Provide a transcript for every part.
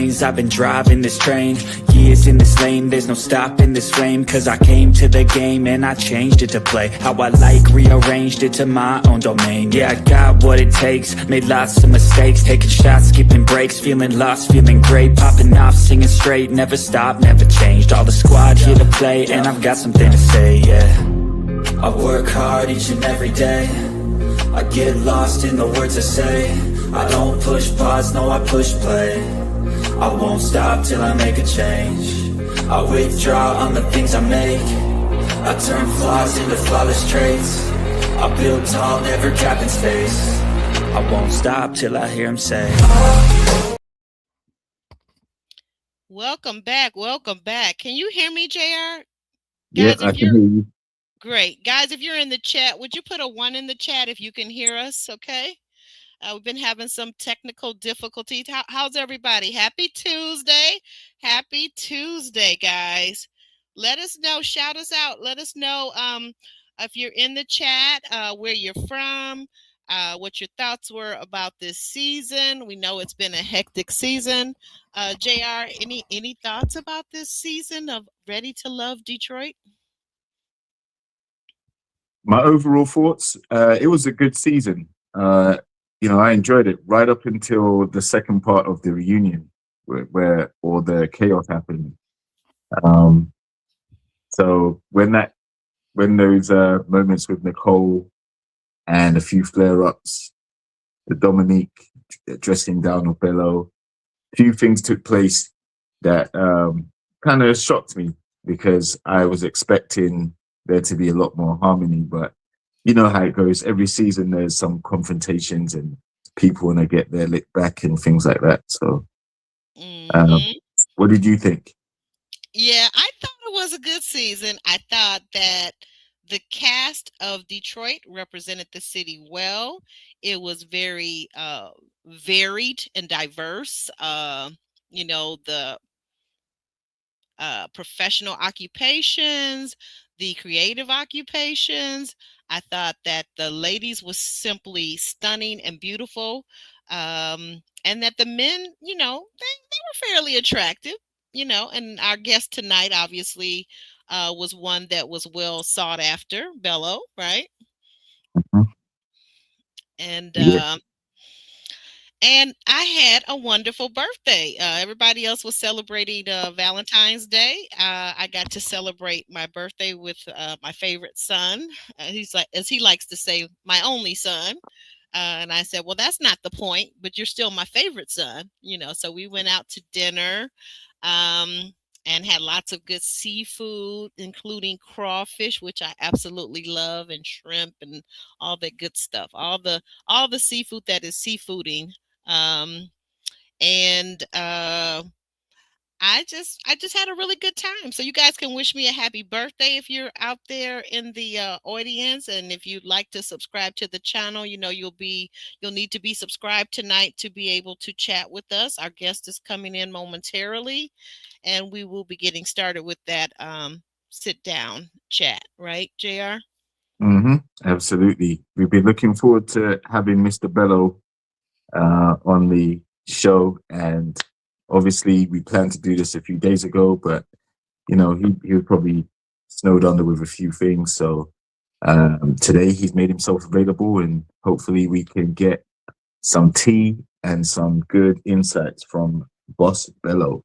brains. I've been driving this train, years in this lane, there's no stopping this flame. Cause I came to the game and I changed it to play how I like, rearranged it to my own domain. Yeah, I got what it takes, made lots of mistakes, taking shots, skipping breaks, feeling lost, feeling great, popping off, singing straight, never stopped, never changed. All the squad here to play, and I've got something to say, yeah. I work hard each and every day, I get lost in the words I say. I don't push pause, no, I push play. I won't stop till I make a change. I withdraw on the things I make. I turn flaws into flawless traits. I build tall, never capping space. I won't stop till I hear him say, Welcome back. Welcome back. Can you hear me, JR? Yeah, I can hear you. Great. Guys, if you're in the chat, would you put a 1 in the chat if you can hear us? Okay. We've been having some technical difficulties. How's everybody? Happy Tuesday. Happy Tuesday, guys. Let us know. Shout us out. Let us know if you're in the chat, where you're from, what your thoughts were about this season. We know it's been a hectic season. JR, any thoughts about this season of Ready to Love Detroit? My overall thoughts, it was a good season. I enjoyed it right up until the second part of the reunion where all the chaos happened. So when those moments with Nicole and a few flare-ups, the Dominique dressing down of Bello, a few things took place that kind of shocked me because I was expecting there to be a lot more harmony, but you know how it goes. Every season there's some confrontations and people want to get their lick back and things like that. So what did you think? Yeah, I thought it was a good season. I thought that the cast of Detroit represented the city well. It was very varied and diverse. The professional occupations, the creative occupations. I thought that the ladies was simply stunning and beautiful. And that the men, they were fairly attractive, and our guest tonight obviously was one that was well sought after, Bello, right? Mm-hmm. And Yeah. And I had a wonderful birthday. Everybody else was celebrating Valentine's Day. I got to celebrate my birthday with my favorite son. He's like, as he likes to say, my only son. And I said, well, that's not the point, but you're still my favorite son. So we went out to dinner and had lots of good seafood, including crawfish, which I absolutely love, and shrimp and all that good stuff. All the seafood that is seafooding. And I just had a really good time. So you guys can wish me a happy birthday if you're out there in the audience, and if you'd like to subscribe to the channel, you'll need to be subscribed tonight to be able to chat with us. Our guest is coming in momentarily, and we will be getting started with that sit down chat, right, JR? Mm-hmm. Absolutely. We've been looking forward to having Mr. Bello on the show, and obviously we planned to do this a few days ago, but he was probably snowed under with a few things. So today he's made himself available, and hopefully we can get some tea and some good insights from Boss Bello.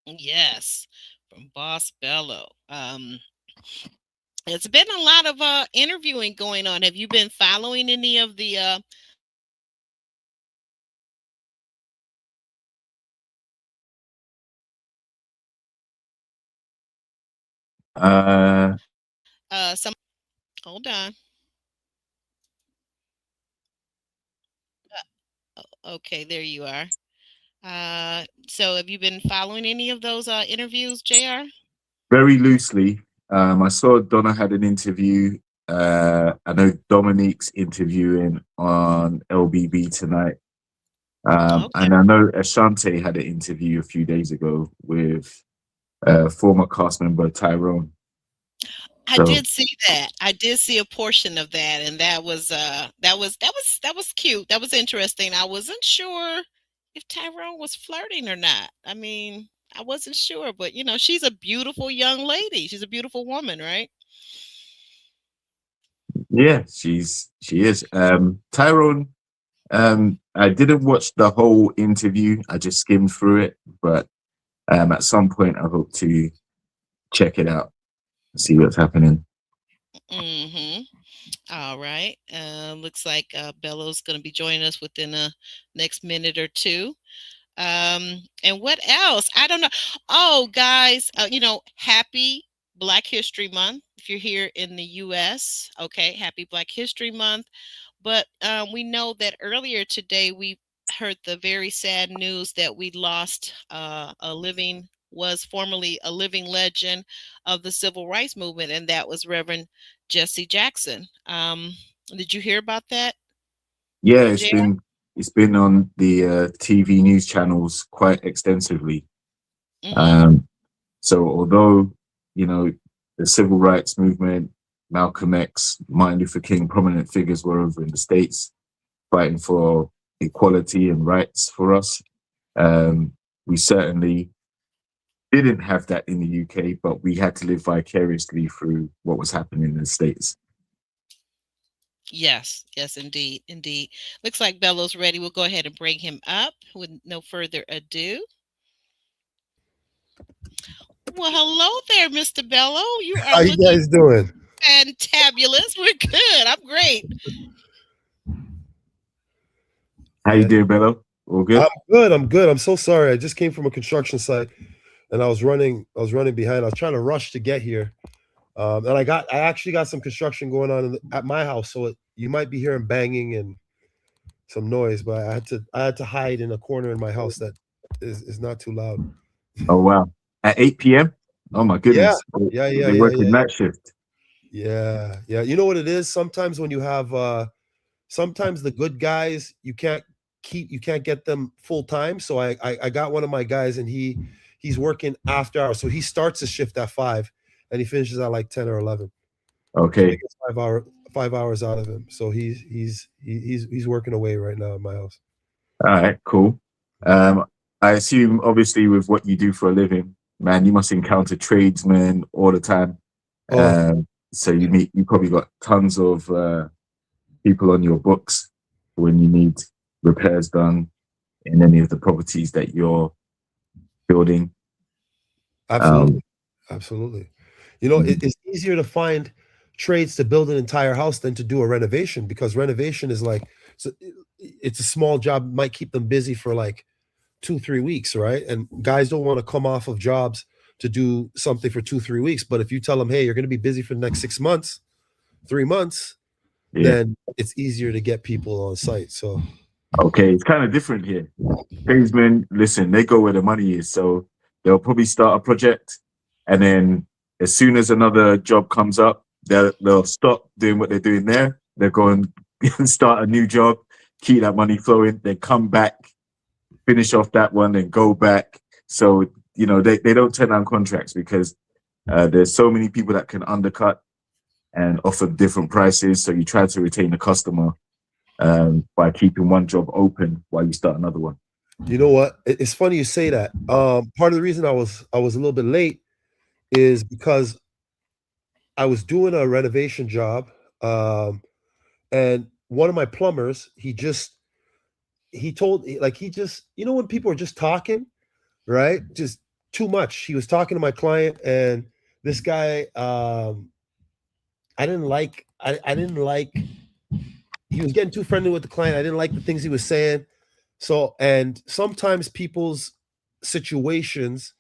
Yes, from Boss Bello. It's been a lot of interviewing going on. Have you been following any of the some hold on. Okay, there you are. So have you been following any of those interviews, JR? Very loosely. I saw Donna had an interview. I know Dominique's interviewing on LBB tonight. Okay. And I know Ashante had an interview a few days ago with former cast member Tyrone. I did see that. I did see a portion of that, and that was cute. That was interesting. I wasn't sure if Tyrone was flirting or not. I mean, I wasn't sure, but she's a beautiful young lady. She's a beautiful woman, right? Yeah, she is. Tyrone, I didn't watch the whole interview. I just skimmed through it, but at some point I hope to check it out and see what's happening. Mm-hmm. All right. Looks like Bello's going to be joining us within the next minute or two. And what else? I don't know. Oh, guys, happy Black History Month. If you're here in the US, okay, happy Black History Month. But we know that earlier today we heard the very sad news that we lost was formerly a living legend of the civil rights movement, and that was Reverend Jesse Jackson. Did you hear about that? Yeah, JR? it's been on the TV news channels quite extensively. Mm-hmm. So although the civil rights movement, Malcolm X, Martin Luther King, prominent figures were over in the States fighting for equality and rights for us. We certainly didn't have that in the UK, but we had to live vicariously through what was happening in the States. Yes, yes, indeed, indeed. Looks like Bello's ready. We'll go ahead and bring him up with no further ado. Well, hello there, Mr. Bello. You are How you looking guys doing? fantabulous. We're good. I'm great. How you doing, Bello? All good? I'm good. I'm good. I'm so sorry. I just came from a construction site, and I was running behind. I was trying to rush to get here, and I actually got some construction going on at my house. So you might be hearing banging and some noise, but I had to hide in a corner in my house that is not too loud. Oh wow! At 8 p.m. Oh my goodness! Yeah. You're working night shift. Yeah. You know what it is? Sometimes when you have sometimes the good guys you can't get them full time. So I got one of my guys, and he's working after hours. So he starts his shift at 5 and he finishes at like 10 or 11. So Okay. he gets 5 hours out of him. So he's working away right now at my house. All right. Cool. I assume, obviously, with what you do for a living, man, you must encounter tradesmen all the time. So you probably got tons of people on your books when you need repairs done in any of the properties that you're building. Absolutely. It's easier to find trades to build an entire house than to do a renovation, because renovation is like, it's a small job, might keep them busy for like 2-3 weeks, right? And guys don't want to come off of jobs to do something for 2-3 weeks. But if you tell them, hey, you're going to be busy for the next 6 months, 3 months, then it's easier to get people on site. So okay, it's kind of different here. Tradesmen, listen, they go where the money is. So they'll probably start a project, and then as soon as another job comes up, they'll stop doing what they're doing there. They'll go and start a new job, keep that money flowing, then come back, finish off that one, and go back. So, they don't turn down contracts because there's so many people that can undercut and offer different prices. So you try to retain the customer by keeping one job open while you start another one. You know what? It's funny you say that. Part of the reason I was a little bit late is because I was doing a renovation job, and one of my plumbers, he told, like, when people are just talking, right? Just too much. He was talking to my client, and this guy, I didn't like. He was getting too friendly with the client. I didn't like the things he was saying. So, and sometimes people's situations,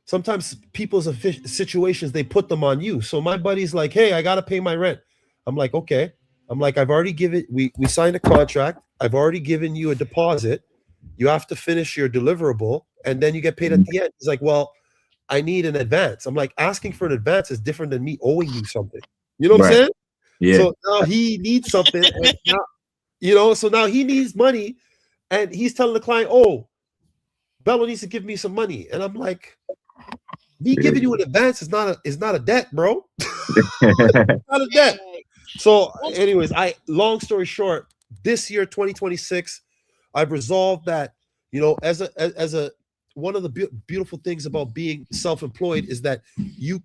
they put them on you. So my buddy's like, hey, I got to pay my rent. I'm like, okay. I'm like, I've already we signed a contract. I've already given you a deposit. You have to finish your deliverable, and then you get paid at the end. He's like, well, I need an advance. I'm like, asking for an advance is different than me owing you something. You know what I'm saying? Yeah. So now he needs something. And now, so now he needs money, and he's telling the client, oh, Bello needs to give me some money. And I'm like, me giving you an advance is not a debt, bro. Not a debt. So anyways, long story short, this year, 2026, I've resolved that as a one of the beautiful things about being self-employed is that you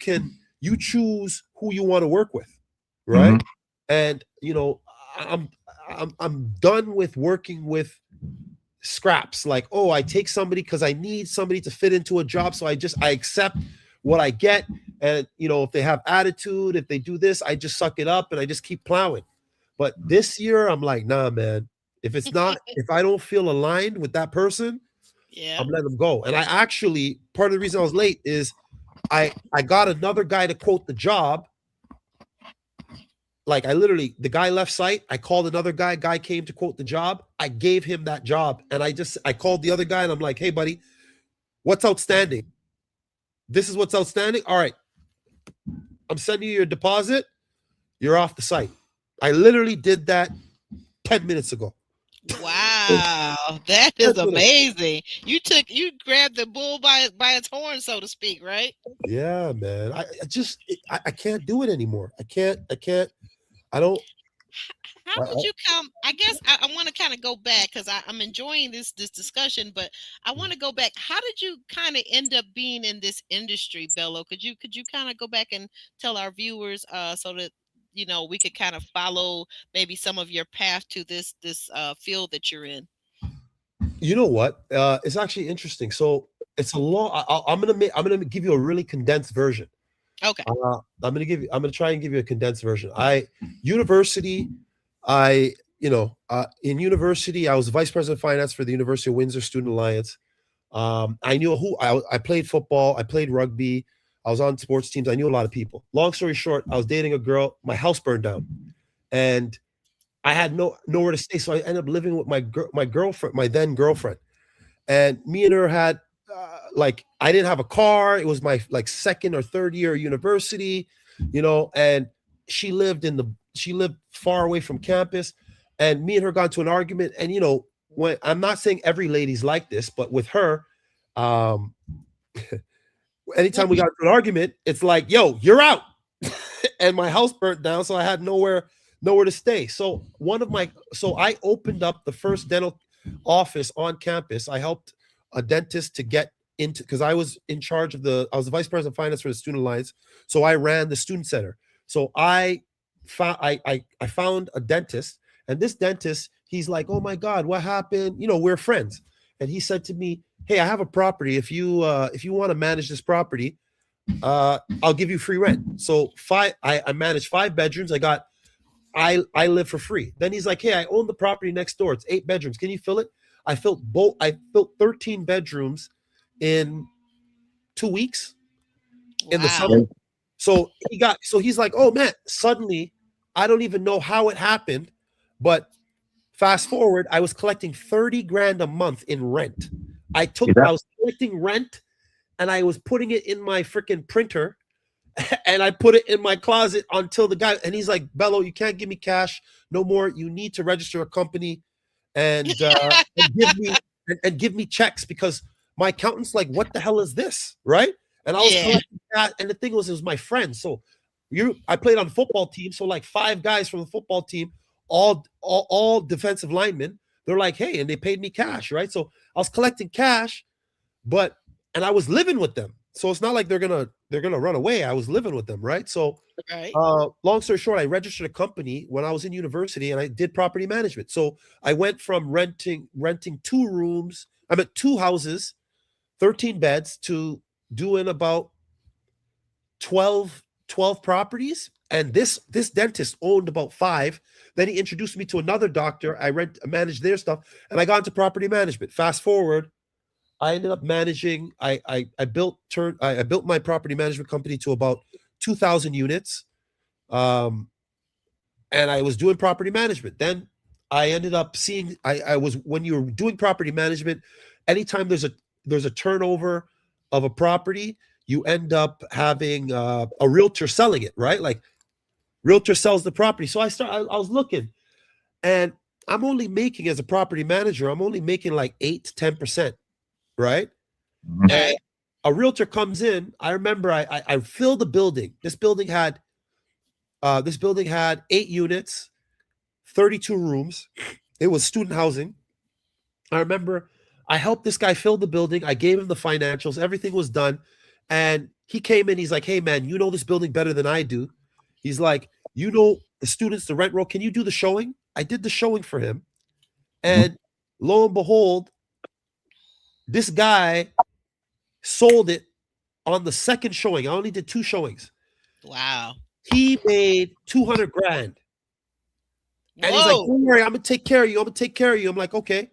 choose who you want to work with, right? Mhm. And I'm I'm done with working with scraps. Like, oh, I take somebody because I need somebody to fit into a job, so I accept what I get. And if they have attitude, if they do this, I just suck it up and I just keep plowing. But this year, I'm like, nah, man. If I don't feel aligned with that person, Yeah. I'm letting them go. And I actually, part of the reason I was late is I got another guy to quote the job. Like, the guy left site. I called another guy came to quote the job. I gave him that job. And I called the other guy and I'm like, hey, buddy, what's outstanding? This is what's outstanding. All right. I'm sending you your deposit. You're off the site. I literally did that 10 minutes ago. Wow, that is amazing. You grabbed the bull by its horn, so to speak, right? Yeah, man. I can't do it anymore. I don't. How did you come? I guess I want to kind of go back because I'm enjoying this discussion, but I want to go back. How did you kind of end up being in this industry, Bello? Could you kind of go back and tell our viewers so that we could kind of follow maybe some of your path to this field that you're in? You know what? It's actually interesting. So it's a long. I'm gonna give you a really condensed version. Okay. I'm gonna try and give you a condensed version. University. In university, I was vice president of finance for the University of Windsor Student Alliance. I knew I played football, I played rugby, I was on sports teams. I knew a lot of people. Long story short, I was dating a girl. My house burned down, and I had nowhere to stay, so I ended up living with my girlfriend, my then girlfriend, and me and her had I didn't have a car. It was my second or third year of university, and she lived far away from campus, and me and her got into an argument. And when I'm not saying every lady's like this, but with her, anytime we got into an argument, it's like, yo, you're out. And my house burnt down, so I had nowhere to stay. So I opened up the first dental office on campus. I helped a dentist to get into, because I was in charge of I was the vice president of finance for the Student Alliance. So I ran the student center. So I found a dentist, and this dentist, he's like, oh my God, what happened? We're friends. And he said to me, hey, I have a property. If you want to manage this property, I'll give you free rent. So I managed 5 bedrooms. I live for free. Then he's like, hey, I own the property next door. It's 8 bedrooms. Can you fill it? I built 13 bedrooms in 2 weeks in the summer. So he's like, oh man, suddenly I don't even know how it happened, but fast forward, I was collecting 30 grand a month in rent. I was collecting rent and I was putting it in my freaking printer and I put it in my closet until the guy, and he's like, Bello, you can't give me cash no more. You need to register a company and give me checks, because my accountant's like, what the hell is this? Right. And I was collecting that. And the thing was, it was my friend. So I played on the football team. So 5 guys from the football team, all defensive linemen, they're like, hey, and they paid me cash. Right. So I was collecting cash, and I was living with them. So it's not like they're gonna run away. I was living with them, right? So, long story short, I registered a company when I was in university, and I did property management. So I went from renting 2 rooms, 2 houses, 13 beds, to doing about 12 properties. And this dentist owned about 5. Then he introduced me to another doctor. I managed their stuff, and I got into property management. Fast forward, I ended up managing. I built my property management company to about 2,000 units, and I was doing property management. Then I ended up seeing. I was when you're doing property management, anytime there's a turnover of a property, you end up having a realtor selling it, right? Like, realtor sells the property. So I was looking, and I'm only making, as a property manager, I'm only making like 8 to 10%. Right. And a realtor comes in. I remember I filled the building. This building had 8 units, 32 rooms. It was student housing. I remember I helped this guy fill the building. I gave him the financials. Everything was done. And he came in. He's like, hey, man, you know this building better than I do. He's like, you know the students, the rent roll. Can you do the showing? I did the showing for him. And lo and behold, this guy sold it on the second showing. I only did 2 showings. Wow. He made 200 grand. And he's like, don't worry, I'm going to take care of you. I'm going to take care of you. I'm like, okay.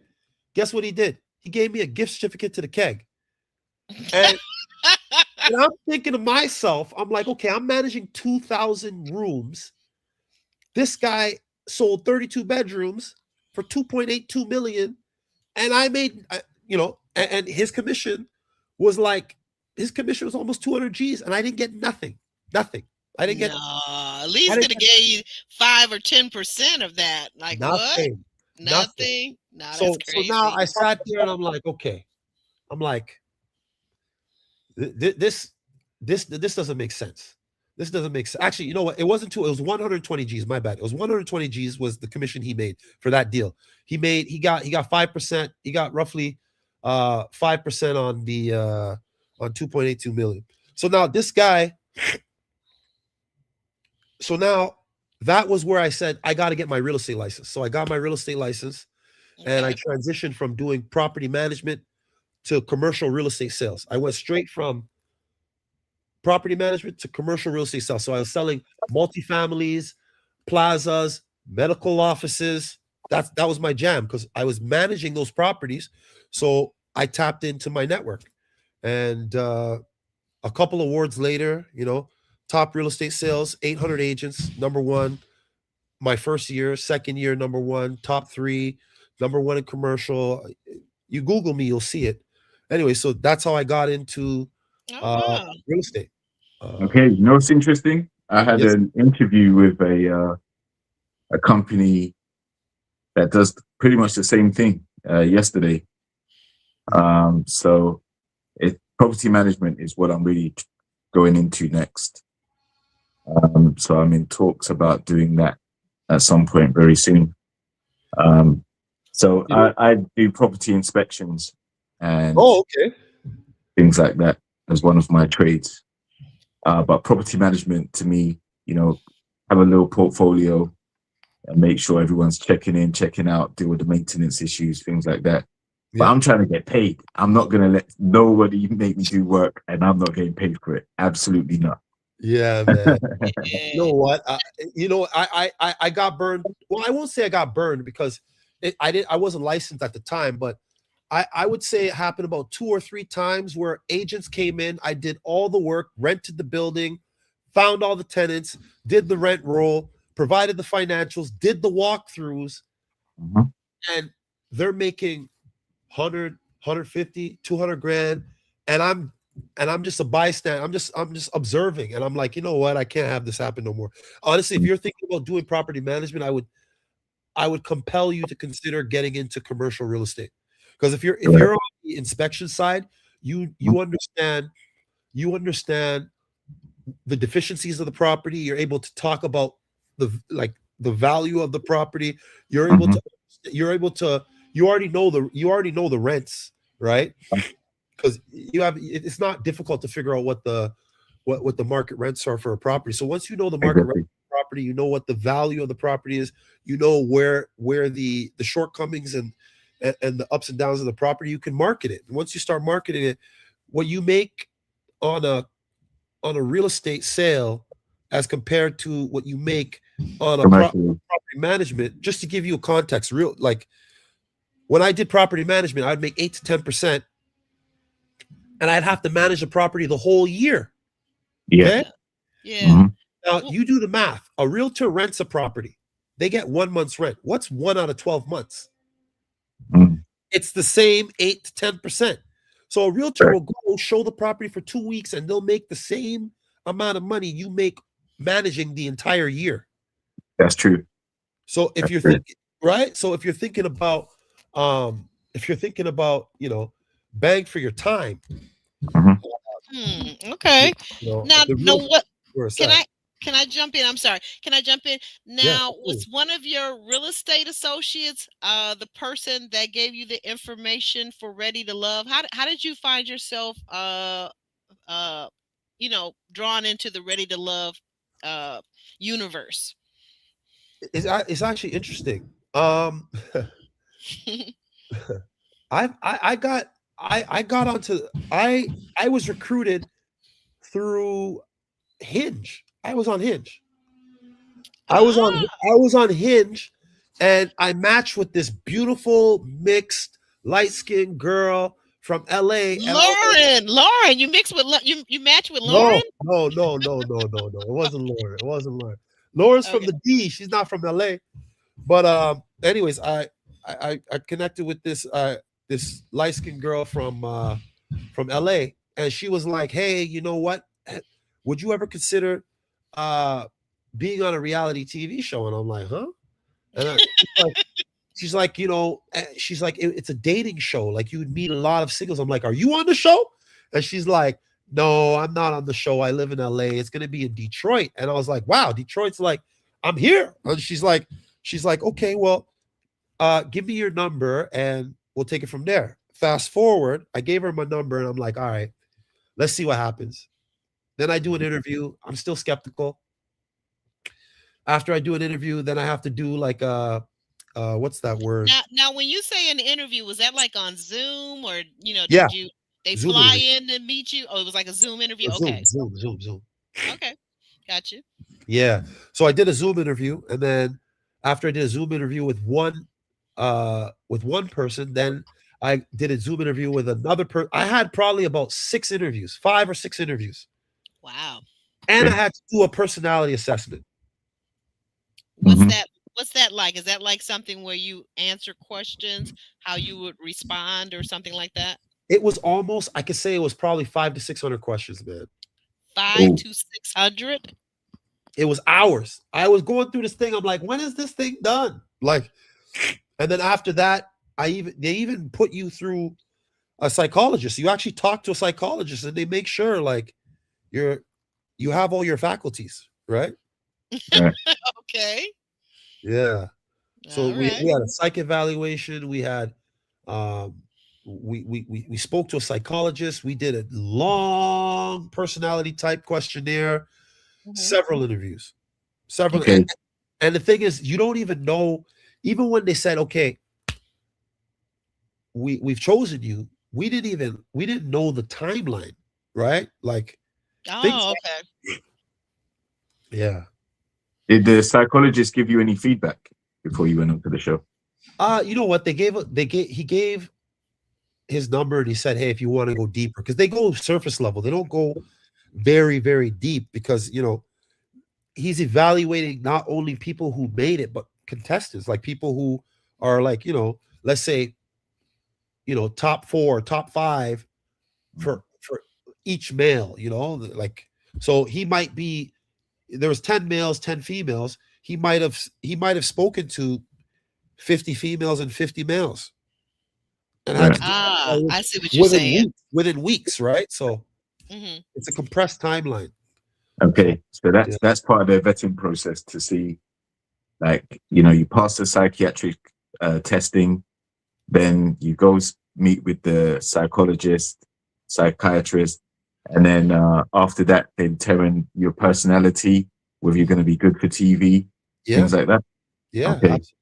Guess what he did? He gave me a gift certificate to the keg. And, and I'm thinking to myself, I'm like, okay, I'm managing 2,000 rooms. This guy sold 32 bedrooms for 2.82 million. And I made, and his commission was almost 200 G's. And I didn't get nothing. I didn't get. No, at least could have gave you 5 or 10% of that. Like nothing, what? Nothing. No, so that's crazy. So now I sat there and I'm like, okay. I'm like, this doesn't make sense. This doesn't make sense. Actually, you know what? It wasn't it was 120 G's. My bad. It was 120 G's was the commission he made for that deal. He got 5%. He got roughly 5% on the on 2.82 million. So now this guy. So now that was where I said, I got to get my real estate license. So I got my real estate license and I transitioned from doing property management to commercial real estate sales. I went straight from property management to commercial real estate sales. So I was selling multifamilies, plazas, medical offices. That was my jam because I was managing those properties. So I tapped into my network. And a couple awards later, top real estate sales, 800 agents, #1. My first year, second year, #1, top 3, #1 in commercial. You Google me, you'll see it. Anyway, so that's how I got into real estate. Okay, you know what's interesting? I had an interview with a company that does pretty much the same thing yesterday. So property management is what I'm really going into next. So I'm in talks about doing that at some point very soon. So I do property inspections and things like that as one of my trades. But property management to me, have a little portfolio and make sure everyone's checking in, checking out, deal with the maintenance issues, things like that. But I'm trying to get paid. I'm not going to let nobody make me do work and I'm not getting paid for it. Absolutely not. Yeah, man. You know what? I got burned. Well, I won't say I got burned because I wasn't licensed at the time, but I would say it happened about 2 or 3 times where agents came in. I did all the work, rented the building, found all the tenants, did the rent roll, provided the financials, did the walkthroughs, and they're making 100, 150, 200 grand, and I'm just a bystander. I'm just observing, and I'm like, you know what? I can't have this happen no more. Honestly, if you're thinking about doing property management, I would compel you to consider getting into commercial real estate, because if you're on the inspection side, you understand the deficiencies of the property. You're able to talk about the value of the property. You're able to you already know the rents, right? Because it's not difficult to figure out what the market rents are for a property. So once you know the market rent for a property, you know what the value of the property is, you know where the shortcomings and the ups and downs of the property, you can market it. And once you start marketing it, what you make on a real estate sale as compared to what you make on a property management, just to give you a context, when I did property management, I'd make 8 to 10%. And I'd have to manage the property the whole year. Okay? Yeah. Now you do the math. A realtor rents a property. They get 1 month's rent. What's 1 out of 12 months? It's the same 8 to 10%. So a realtor will go show the property for 2 weeks and they'll make the same amount of money you make managing the entire year. That's true. So if you're thinking, right? So if you're thinking about bang for your time. Okay. Now what Can I jump in? I'm sorry. Can I jump in? Yeah, Now, absolutely. was one of your real estate associates the person that gave you the information for Ready to Love? How did you find yourself uh drawn into the Ready to Love uh universe? It's actually interesting. I got I got onto I was recruited through Hinge. I was on Hinge. Ah, I was on Hinge, and I matched with this beautiful mixed light skinned girl from LA, and I was like, Lauren, you mix with you match with no, Lauren? no, no, no, no, no, no. It wasn't Lauren. It wasn't Lauren. Lauren's from Okay. the D. She's not from LA. But anyways, I connected with this light skinned girl from LA, and she was like, "Hey, you know what? Would you ever consider uh being on a reality TV show?" And I'm like, "Huh?" And she's like, she's like, It's a dating show. Like you would meet a lot of singles." I'm like, "Are you on the show?" And she's like, "No, I'm not on the show. I live in LA. It's gonna be in Detroit." And I was like, "Wow, Detroit's like, I'm here." And she's like, "Okay, well, give me your number and we'll take it from there." Fast forward, I gave her my number and I'm like, "All right, let's see what happens." Then I do an interview. I'm still skeptical. After I do an interview, then I have to do like what's that word? Now, when you say an interview, was that like on Zoom, or Yeah, did you they Zoom fly interview. in to meet you? Oh, it was like a Zoom interview. Zoom, Okay, Zoom, Zoom, Zoom. okay, got you. Yeah. So I did a Zoom interview, and then after I did a Zoom interview with one person, then I did a Zoom interview with another person. I had probably about 6 interviews, 5 or 6 interviews. Wow. And I Okay. had to do a personality assessment. What's Hmm. that? What's that like? Is that like something where you answer questions, how you would respond, or something like that? It was almost, I could say it was probably 5 to 600 questions, man. Five Oh, to 600. It was hours. I was going through this thing. I'm like, when is this thing done? Like, and then after that, they even put you through a psychologist. You actually talk to a psychologist and they make sure like you're you have all your faculties, right? right. Okay. Yeah. So All right. we had a psych evaluation. We had um we spoke to a psychologist. We did a long personality type questionnaire, Mhm. several interviews. Several Okay. and the thing is, you don't even know, even when they said, okay, we've chosen you, we didn't know the timeline, right? Like things Oh, okay. yeah. Did the psychologist give you any feedback before you went onto the show? You know what? He gave his number and he said, "Hey, if you want to go deeper," because they go surface level. They don't go very, very deep because, he's evaluating not only people who made it, but contestants, like people who are like, let's say, top 4, top 5 for each male, like so he might be there was 10 males, 10 females. He might have spoken to 50 females and 50 males and had Right. to do Ah, it I see what you're within saying. weeks, right? So Hmm. it's a compressed timeline. So Okay. So yeah, that's part of the vetting process to see, like, you pass the psychiatric testing, then you go meet with the psychologist, psychiatrist, and then after that, they determine your personality, whether you're going to be good for TV, yeah, things like that. yeah, Okay. absolutely.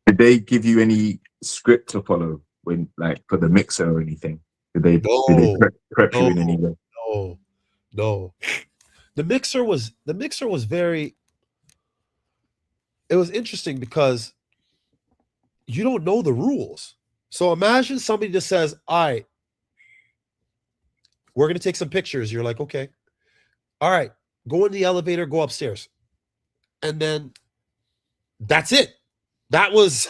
Did they give you any script to follow when, like, for the mixer or anything? Did they No, prep you no, in any way? no, no. The mixer was very it was interesting because you don't know the rules. So imagine somebody just says, "All right, we're gonna take some pictures." You're like, "Okay, all right, go in the elevator, go upstairs," and then that's it. That was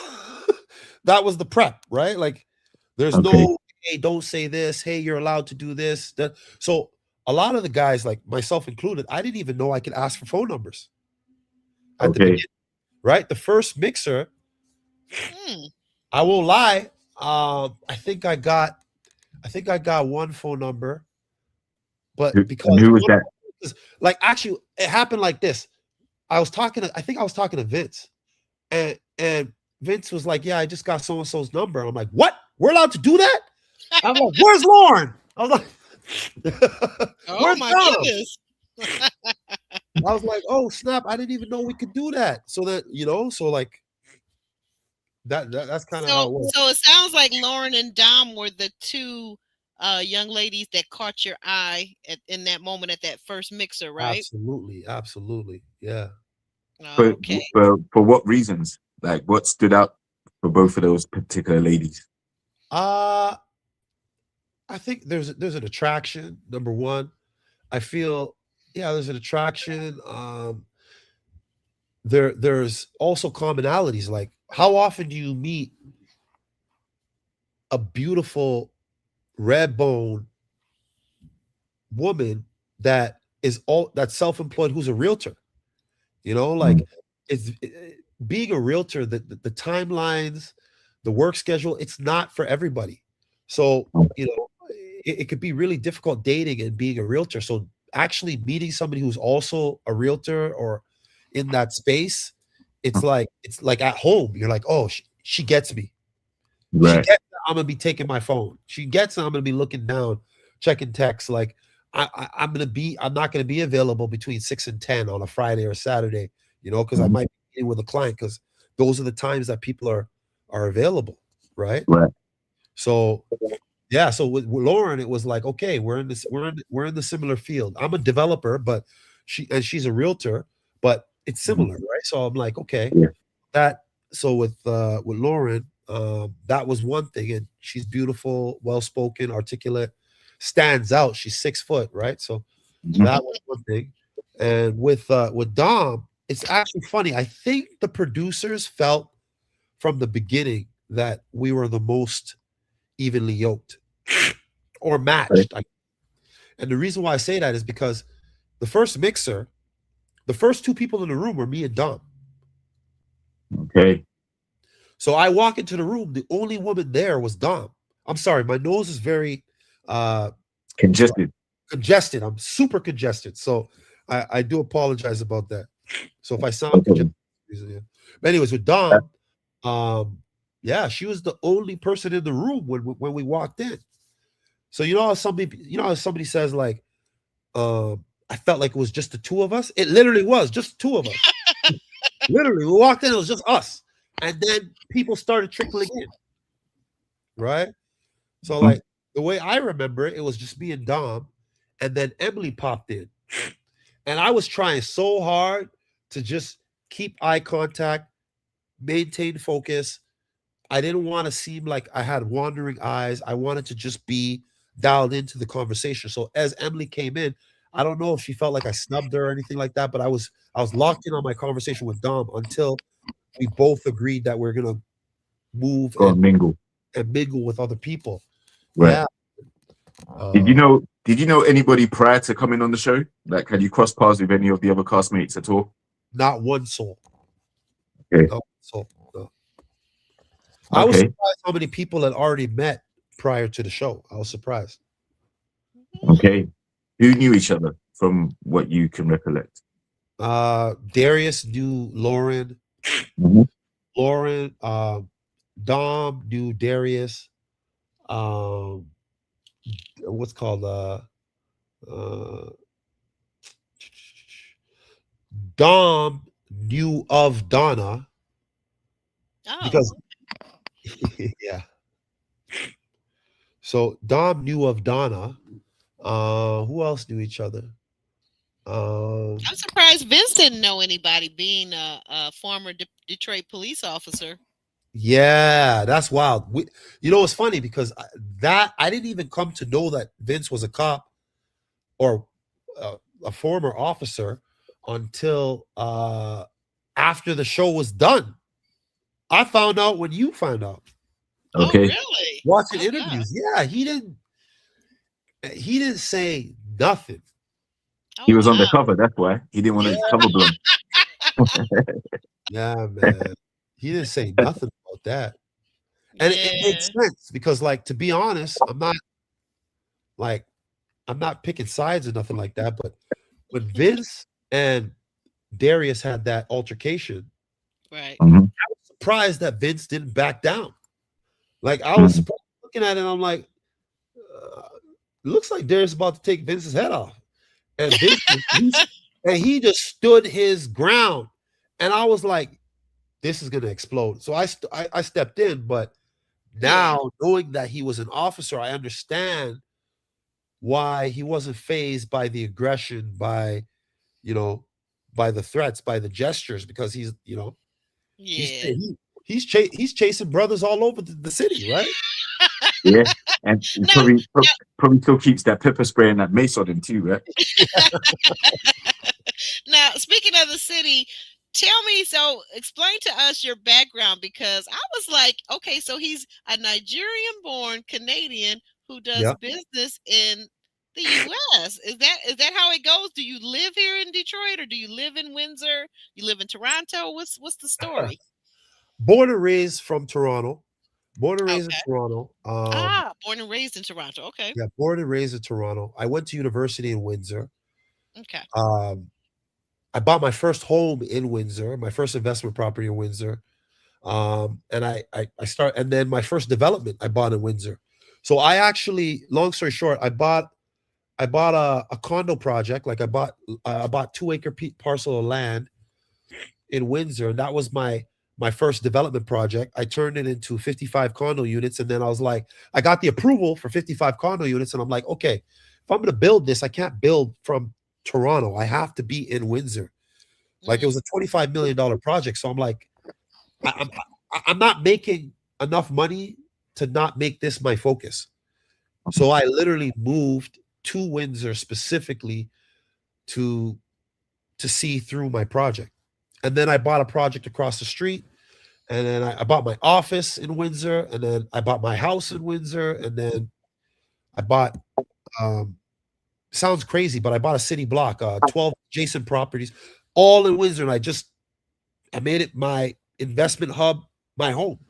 that was the prep, right? Like, there's Okay. no, hey, don't say this. Hey, you're allowed to do this. That so a lot of the guys, like myself included, I didn't even know I could ask for phone numbers at the Okay. beginning, right? The first mixer, Hmm. I won't lie. I think I got one phone number, but And who was that? Like actually, it happened like this. I think I was talking to Vince, and Vince was like, "Yeah, I just got so and so's number." I'm like, "What? We're allowed to do that?" I'm like, "Where's Lauren?" I was like, Oh "Where's my Dom?" goodness. I was like, "Oh snap! I didn't even know we could do that." So that so like that's kind of how So it was. so it sounds like Lauren and Dom were the two young ladies that caught your eye in that moment at that first mixer, right? Absolutely, absolutely, yeah. But Okay. for what reasons? Like, what stood out for both of those particular ladies? Uh I think there's an attraction. Number one, I feel yeah, there's an attraction. There's also commonalities. Like, how often do you meet a beautiful red bone woman that is all that's self-employed who's a realtor? Like Mm, it's being a realtor, the timelines, the work schedule, it's not for everybody. So, mm, it could be really difficult dating and being a realtor. So actually meeting somebody who's also a realtor or in that space, it's like at home. You're like, oh, she gets me. She right, gets that I'm gonna be taking my phone. She gets that I'm gonna be looking down, checking texts. Like I'm not gonna be available between 6 and 10 on a Friday or Saturday, because I mhm, might be meeting with a client because those are the times that people are available, right? right, So yeah, so with Lauren, it was like, okay, we're in the similar field. I'm a developer, but she's a realtor, but it's mhm, similar, right? So I'm like, okay, yeah, that so with Lauren, that was one thing, and she's beautiful, well spoken, articulate, stands out. She's 6 foot, right? So mhm, that was one thing. And with Dom, it's actually funny. I think the producers felt from the beginning that we were the most evenly yoked or right, matched. And the reason why I say that is because the first mixer, the first two people in the room were me and Dom. okay, So I walk into the room, the only woman there was Dom. I'm sorry, my nose is very uh sorry, congested. congested. I'm super congested. So I do apologize about that. So if I sound Okay. congested, yeah. But anyways, with Uh, Dom, yeah, she was the only person in the room when we walked in. So how somebody says like, I felt like it was just the two of us. It literally was just two of us. Literally, we walked in, it was just us. And then people started trickling in, right? So mhm, like the way I remember it, it was just me and Dom, and then Emily popped in. And I was trying so hard to just keep eye contact, maintain focus. I didn't want to seem like I had wandering eyes. I wanted to just be dialed into the conversation. So as Emily came in, I don't know if she felt like I snubbed her or anything like that, but I was locked in on my conversation with Dom until we both agreed that we're gonna move go and mingle. and mingle with other people. Right. Yeah. Did you Uh, know? Did you know anybody prior to coming on the show? Like, had you crossed paths with any of the other castmates at all? Not one soul. Okay. Not one soul. No. I was Okay. surprised how many people had already met prior to the show. I was surprised. Okay. Who knew each other from what you can recollect? Darius knew Lauren. Mhm. Lauren, Dom knew Darius. Um, what's called uh, Dom knew of Donna Oh, because yeah. So Dom knew of Donna. Who else knew each other? Um, I'm surprised Vince didn't know anybody, being a former Detroit police officer. yeah, that's wild. It's funny because that I didn't even come to know that Vince was a cop or a former officer until after the show was done. I found out when you found out Oh, Okay. really? watching Oh, God. interviews. Yeah, he didn't say nothing. Oh, He was wow. undercover. That's why he didn't want Yeah, his cover blown. yeah, man. He didn't say nothing about that. And it Yeah. makes sense because, like, to be honest, like I'm not picking sides or nothing like that, but when Vince and Darius had that altercation, Right. Mhm. I was surprised that Vince didn't back down. Like I was surprised looking at it, and I'm like, looks like Darius is about to take Vince's head off. And he just stood his ground. And I was like, this is gonna explode. So I stepped in, but Yeah. now knowing that he was an officer, I understand why he wasn't phased by the aggression, by you know, by the threats, by the gestures, because he's Yeah. he's chasing brothers all over the city, right? Yeah, and he Now, probably still keeps that pepper spray and that mace on him too, right? now, speaking of the city, tell me, so explain to us your background, because I was like, okay, so he's a Nigerian born Canadian who does Yeah. business in the US. Is that how it goes? Do you live here in Detroit, or do you live in Windsor? You live in Toronto? What's the story? Born and raised from Toronto. Born and raised in Okay. Toronto. Born and raised in Toronto. Okay. Yeah, born and raised in Toronto. I went to university in Windsor. Okay. I bought my first home in Windsor, my first investment property in Windsor. And I start, and then my first development I bought in Windsor. So I actually, long story short, I bought a condo project. Like I bought 2-acre parcel of land in Windsor. And that was my first development project. I turned it into 55 condo units. And then I was like, I got the approval for 55 condo units. And I'm like, okay, if I'm going to build this, I can't build from Toronto. I have to be in Windsor. Like it was a $25 million project. So I'm like, I'm not making enough money to not make this my focus. So I literally moved to Windsor specifically to see through my project. And then I bought a project across the street. And then I bought my office in Windsor. And then I bought my house in Windsor. And then I bought, sounds crazy, but I bought a city block, 12 adjacent properties, all in Windsor. And I made it my investment hub, my home.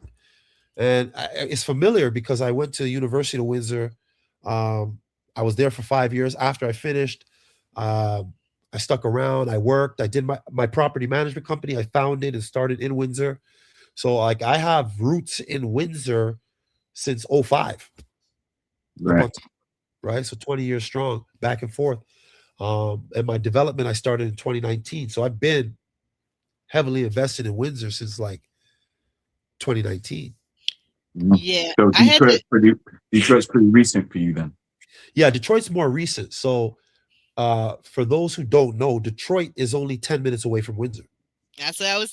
And it's familiar because I went to the University of Windsor. I was there for 5 years. After I finished, I stuck around. I worked. I did my property management company. I founded and started in Windsor. So like I have roots in Windsor since 05. Right. Right. So 20 years strong, back and forth. And my development I started in 2019. So I've been heavily invested in Windsor since like 2019. Yeah. So I had to, Detroit's pretty recent for you then. Yeah, Detroit's more recent. So for those who don't know, Detroit is only 10 minutes away from Windsor. that's what I was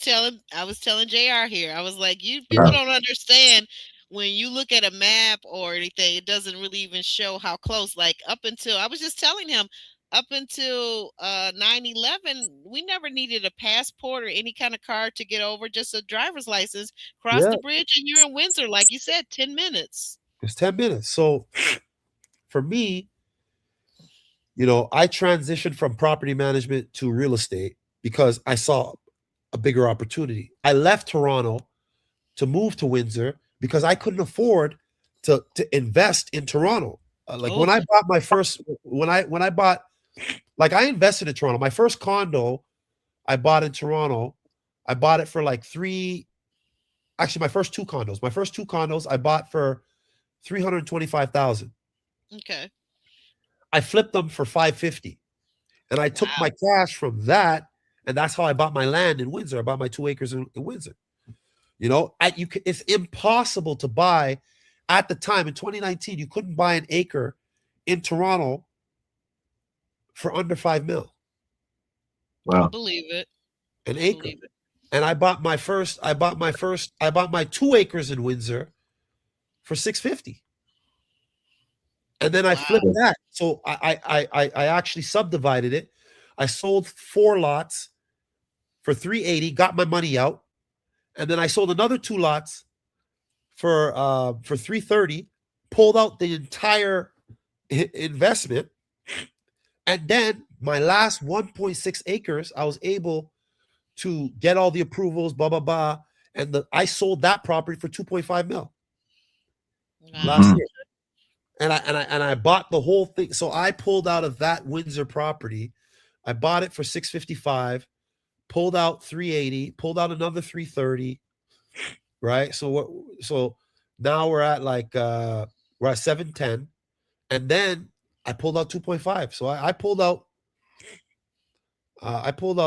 telling JR here. I was like, you people don't understand, when you look at a map or anything, it doesn't really even show how close. Like up until, I was just telling him, up until 9/11, we never needed a passport or any kind of card to get over, just a driver's license. Cross Yeah, the bridge and you're in Windsor, like you said, 10 minutes. it's 10 minutes. So for me, I transitioned from property management to real estate because I saw a bigger opportunity. I left Toronto to move to Windsor because I couldn't afford to invest in Toronto. Like when I bought my first, when I bought, like I invested in Toronto. My first condo I bought in Toronto, I bought it for like my first two condos I bought for 325,000. Okay. I flipped them for 550. And I took my cash from that, and that's how I bought my land in Windsor. I bought my 2 acres in Windsor. It's impossible to buy at the time in 2019. You couldn't buy an acre in Toronto for under $5 million. Wow. I believe it. An acre. And I bought my 2 acres in Windsor for 650. And then I flipped that. So I actually subdivided it. I sold 4 lots for 380, got my money out. And then I sold another 2 lots for 330, pulled out the entire investment. And then my last 1.6 acres, I was able to get all the approvals, blah, blah, blah. And I sold that property for 2.5 mil last year. And I bought the whole thing. So I pulled out of that Windsor property I bought it for 655, pulled out 380, pulled out another 330, right? So now we're at like we're at 710, and then I pulled out 2.5. So I pulled out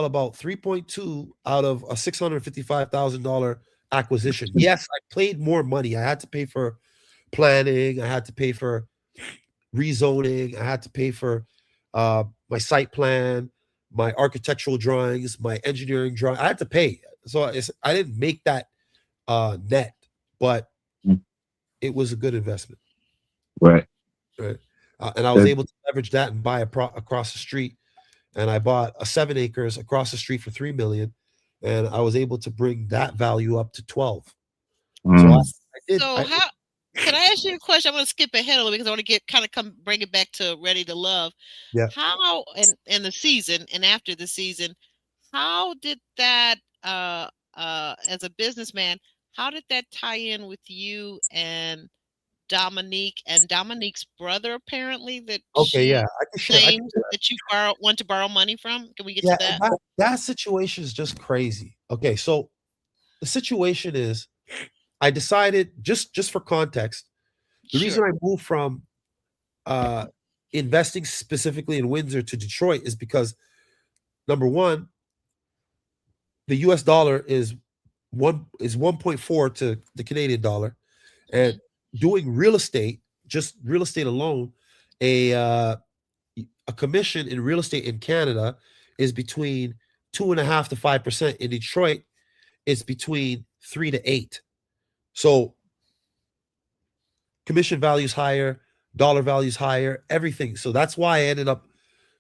about 3.2 out of a $655,000 acquisition. Yes, I paid more money. I had to pay for planning, I had to pay for rezoning, I had to pay for my site plan, my architectural drawings, my engineering drawing. I had to pay. So I didn't make that net, but Mm. it was a good investment. Right. Right. And I was able to leverage that and buy across the street. And I bought a 7 acres across the street for $3 million. And I was able to bring that value up to 12. So Mm. I did. So how can I ask you a question? I'm going to skip ahead a little because I want to bring it back to Ready to Love. Yeah. How in the season and after the season, how did that as a businessman, how did that tie in with you and Dominique and Dominique's brother apparently that Okay, she yeah, I can share. claimed that you want to borrow money from? Can we get Yeah, to that? that situation is just crazy. Okay, so the situation is, I decided, just for context, the reason Sure. I moved from investing specifically in Windsor to Detroit is because, number one, the US dollar is 1.4 to the Canadian dollar, and doing real estate, just real estate alone, a commission in real estate in Canada is between 2.5% to 5%. In Detroit, it's between 3 to 8. So commission values higher, dollar values higher, everything. So that's why I ended up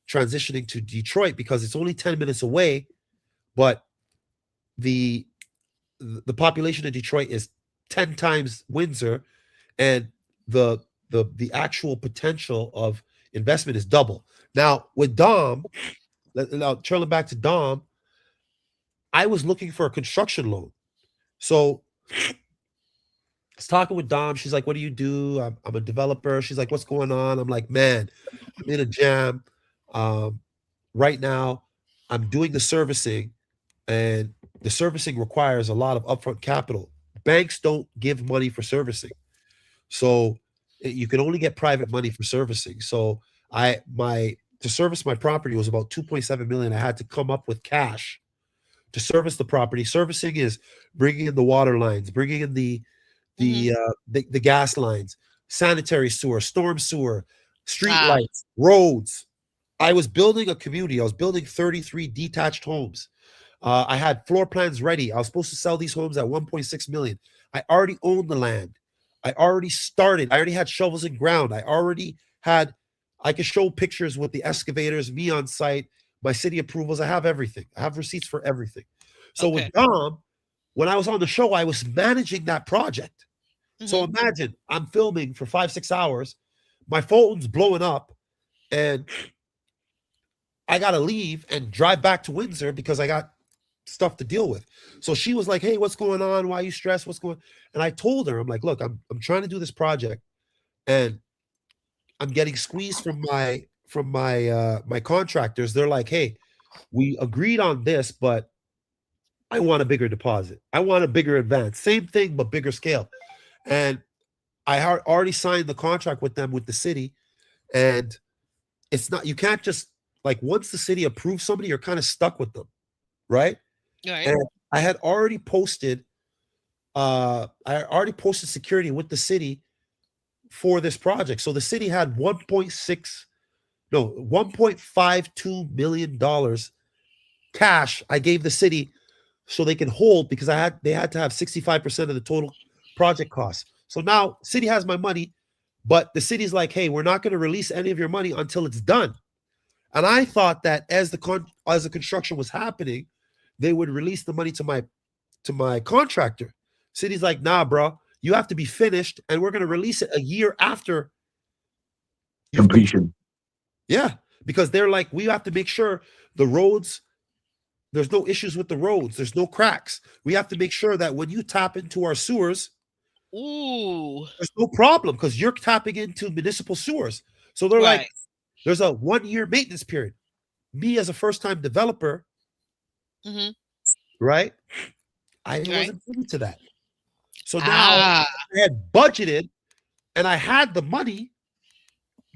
transitioning to Detroit, because it's only 10 minutes away, but the population of Detroit is 10 times Windsor, and the actual potential of investment is double. Now with Dom, now turning back to Dom, I was looking for a construction loan. So I was talking with Dom. She's like, "What do you do?" I'm a developer. She's like, "What's going on?" I'm like, "Man, I'm in a jam. Right now, I'm doing the servicing, and the servicing requires a lot of upfront capital. Banks don't give money for servicing, so you can only get private money for servicing. So to service my property was about 2.7 million. I had to come up with cash to service the property. Servicing is bringing in the water lines, bringing in the gas lines, sanitary sewer, storm sewer, street lights, roads. I was building a community. I was building 33 detached homes. I had floor plans ready. I was supposed to sell these homes at 1.6 million. I already owned the land. I already started. I already had shovels in ground. I could show pictures with the excavators, me on site, my city approvals. I have everything. I have receipts for everything. So with Dom, when I was on the show, I was managing that project. So imagine I'm filming for 5-6 hours. My phone's blowing up, and I got to leave and drive back to Windsor because I got stuff to deal with. So she was like, "Hey, what's going on? Why are you stressed? What's going?" And I told her, I'm like, "Look, I'm trying to do this project, and I'm getting squeezed from my contractors. They're like, "Hey, we agreed on this, but I want a bigger deposit. I want a bigger advance. Same thing, but bigger scale." And I already signed the contract with them, with the city, and it's not, you can't just, like, once the city approves somebody, you're kind of stuck with them, right? Right. And I had already posted security with the city for this project. So the city had 1.52 million dollars cash I gave the city so they can hold, because they had to have 65% of the total project costs. So now city has my money, but the city's like, "Hey, we're not going to release any of your money until it's done." And I thought that as the construction was happening, they would release the money to my contractor. City's like, "Nah, bro, you have to be finished, and we're going to release it a year after Completion. Yeah, because they're like, we have to make sure the roads, there's no issues with the roads, there's no cracks. We have to make sure that when you tap into our sewers, there's no problem, because you're tapping into municipal sewers." So they're like, there's a 1-year maintenance period. me as a first-time developer, Hmm. right? I Right. wasn't privy to that. So now Ah. I had budgeted and I had the money,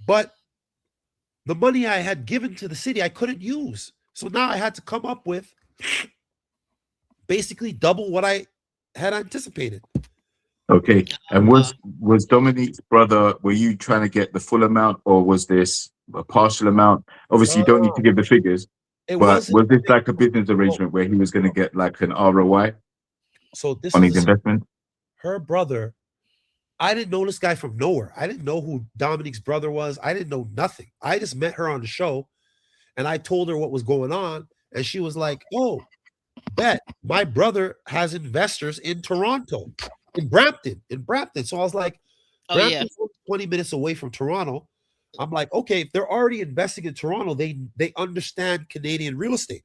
but the money I had given to the city I couldn't use. So now I had to come up with basically double what I had anticipated. Okay. And Uh, was Dominique's brother, were you trying to get the full amount or was this a partial amount? Obviously, you don't need to Uh, give the figures, it but wasn't was this a big like a business so, arrangement where he was going to get like an ROI so this on was his a, investment? her brother. I didn't know this guy from nowhere. I didn't know who Dominique's brother was. I didn't know nothing. I just met her on the show and I told her what was going on. And she was like, oh, bet my brother has investors in Toronto, in Brampton. So I was like, oh yeah. Brampton's 20 minutes away from Toronto. I'm like, okay, if they're already investing in Toronto, they understand Canadian real estate.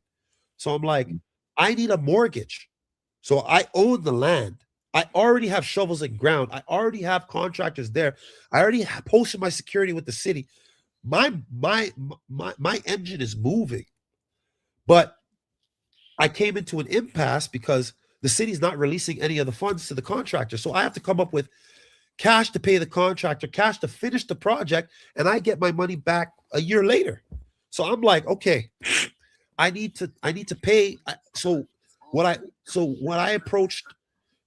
So I'm like, I need a mortgage. So I own the land. I already have shovels in ground. I already have contractors there. I already posted my security with the city. My engine is moving, but I came into an impasse because the city's not releasing any of the funds to the contractor. So I have to come up with cash to pay the contractor, cash to finish the project, and I get my money back a year later. So I'm like, okay, I need to pay.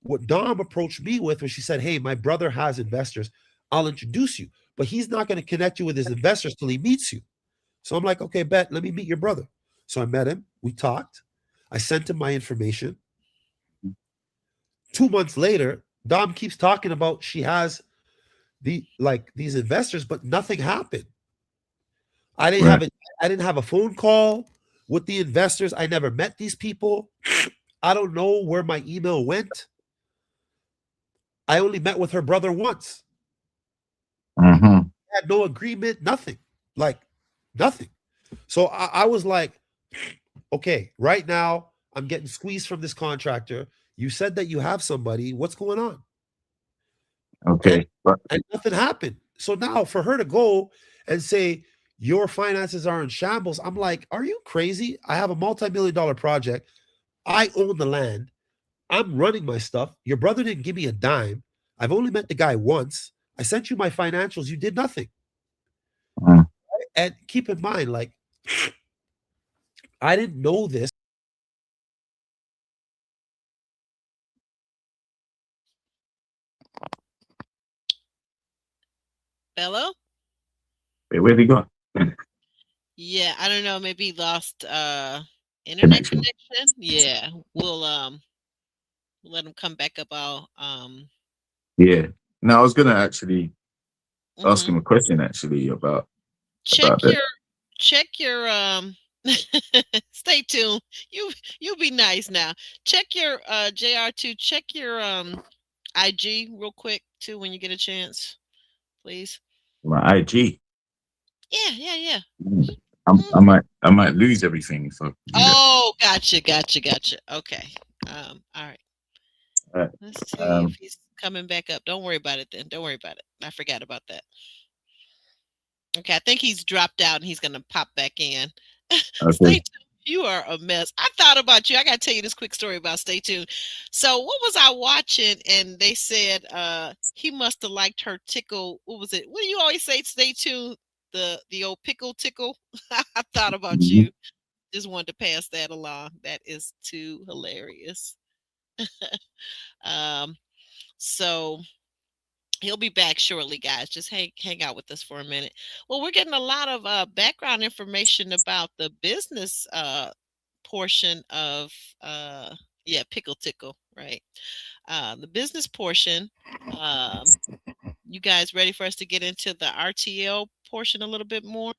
What Dom approached me with was she said, hey, my brother has investors. I'll introduce you, but he's not going to connect you with his investors till he meets you. So I'm like, okay, bet, let me meet your brother. So I met him. We talked. I sent him my information. 2 months later, Dom keeps talking about she has these investors, but nothing happened. I didn't have Right. it. I didn't have a phone call with the investors. I never met these people. I don't know where my email went. I only met with her brother once. Mm-hmm. Had no agreement, nothing. Like nothing. So I was like, okay, right now I'm getting squeezed from this contractor. You said that you have somebody. What's going on? And Okay. But and nothing happened. So now for her to go and say your finances are in shambles, I'm like, are you crazy? I have a multi-million-dollar project. I own the land. I'm running my stuff. Your brother didn't give me a dime. I've only met the guy once. I sent you my financials. You did nothing. mm, And keep in mind, like, I didn't know this. Bello? where'd he go? Yeah, I don't know. Maybe he lost internet Connection. connection. Yeah, we'll let him come back up. I'll Yeah. No, I was gonna actually ask mhm. him a question actually check about that. your check your stay tuned. You be nice now. Check your JR2, check your IG real quick too when you get a chance, please. My IG. Yeah, yeah, yeah. Mm. Mhm. I might lose everything if I do that. Oh, gotcha. Okay. All right. Uh, Let's see if um, he's coming back up. Don't worry about it then. Don't worry about it. I forgot about that. Okay, I think he's dropped out and he's gonna pop back in. Stay okay. tuned. You are a mess. I thought about you. I gotta tell you this quick story about Stay Tuned. So what was I watching? And they said he must have liked her tickle. What was it? What do you always say? Stay tuned. The old pickle tickle. I thought about Mhm. you. Just wanted to pass that along. That is too hilarious. Um, so he'll be back shortly, guys. Just hang out with us for a minute. Well, we're getting a lot of background information about the business portion of yeah, pickle tickle, right? The business portion. Um, you guys ready for us to get into the RTL portion a little bit more?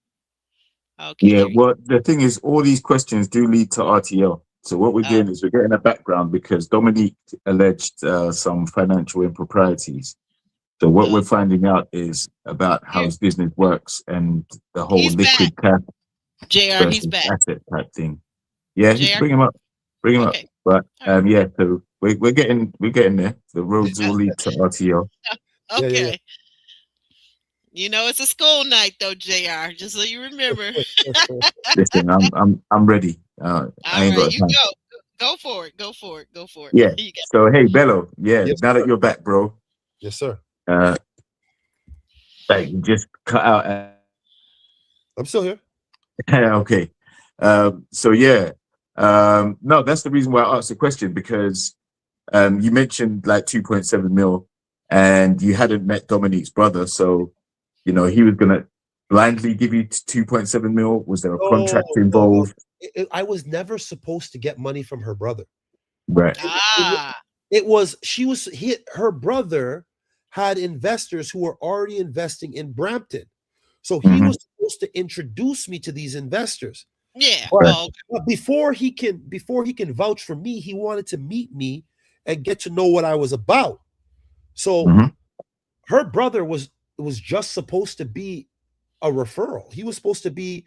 Okay, Yeah, there you well, the thing is, all these questions do lead to RTL. So what we're go. doing is we're getting a background because Dominique alleged some financial improprieties. So what we're Oh, finding out is about how here his business works and the whole he's back. liquid cash JR, he's versus back. asset type thing. Yeah, you can JR, bring him up, bring him up. okay, But all right. yeah, so we're getting there. The roads all lead to RTL. Yeah, yeah, yeah. Okay, You know, it's a school night though, JR. Just so you remember. Listen, I'm ready. I All ain't right, got you time. go. Go for it. Go for it. Go for it. Yeah. You got. So hey, Bello. Yeah. Yes, Now that sir. you're back, bro. Yes, sir. Uh, like you just cut out. I'm still here. Okay. So yeah. No, that's the reason why I asked the question because you mentioned like 2.7 mil, and you hadn't met Dominique's brother, so you know he was gonna blindly give you 2.7 mil. Was there a No, contract no. involved? I was never supposed to get money from her brother. Right. Ah, It was her brother had investors who were already investing in Brampton. So he Hmm. was supposed to introduce me to these investors. yeah. But, Right. Oh, but before he can vouch for me, he wanted to meet me and get to know what I was about. So Hmm. her brother was just supposed to be a referral. He was supposed to be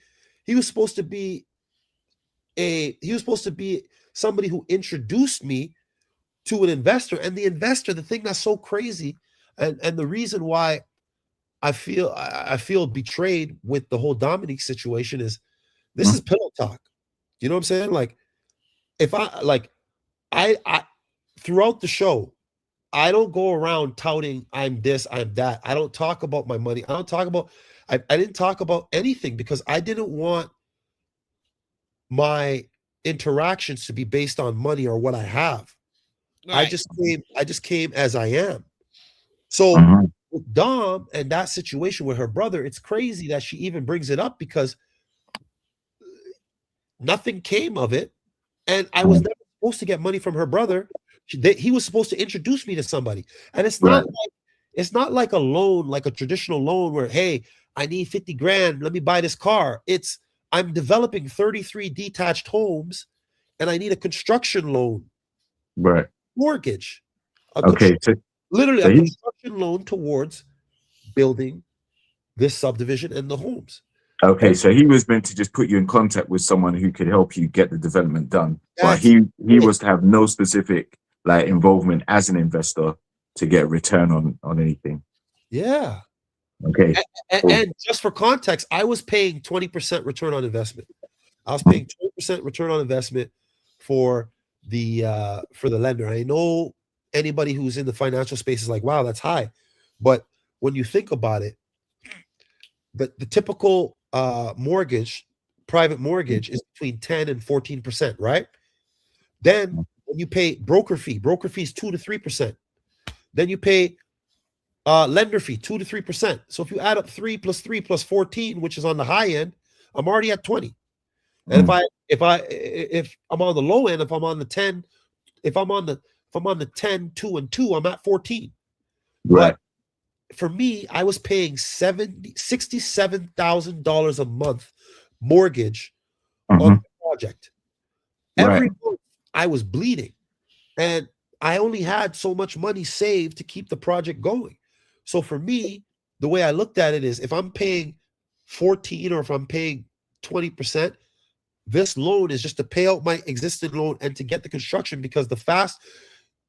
somebody who introduced me to an investor. And the investor, the thing that's so crazy, and the reason why I feel betrayed with the whole Dominique situation is this is pillow talk. You know what I'm saying? Like if I throughout the show, I don't go around touting I'm this, I'm that. I don't talk about my money. I didn't talk about anything because I didn't want my interactions to be based on money or what I have. I right. just came as I am. So Hmm. with Dom and that situation with her brother, it's crazy that she even brings it up because nothing came of it. And I was never supposed to get money from her brother. He was supposed to introduce me to somebody. And Right. it's not like a loan, like a traditional loan where, hey, I need 50 grand. Let me buy this car. I'm developing 33 detached homes and I need a construction loan, Right. mortgage, Okay. literally So a he construction loan towards building this subdivision and the homes. okay. And So he was meant to just put you in contact with someone who could help you get the development done, but that's he it. was to have no specific like involvement as an investor to get a return on anything. Yeah. Okay. Cool. And just for context, I was paying 20% return on investment. I was paying 20% return on investment for the lender. I know anybody who's in the financial space is like, wow, that's high. But when you think about it, the typical private mortgage is between 10 and 14%, right? Then when you pay broker fee is 2 to 3%. Then you pay lender fee 2 to 3%. So if you add up 3 plus 3 plus 14, which is on the high end, I'm already at 20. And Mm. if I'm on the low end, if I'm on the 10, 2, and 2, I'm at 14. Right. But for me, I was paying $67,000 a month mortgage on Hmm. the project. Right. Every month I was bleeding. And I only had so much money saved to keep the project going. So for me, the way I looked at it is if I'm paying 14 or if I'm paying 20%, this loan is just to pay out my existing loan and to get the construction because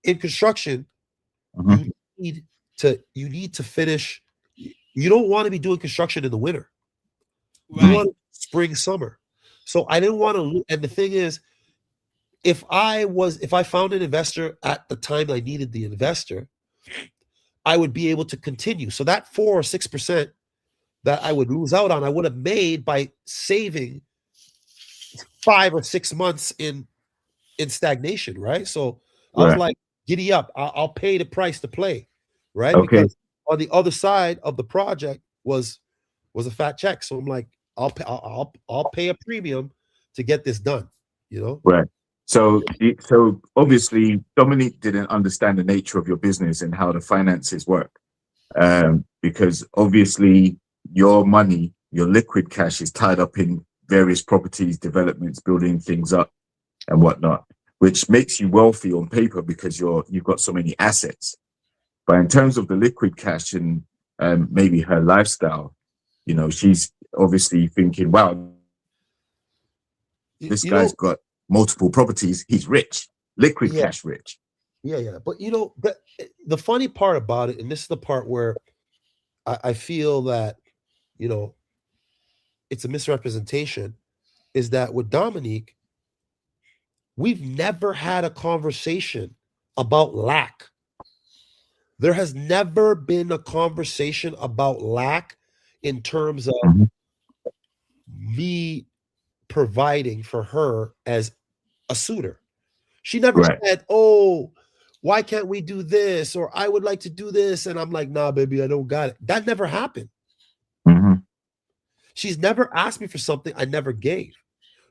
in construction, Hmm. you you need to finish. You don't want to be doing construction in the winter. You Right. want spring, summer. So I didn't want to. And the thing is, if I found an investor at the time I needed the investor, I would be able to continue. So that 4 or 6% that I would lose out on, I would have made by saving 5 or 6 months in stagnation, right? So I was Right. like, giddy up. I'll pay the price to play, right? Okay. Because on the other side of the project was a fat check. So I'm like, I'll pay a premium to get this done, you know? Right. So obviously Dominique didn't understand the nature of your business and how the finances work. Because obviously your money, your liquid cash is tied up in various properties, developments, building things up and whatnot, which makes you wealthy on paper because you've got so many assets. But in terms of the liquid cash and maybe her lifestyle, you know, she's obviously thinking, wow, You, this you guy's know, got multiple properties. He's rich, liquid yeah, cash rich. yeah. But the funny part about it, and this is the part where I feel that, you know, it's a misrepresentation, is that with Dominique, we've never had a conversation about lack. There has never been a conversation about lack in terms of Mhm. me providing for her as a suitor. She never Right. said, "Oh, why can't we do this?" or "I would like to do this." And I'm like, "Nah, baby, I don't got it." That never happened. Hmm. She's never asked me for something I never gave.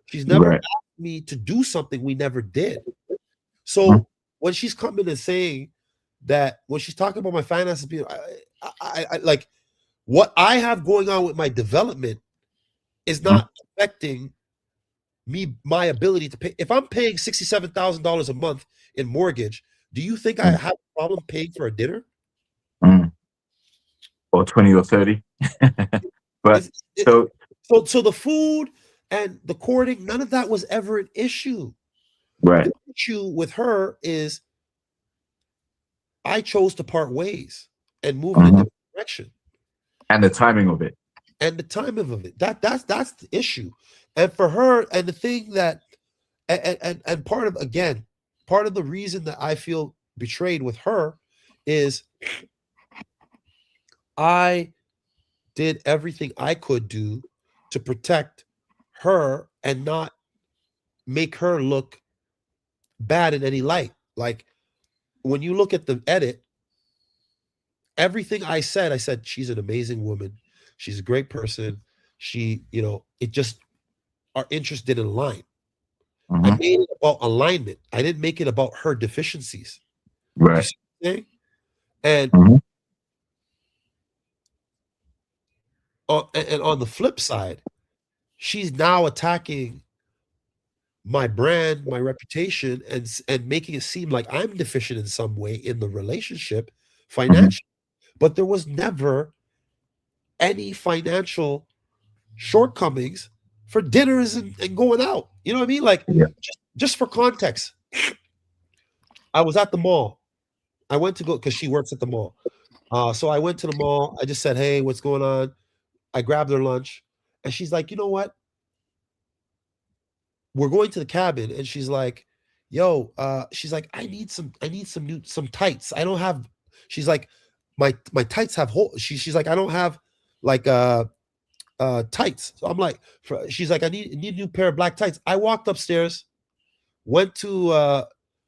She's never Right. asked me to do something we never did. Mhm. So when she's coming and saying that, when she's talking about my finances, I like what I have going on with my development is Mhm. not affecting me, my ability to pay. If I'm paying $67,000 a month in mortgage, do you think I Mhm. have a problem paying for a dinner? Mhm. Or 20 or 30. But It's so so the food and the courting, none of that was ever an issue. right. The issue with her is I chose to part ways and move in a Mhm. different direction. And the timing of it. And the timing of it. That's the issue. And for her, and the thing that and part of, again, part of the reason that I feel betrayed with her is I did everything I could do to protect her and not make her look bad in any light. Like when you look at the edit, everything I said, she's an amazing woman. She's a great person. She, it just, our interests didn't align. I Hmm. made it about alignment. I didn't make it about her deficiencies. You Right. see what I'm saying? And Hmm. and on the flip side, she's now attacking my brand, my reputation, and making it seem like I'm deficient in some way in the relationship, Hmm. financially. But there was never any financial shortcomings for dinners and going out. You know what I mean? Like, Yeah. just for context, I was at the mall. I went to go because she works at the mall. So I went to the mall. I just said, "Hey, what's going on?" I grabbed her lunch, and she's like, "You know what? We're going to the cabin." And she's like, "Yo," she's like, I need some tights. I don't have." She's like, "My tights have hole." She's like, "I don't have like tights." So I'm like, she's like, I need a new pair of black tights." I walked upstairs, went to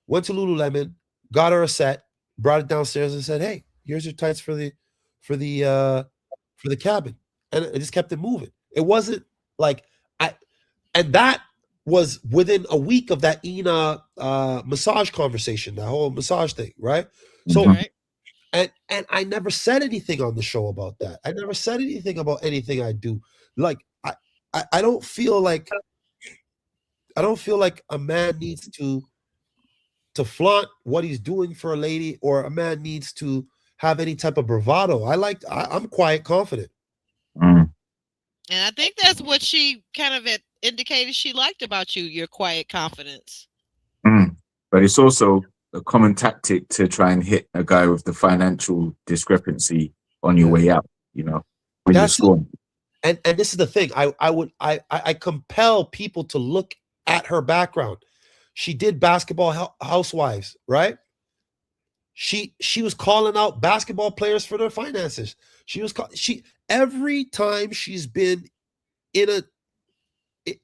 Lululemon, got her a set, brought it downstairs, and said, "Hey, here's your tights for the uh for the cabin." And I just kept it moving. It wasn't like I and that was within a week of that Ina massage conversation, that whole massage thing, right? So, Hmm. Right. and I never said anything on the show about that. I never said anything about anything I do. Like I don't feel like a man needs to flaunt what he's doing for a lady, or a man needs to have any type of bravado. I'm quiet confident. Mm. And I think that's what she kind of indicated she liked about you, your quiet confidence. Mm. But it's also a common tactic to try and hit a guy with the financial discrepancy on your Yeah. way out, when you're That's it. scoring. And this is the thing. I compel people to look at her background. She did basketball housewives, right? She was calling out basketball players for their finances. She every time she's been in a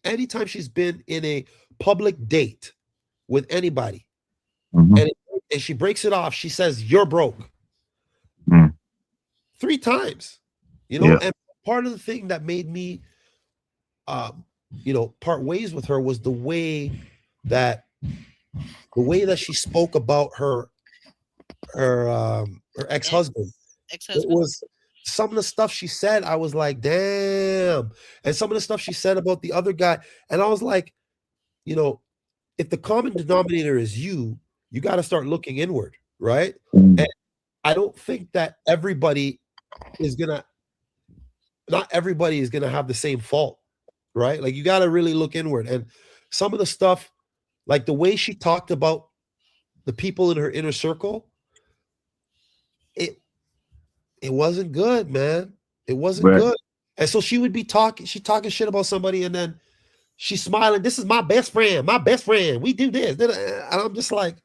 anytime she's been in a public date with anybody, Hmm. and and she breaks it off, she says, "You're broke." Mm. 3 times. Yeah. And part of the thing that made me um, part ways with her was that the way that she spoke about her ex-husband. It Ex-husband. was some of the stuff she said, I was like, "Damn." And some of the stuff she said about the other guy, and I was like, you know, if the common denominator is you got to start looking inward, right? And Mm. I don't think that is gonna not everybody is gonna have the same fault, right? Like you got to really look inward. And some of the stuff, like the way she talked about the people in her inner circle, it it wasn't good, man. It wasn't Right. good. And so she would be talking, she talking shit about somebody, and then she's smiling. This is my best friend. My best friend. We do this. And I'm just like,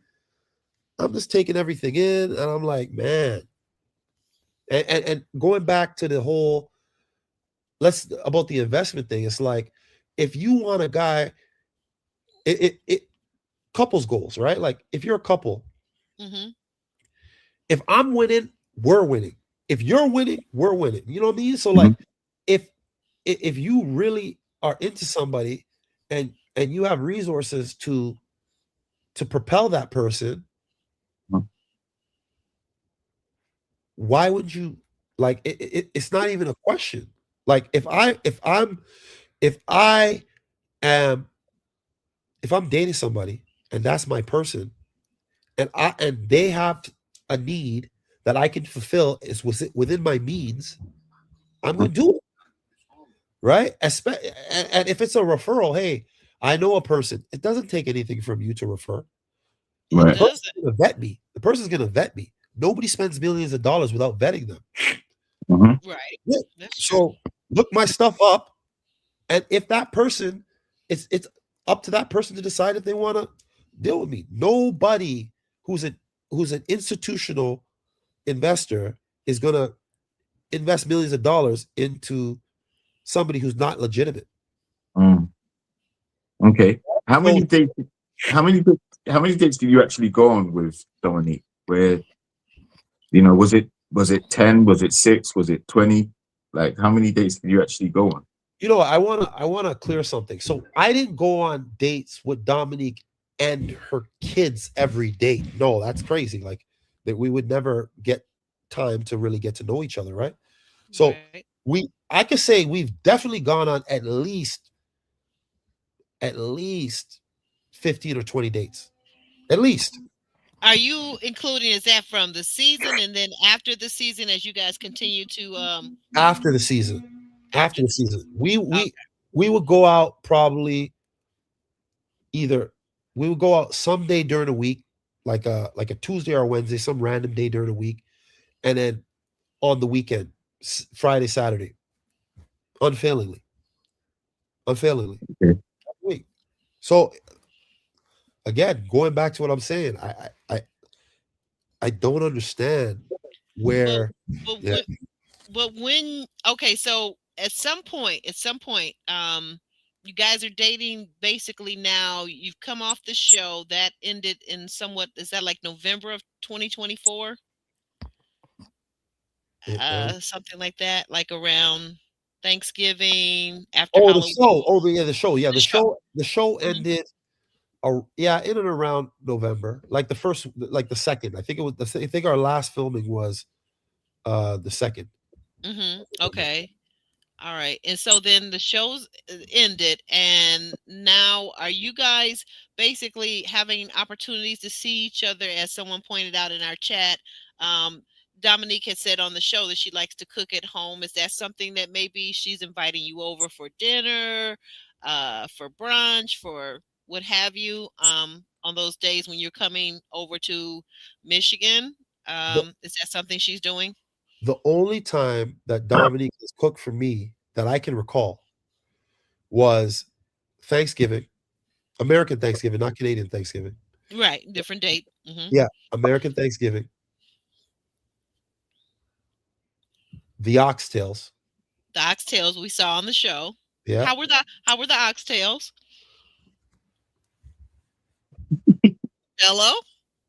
I'm just taking everything in, and I'm like, man. And going back to the whole let's about the investment thing, it's like if you want a guy, it couples goals, right? Like if you're a couple, Mm-hmm. if I'm winning, we're winning. If you're winning, we're winning. You know what I mean? So like Mhm. if if you really are into somebody and you have resources to propel that person, Mhm. why would you like it's not even a question. Like if I am if I'm dating somebody and that's my person and they have a need that I can fulfill is within my means, I'm going to do it, right? And if it's a referral, hey, I know a person. It doesn't take anything from you to refer. The It Right. person's doesn't. going to vet me. The person's going to vet me. Nobody spends millions of dollars without vetting them. Mhm. Right. Yeah. That's true. So look my stuff up, and if that person, it's up to that person to decide if they want to deal with me. Nobody who's an institutional investor is going to invest millions of dollars into somebody who's not legitimate. Mm. Okay. How So many dates? How many dates did you actually go on with Dominique? Where was it 10? Was it 6? Was it 20? Like how many dates did you actually go on? I want to clear something. So I didn't go on dates with Dominique and her kids every date. No, that's crazy. Like that we would never get time to really get to know each other, right? So Right. I could say we've definitely gone on at least 15 or 20 dates. At least Are you including, is that from the season and then after the season as you guys continue to after the season. After after the the season? season. We Okay. we we would go out probably either we would go out someday during the week, like a Tuesday or Wednesday, some random day during the week, and then on the weekend, Friday, Saturday, unfailingly, unfailingly. Okay. Week. So again, going back to what I'm saying, I don't understand But where. but Yeah. when okay, so at some point, you guys are dating basically now. You've come off the show that ended in somewhat, is that like November of 2024? it- Something like that, like around Thanksgiving, after oh, the Halloween, show. Oh, yeah, the show. Yeah, the show. The show Mhm. ended. Yeah, in and around November, like the first, like the second. I think it was. I think our last filming was the second. Okay. All right. And so then the shows ended, and now are you guys basically having opportunities to see each other? As someone pointed out in our chat, um, Dominique had said on the show that she likes to cook at home. Is that something that maybe she's inviting you over for dinner, for brunch, for what have you, on those days when you're coming over to Michigan? The Is that something she's doing? the only time that Dominique has cooked for me that I can recall was Thanksgiving, American Thanksgiving, not Canadian Thanksgiving. Right. Different date. Yeah, American Thanksgiving, the oxtails. The oxtails we saw on the show. Yeah. How were the oxtails? Bello?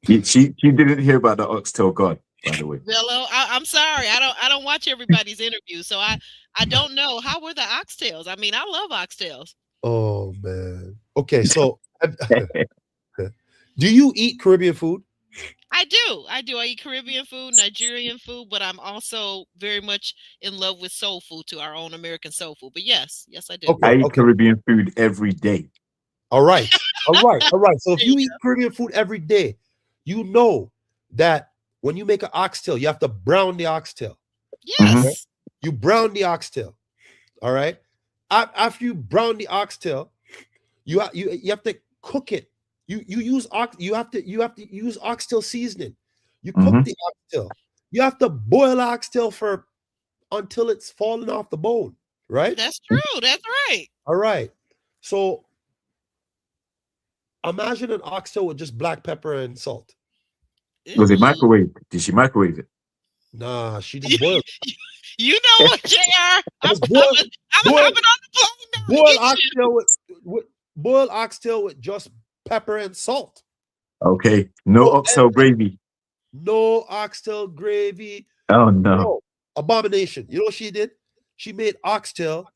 She didn't hear about the oxtail god, by the way. Bello? I'm sorry. I don't watch everybody's interview, so I don't know. How were the oxtails? I mean, I love oxtails. Oh man. Okay, so do you eat Caribbean food? I do. I do. I eat Caribbean food, Nigerian food, but I'm also very much in love with soul food too, our own American soul food. But yes, yes, I do. Okay, I eat okay. Caribbean food every day. All right. All right. All right. So if There you you eat Caribbean food every day, you know that when you make an oxtail, you have to brown the oxtail. Mhm. Yes. You brown the oxtail. All right. After you brown the oxtail, you have to cook it. You use you have to use oxtail seasoning. You cook Mhm. the oxtail. You have to boil oxtail for until it's falling off the bone, right? That's true. That's right. All right. So imagine an oxtail with just black pepper and salt. Was it Ooh. microwave? Did she microwave it? Nah, she just boiled. You know what, JR? I'm Just boil- hopping on the plane now. Boil Get you. oxtail with boiled oxtail with just pepper and salt. Okay. No Oh, oxtail gravy. No oxtail gravy. Oh no. No. Abomination. You know what she did? She made oxtail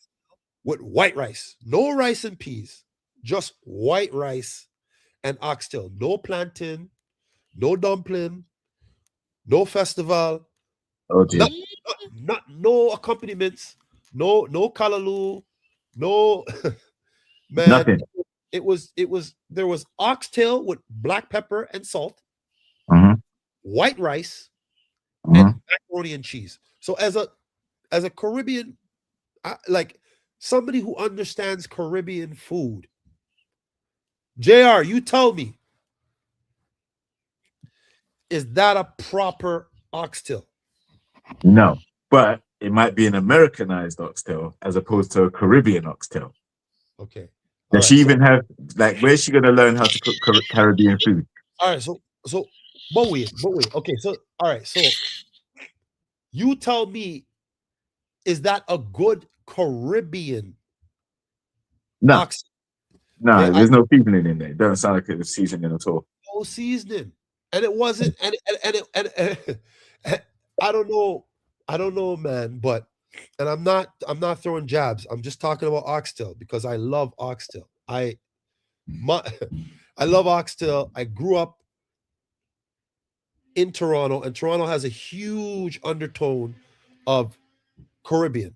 with white rice. No rice and peas. Just white rice and oxtail. No plantain, no dumpling, no festival, Oh dear. no accompaniments, no callaloo, no man. Nothing. There was oxtail with black pepper and salt, Mhm. white rice, Mhm. and macaroni and cheese. So as a Caribbean, like somebody who understands Caribbean food, JR, you tell me, is that a proper oxtail? No, but it might be an Americanized oxtail as opposed to a Caribbean oxtail. Okay. Does she even have, like, where's she going to learn how to cook Caribbean food? All right. But wait. Okay. So, all right. So, you tell me, is that a good Caribbean No, oxtail? no, Okay, there's no seasoning in there. It doesn't sound like it was seasoning at all. No seasoning, and it wasn't. And I don't know, man. But I'm not throwing jabs. I'm just talking about oxtail because I love oxtail. I love oxtail. I grew up in Toronto, and Toronto has a huge undertone of Caribbean.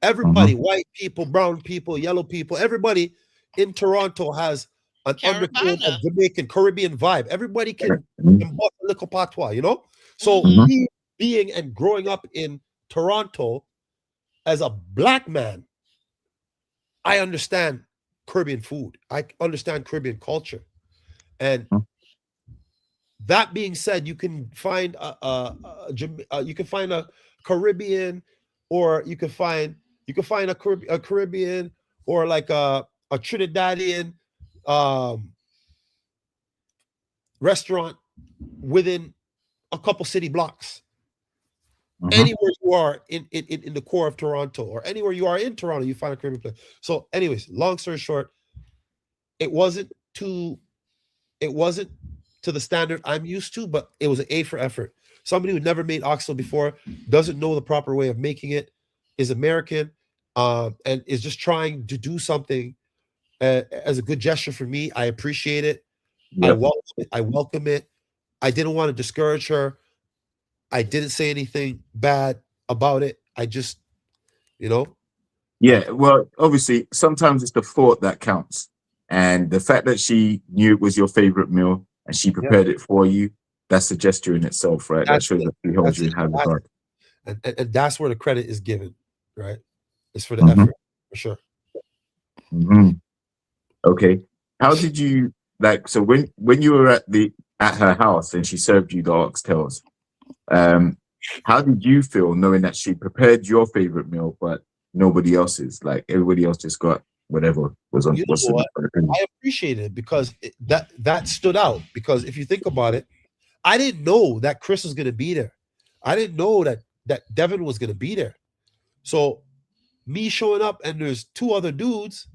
Everybody, white people, brown people, yellow people, everybody in Toronto has an undertone of Jamaican Caribbean vibe. Everybody can embody a little patois, you know? So me being and growing up in Toronto as a black man, I understand Caribbean food. I understand Caribbean culture. And that being said, you can find you can find a Caribbean, or you can find a Caribbean or like a Trinidadian restaurant within a couple city blocks. Anywhere you are in the core of Toronto, or anywhere you are in Toronto, you find a Caribbean place. So, anyways, long story short, it wasn't to the standard I'm used to, but it was an A for effort. Somebody who never made oxtail before, doesn't know the proper way of making it, is American, and is just trying to do something as a good gesture for me. I appreciate it. Yep. I welcome it. I didn't want to discourage her. I didn't say anything bad about it. I just, Yeah, well, obviously, sometimes it's the thought that counts. And the fact that she knew it was your favorite meal and she prepared it for you, that's a gesture in itself, right? That shows that she holds you in high regard. And that's where the credit is given, right? It's for the effort, for sure. Okay. How did you, so when you were at her house and she served you the oxtails, how did you feel knowing that she prepared your favorite meal, but nobody else's? Like everybody else just got whatever was on. I appreciate it because that stood out. Because if you think about it, I didn't know that Chris was going to be there. I didn't know that Devin was going to be there. So me showing up and there's two other dudes,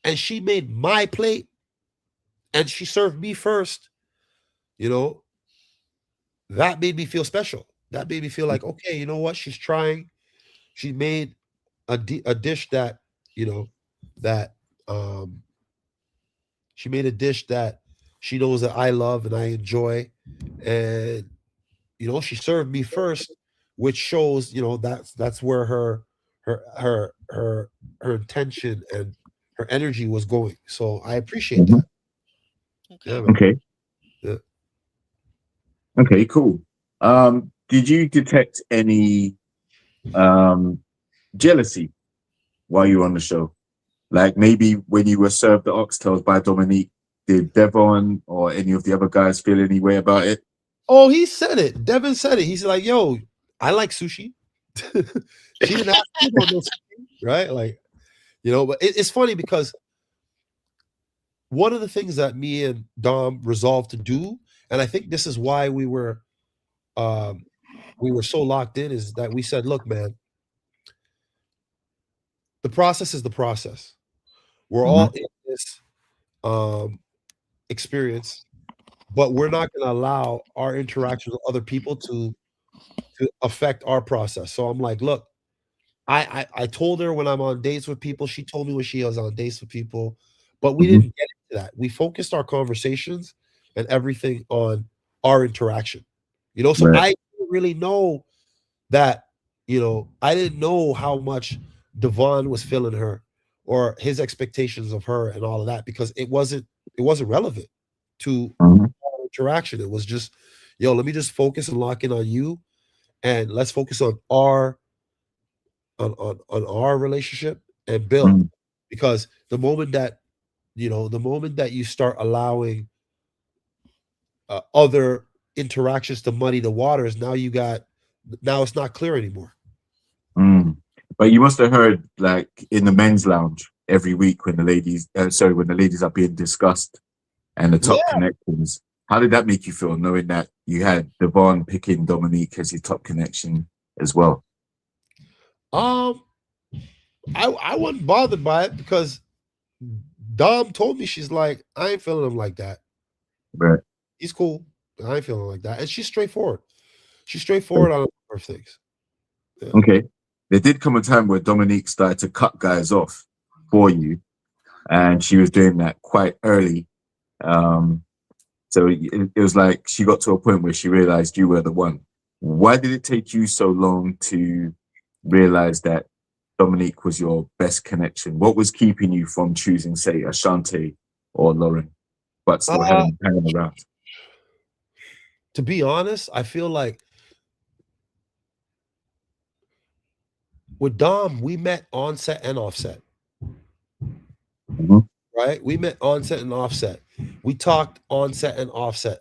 and she made my plate and she served me first, that made me feel special. That made me feel like, okay, you know what? She's trying. She made a dish that, she made a dish that she knows that I love and I enjoy. And, she served me first, which shows, that's where her intention and her energy was going. So I appreciate that. Okay. Yeah. Okay, cool. Did you detect any jealousy while you were on the show? Like maybe when you were served the oxtails by Dominique, did Devon or any of the other guys feel any way about it? Oh, he said it. Devin said it. He's like, "Yo, I like sushi." She didn't ask me about no sushi, right? Like, but it's funny because one of the things that me and Dom resolved to do, and I think this is why um, we were so locked in, is that we said, "Look, man, the process is the process. We're all Mhm. in this um, experience, but we're not going to allow our interactions with other people to affect our process." So I'm like, "Look, I told her when I'm on dates with people. She told me when she was on dates with people, but we Mhm. didn't get into that. We focused our conversations and everything on our interaction. So Right. I didn't really know that. I didn't know how much Devon was feeling her or his expectations of her and all of that because it wasn't relevant to Mhm. our interaction. It was just, yo, let me just focus and lock in on you, and let's focus on our relationship and build. Mhm. Because the moment that you start allowing other interactions to muddy the waters, now it's not clear anymore. Mm. But you must have heard, like, in the men's lounge every week when when the ladies are being discussed and the top Yeah. connections. How did that make you feel, knowing that you had Devon picking Dominique as his top connection as well? um I wasn't bothered by it because Dom told me, she's like, I ain't feeling him like that. Right. He's cool, but I ain't feeling him like that. And she's straightforward on a number of things. Yeah. Okay. There did come a time where Dominique started to cut guys off for you, and she was doing that quite early. Um, so it was like she got to a point where she realized you were the one. Why did it take you so long to realize that Dominique was your best connection? What was keeping you from choosing, say, Ashante or Lauren, but still uh having hanging around? to be honest, I feel like with Dom, we met onset and offset. Mhm. Right? We met onset and offset. We talked onset and offset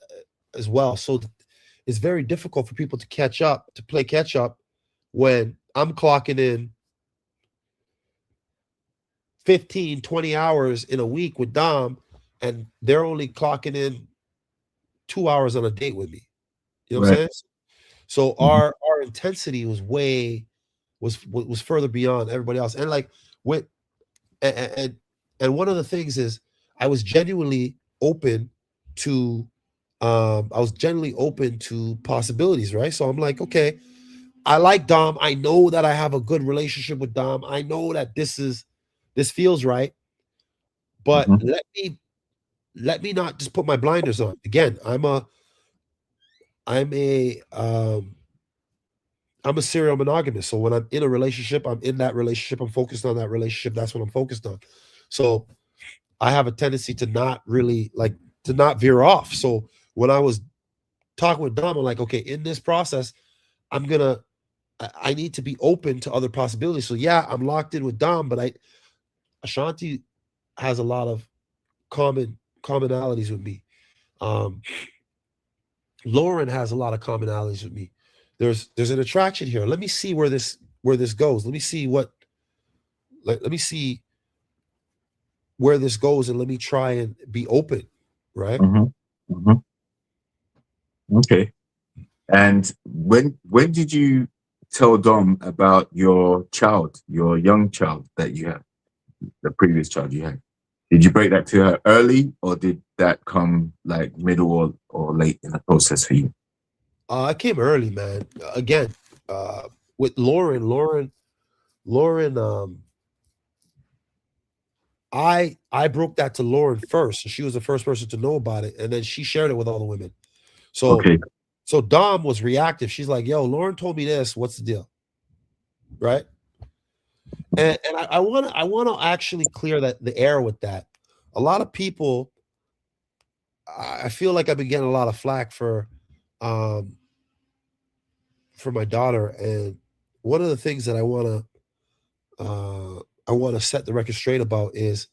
as well. So it's very difficult for people to play catch up when I'm clocking in 15, 20 hours in a week with Dom and they're only clocking in 2 hours on a date with me. You know what I'm Right. saying? So Mhm. our intensity was further beyond everybody else. And like with and and one of the things is I was genuinely open to possibilities, right? So I'm like, okay, I like Dom. I know that I have a good relationship with Dom. I know that this feels right, but Mhm. let me not just put my blinders on. Again, I'm a um I'm a serial monogamist. So when I'm in a relationship, I'm in that relationship. I'm focused on that relationship. That's what I'm focused on. So I have a tendency to not veer off. So when I was talking with Dom, I'm like, okay, in this process, I need to be open to other possibilities. So yeah, I'm locked in with Dom, but Ashanti has a lot of commonalities with me. Um, Lauren has a lot of commonalities with me. There's an attraction here. Let me see where this goes. Let me see where this goes, and let me try and be open, right? Mhm. Mhm. Okay. And when did you tell Dom about your young child that you had, the previous child you had? Did you break that to her early, or did that come like middle or late in the process for you? I came early, man. Again, uh, with Lauren. I broke that to Lauren first. So she was the first person to know about it, and then she shared it with all the women. So Okay. so Dom was reactive. She's like, "Yo, Lauren told me this. What's the deal?" Right? And I want to actually clear the air with that. A lot of people, I feel like I've been getting a lot of flack um for my daughter, and one of the things that I want to set the record straight about is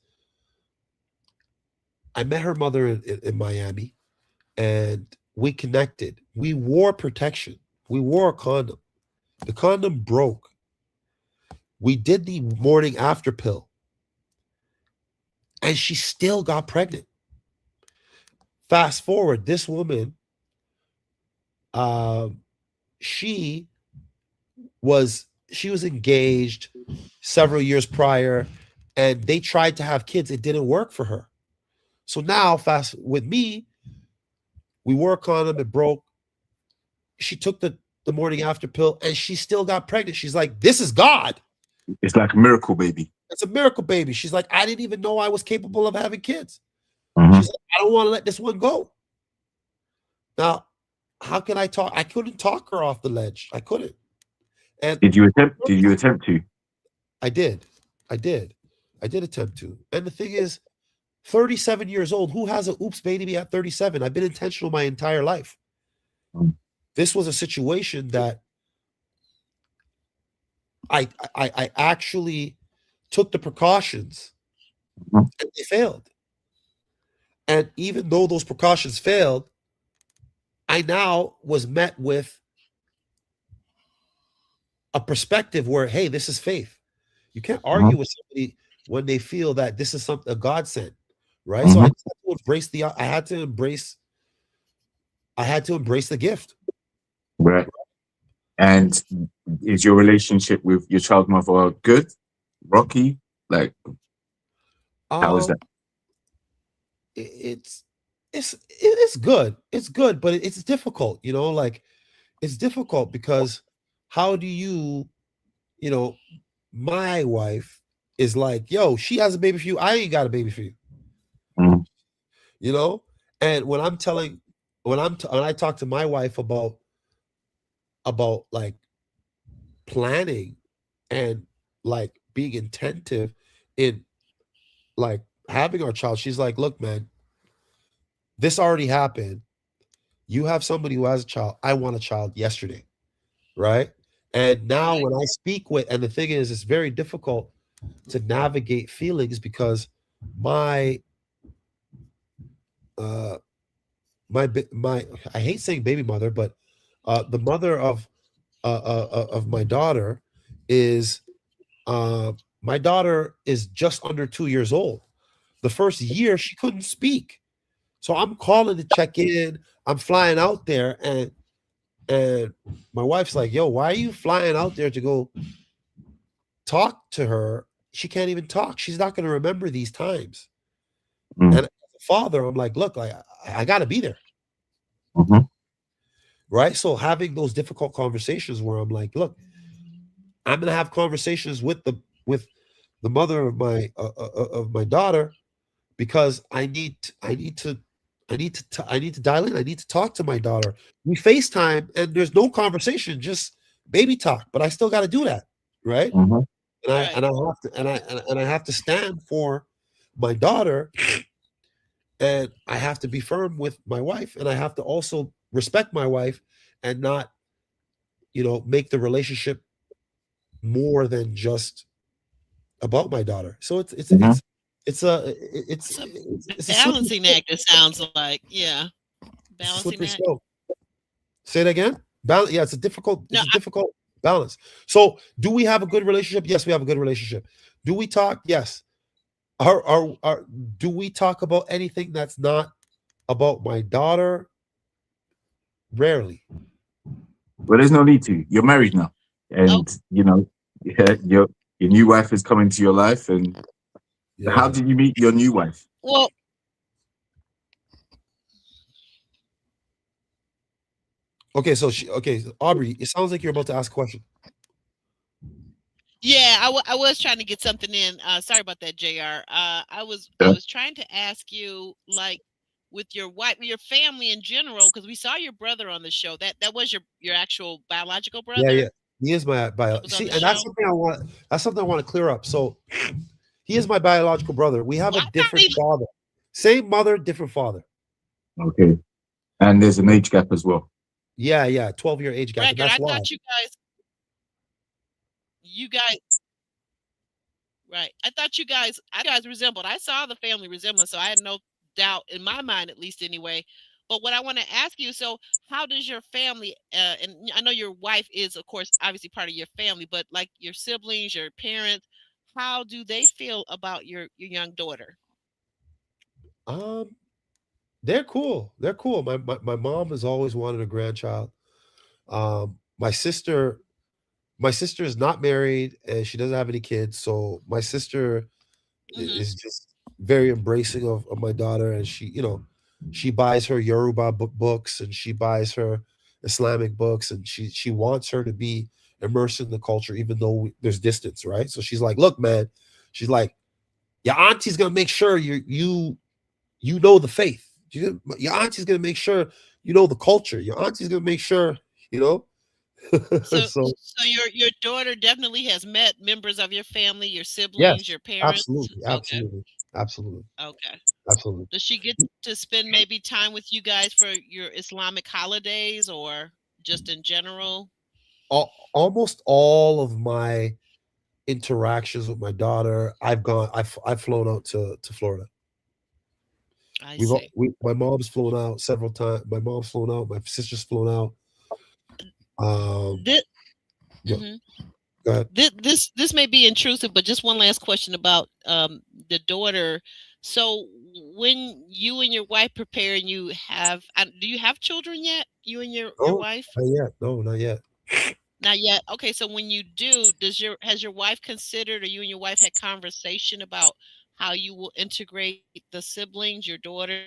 I met her mother in Miami, and we connected. We wore protection. We wore a condom. The condom broke. We did the morning after pill, and she still got pregnant. Fast forward, this woman, um, she she was engaged several years prior, and they tried to have kids. It didn't work for her. So now, fast with me, we wore a condom. It broke. She took the morning after pill, and she still got pregnant. She's like, "This is God. It's like a miracle baby. It's a miracle baby." She's like, "I didn't even know I was capable of having kids." Mhm. She's like, "I don't want to let this one go." Now, how can I talk? I couldn't talk her off the ledge. I couldn't. And Did you attempt? Did you attempt to? I did. I did. I did attempt to. And the thing is, 37 years old, who has a oops baby at 37? I've been intentional my entire life. Mm. This was a situation that I actually took the precautions, Mhm. and they failed. And even though those precautions failed, I now was met with a perspective where, hey, this is faith. You can't argue Mhm. with somebody when they feel that this is something a God sent, right? So I Mhm. just had to embrace I had to embrace the gift. Right. And is your relationship with your child mother good? Rocky? Like, how is Um, that? it's it's good. It's good, but it's difficult, like it's difficult because how do you know, my wife is like, yo, she has a baby for you. I ain't got a baby for you, Mm. you know? And when I talk to my wife about like planning and like being attentive in like having our child, she's like, look, man, this already happened. You have somebody who has a child. I want a child yesterday, right? And now Right. when I speak with, and the thing is, it's very difficult to navigate feelings because my uh my I hate saying baby mother, but the mother of my daughter is uh my daughter is just under 2 years old. The first year she couldn't speak, so I'm calling to check in. I'm flying out there, and my wife's like, "Yo, why are you flying out there to go talk to her? She can't even talk. She's not going to remember these times." Mm. And as a father, I'm like, "Look, I got to be there." Mhm. Right? So having those difficult conversations where I'm like, "Look, I'm going to have conversations with the mother of my daughter because I need to dial in. I need to talk to my daughter. We FaceTime and there's no conversation, just baby talk, but I still got to do that, right? Mhm. Right. And I have to and I have to stand for my daughter, and I have to be firm with my wife, and I have to also respect my wife and not, make the relationship more than just about my daughter. So Mhm. it's a It's a it's a slippery balancing slope. act, it sounds like. Yeah. It's a Balancing slippery act. slope. Say it again. Balance. Yeah, No, it's a difficult balance. So, do we have a good relationship? Yes, we have a good relationship. Do we talk? Yes. Are do we talk about anything that's not about my daughter? Rarely. Well, there's no need to. You're married now, oh, and yeah, your new wife is coming to your life. And how Yeah. did you meet your new wife? well, Okay, okay, Aubrey, it sounds like you're about to ask a question. yeah, I was trying to get something in. Sorry about that, JR. I Yeah. was trying to ask you, like, with your wife, your family in general, because we saw your brother on the show. That was your actual biological Yeah, brother yeah. He is my bio. that was on See, the and show. that's something I want to clear up. So, he is my biological brother. We have Well, a I thought different he father. Same mother, different father. Okay. And there's an age gap as well. Yeah, yeah, 12-year age gap, and record. that's I why. thought you guys, right? I thought you guys resembled. I saw the family resemblance, so I had no doubt in my mind, at least anyway, But what I want to ask you, so how does your family, and I know your wife is, of course, obviously part of your family, but like your siblings, your parents, how do they feel about your young daughter? Um, they're cool. They're cool. My mom has always wanted a grandchild. Um, my sister my sister is not married and she doesn't have any kids. So my sister Hmm. is just very embracing of my daughter, and she buys her Yoruba books, and she buys her Islamic books, and she wants her to be immersed in the culture, even though there's distance, right? So she's like, look, man, she's like, your auntie's gonna make sure you know the faith. Your auntie's gonna make sure you know the culture. Your auntie's gonna make sure you know. So, So so your daughter definitely has met members of your family, your siblings, yes, your parents. absolutely, Okay, absolutely, absolutely, okay. absolutely. Does she get to spend maybe time with you guys for your Islamic holidays or just in general? Almost all of my interactions with my daughter, I've flown out to Florida. I see. My mom's flown out several times. My mom's flown out. My sister's flown out. Um, This, yeah, go ahead. this may be intrusive, but just one last question about the daughter. So when you and your wife prepare and you have, do you have children yet? You and your No, wife? not yet. No, not yet. Not yet. Okay, so when you do, has your wife considered, or you and your wife had conversation about how you will integrate the siblings, your daughter,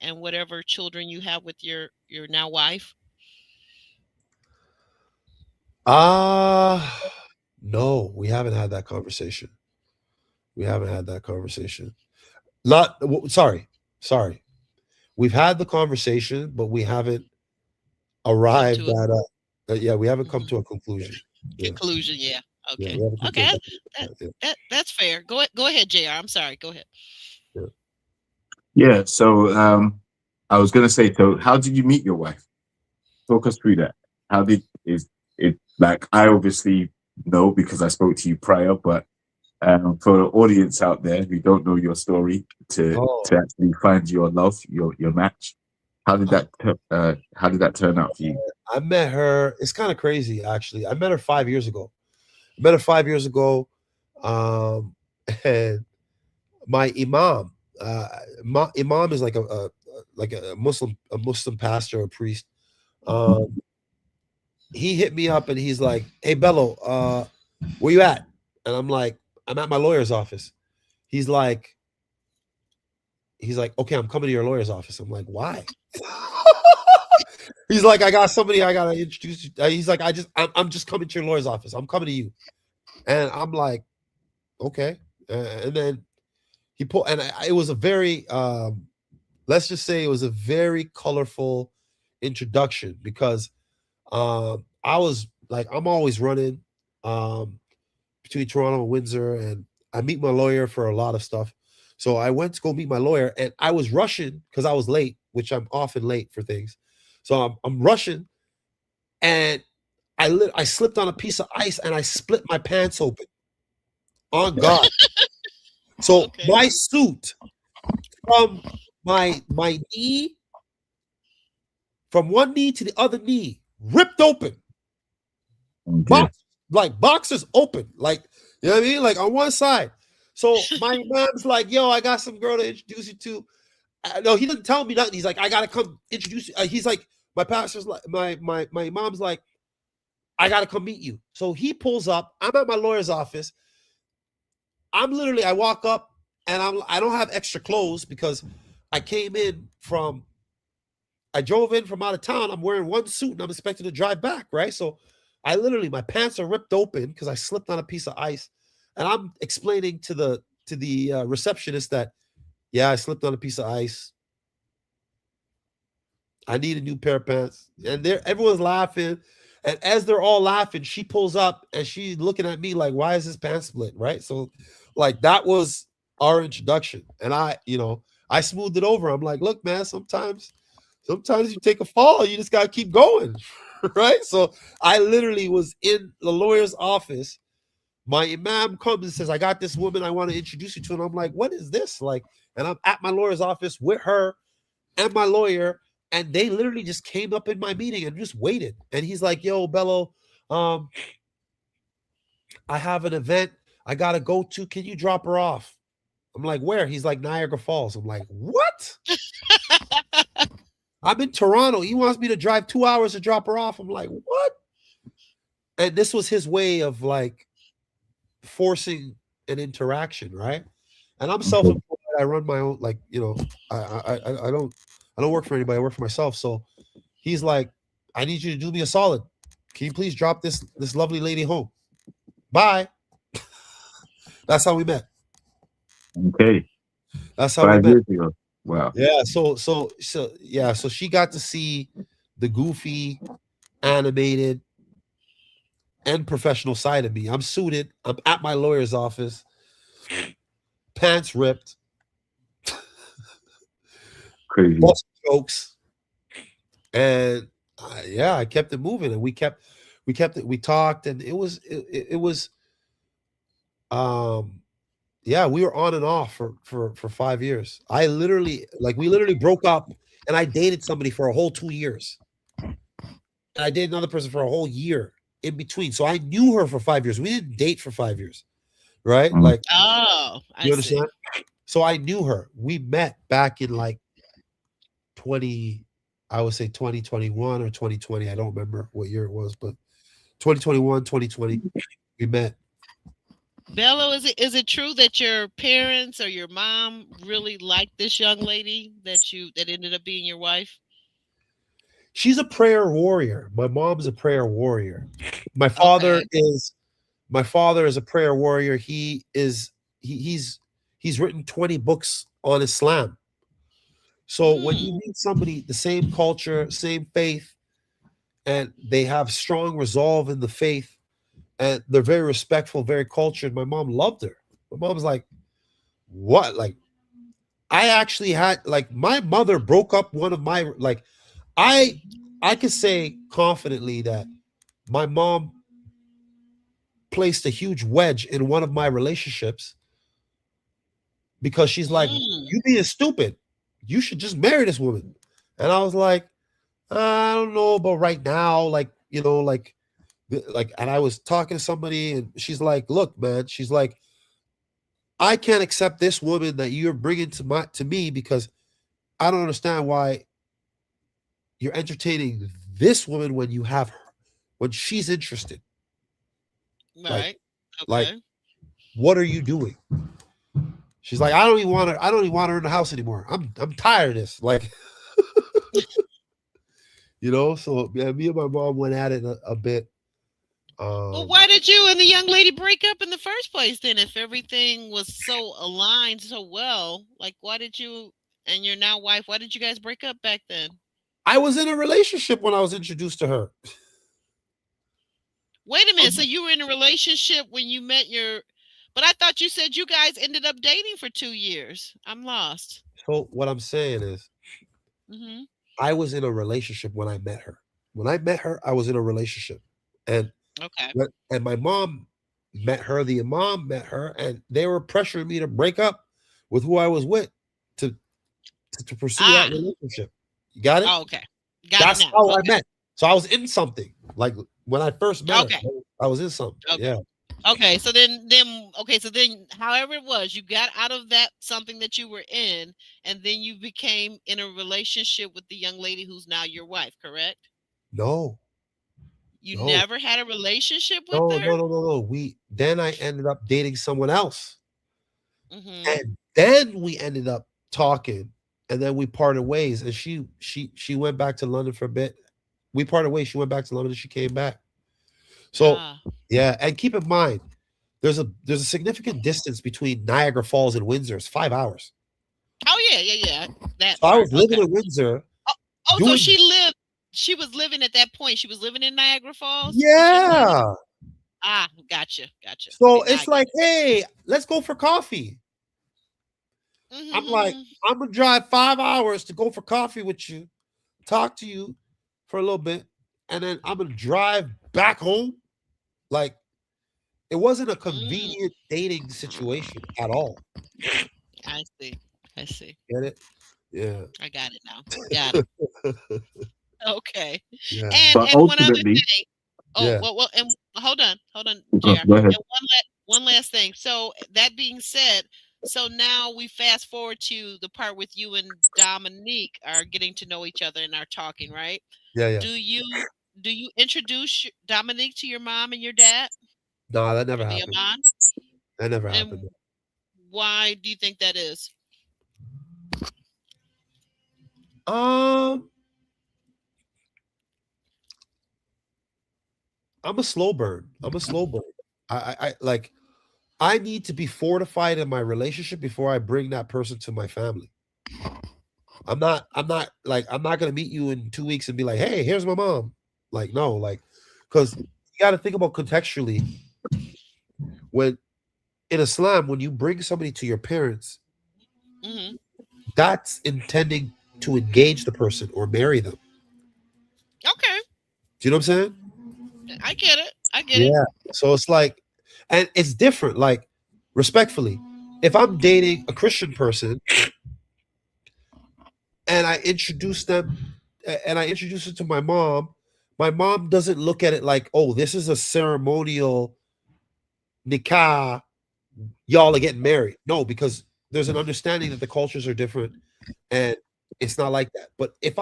and whatever children you have with your now wife? Ah, no, we haven't had that conversation. We haven't had that conversation. Not sorry, sorry. We've had the conversation, but we haven't Come arrived to a at yeah, we haven't come mhm, to a conclusion. Yeah, conclusion. Yeah. yeah, Okay. we haven't come to Okay. a That, conclusion. that's fair. Go ahead, Jr. I'm sorry. Go ahead. Yeah, Yeah. So I was gonna say, so how did you meet your wife? Talk us through that. How did is it like I obviously know because I spoke to you prior, but for the audience out there who don't know your story oh, to actually find your love, your match, how did that turn out for you? I met her. It's kind of crazy, actually. I met her 5 years ago. I met her 5 years ago, um, and my imam. Imam is like a Muslim pastor, a priest. Um, he hit me up and he's like, "Hey, Bello, where you at?" And I'm like, "I'm at my lawyer's office." He's like, "Okay, I'm coming to your lawyer's office." I'm like, "Why?" He's like, "I got somebody I gotta introduce you." He's like, I'm just coming to your lawyer's office. I'm coming to you." And I'm like, "Okay." And then he pulled, and it was a very, let's just say, it was a very colorful introduction because I was like, I'm always running um, between Toronto and Windsor, and I meet my lawyer for a lot of stuff. So I went to go meet my lawyer, and I was rushing because I was late, which I'm often late for things. So I'm rushing, and I slipped on a piece of ice, and I split my pants open. On God. So Okay. my suit from my knee, from one knee to the other knee, ripped open. Okay. Box, like boxers open, like you know what I mean, like on one side. So my mom's like, "Yo, I got some girl to introduce you to." No, he doesn't tell me nothing. He's like, "I gotta come introduce you." He's like, my pastor's like, my mom's like, "I gotta come meet you." So he pulls up. I'm at my lawyer's office. I walk up and I don't have extra clothes because I came in from I drove in from out of town. I'm wearing one suit and I'm expected to drive back, right? So my pants are ripped open because I slipped on a piece of ice, and I'm explaining to the receptionist that yeah, I slipped on a piece of ice. I need a new pair of pants, and everyone's laughing. And as they're all laughing, she pulls up and she's looking at me like, "Why is this pants split?" Right? So, like that was our introduction, and I smoothed it over. I'm like, "Look, man, sometimes you take a fall, you just gotta keep going." Right? So I literally was in the lawyer's office. My imam comes and says, "I got this woman I want to introduce you to." And I'm like, "What is this?" Like, and I'm at my lawyer's office with her. and my lawyer, and they literally just came up in my meeting and just waited. And he's like, "Yo, Bello, um, I have an event I gotta go to. Can you drop her off?" I'm like, "Where?" He's like, "Niagara Falls." I'm like, "What?" I'm in Toronto. He wants me to drive 2 hours to drop her off. I'm like, "What?" And this was his way of like forcing an interaction, right? And I'm Okay. self-employed. I run my own, like, I don't work for anybody. I work for myself. So he's like, "I need you to do me a solid. Can you please drop this lovely lady home? Bye." That's how we met. Okay. That's how we Five met. years ago. Wow. Yeah. So yeah. So she got to see the goofy, animated, and professional side of me. I'm suited. I'm at my lawyer's office, pants ripped, Crazy. bust jokes, and yeah, I kept it moving, and we kept it. We talked, and it was um yeah, we were on and off for 5 years. We literally broke up, and I dated somebody for a whole 2 years, and I dated another person for a whole year in between. So I knew her for 5 years. We didn't date for 5 years, right? Mm. Like, Oh, I you see. understand? So I knew her. We met back in like 20, I would say 2021 or 2020. I don't remember what year it was, but 2021, 2020, we met. Bello, is it true that your parents or your mom really liked this young lady that ended up being your wife? She's a prayer warrior. My mom's a prayer warrior. My father Okay. is my father is a prayer warrior. He's written 20 books on Islam. So when Mm, you meet somebody the same culture, same faith, and they have strong resolve in the faith, and they're very respectful, very cultured, my mom loved her. My mom was like, "What?" Like, I actually had, like, my mother broke up one of my, like, I I could say confidently that my mom placed a huge wedge in one of my relationships because she's like, mm, "You being stupid. You should just marry this woman." And I was like, "I don't know about right now." Like, and I was talking to somebody, and she's like, "Look, man," she's like, "I can't accept this woman that you're bringing to me because I don't understand why you're entertaining this woman when you have her, when she's interested. Like, right. like, Okay. what are you doing?" She's like, "I don't even want her. I don't even want her in the house anymore. I'm tired of this." Like, So yeah, me and my mom went at it a bit. Well, Um, why did you and the young lady break up in the first place then if everything was so aligned so well? Like why did you and your now wife, why did you guys break up back then? I was in a relationship when I was introduced to her. Wait a minute. So you were in a relationship when you met your but I thought you said you guys ended up dating for 2 years. I'm lost. So what I'm saying is, Hmm. I was in a relationship when I met her. When I met her, I was in a relationship, and Okay. and my mom met her. The imam met her, and they were pressuring me to break up with who I was with to to pursue that Ah, relationship. You got it? oh, okay. Got it That's now. how I Okay. met. So I was in something. Like, when I first met her, Okay. I was in something. Okay. Yeah. Okay, so then however it was, you got out of that something that you were in, and then you became in a relationship with the young lady who's now your wife, correct? No, You no, never had a relationship with no, her? no, no, no, no. Then I ended up dating someone else. Mhm. And then we ended up talking, and then we parted ways. And she went back to London for a bit. We parted ways. She went back to London, and she came back. So Ah. yeah, and keep in mind, there's a significant distance between Niagara Falls and Windsor. It's 5 hours. Oh, yeah, yeah, yeah. That So I part. was living Okay. in Windsor Oh, oh, so doing, she was living at that point. She was living in Niagara Falls, this young lady? yeah. Ah, gotcha, gotcha. Okay, So now I it's get like, it. "Hey, let's go for coffee." I'm like, Mhm. "I'm gonna drive 5 hours to go for coffee with you, talk to you for a little bit, and then I'm gonna drive back home." Like, it wasn't a Mm, convenient dating situation at all. I see. I see. Get it? Yeah. I got it now. Got it. Okay. Yeah. And But one other ultimately, thing. Oh, Yeah. well, and hold on, go JR. go ahead. And one last thing. So that being said, so now we fast forward to the part with you and Dominique are getting to know each other and are talking, right? Yeah. Yeah. Do you introduce Dominique to your mom and your dad No, that or never the happened. Amon? That never happened. And why do you think that is? Um, I'm a slow burn. I'm a slow burn. I like I need to be fortified in my relationship before I bring that person to my family. I'm not gonna meet you in 2 weeks and be like, hey, here's my mom. Like, no, like, because you gotta think about contextually when in Islam, when you bring somebody to your parents, Hmm. that's intending to engage the person or marry them. Okay, Do you know what I'm saying? I get it. I get it. Yeah. So it's like, and it's different. Like, respectfully, if I'm dating a Christian person and I introduce it to my mom doesn't look at it like, oh, this is a ceremonial nikah, y'all are getting married. No, because there's an understanding that the cultures are different and it's not like that. But if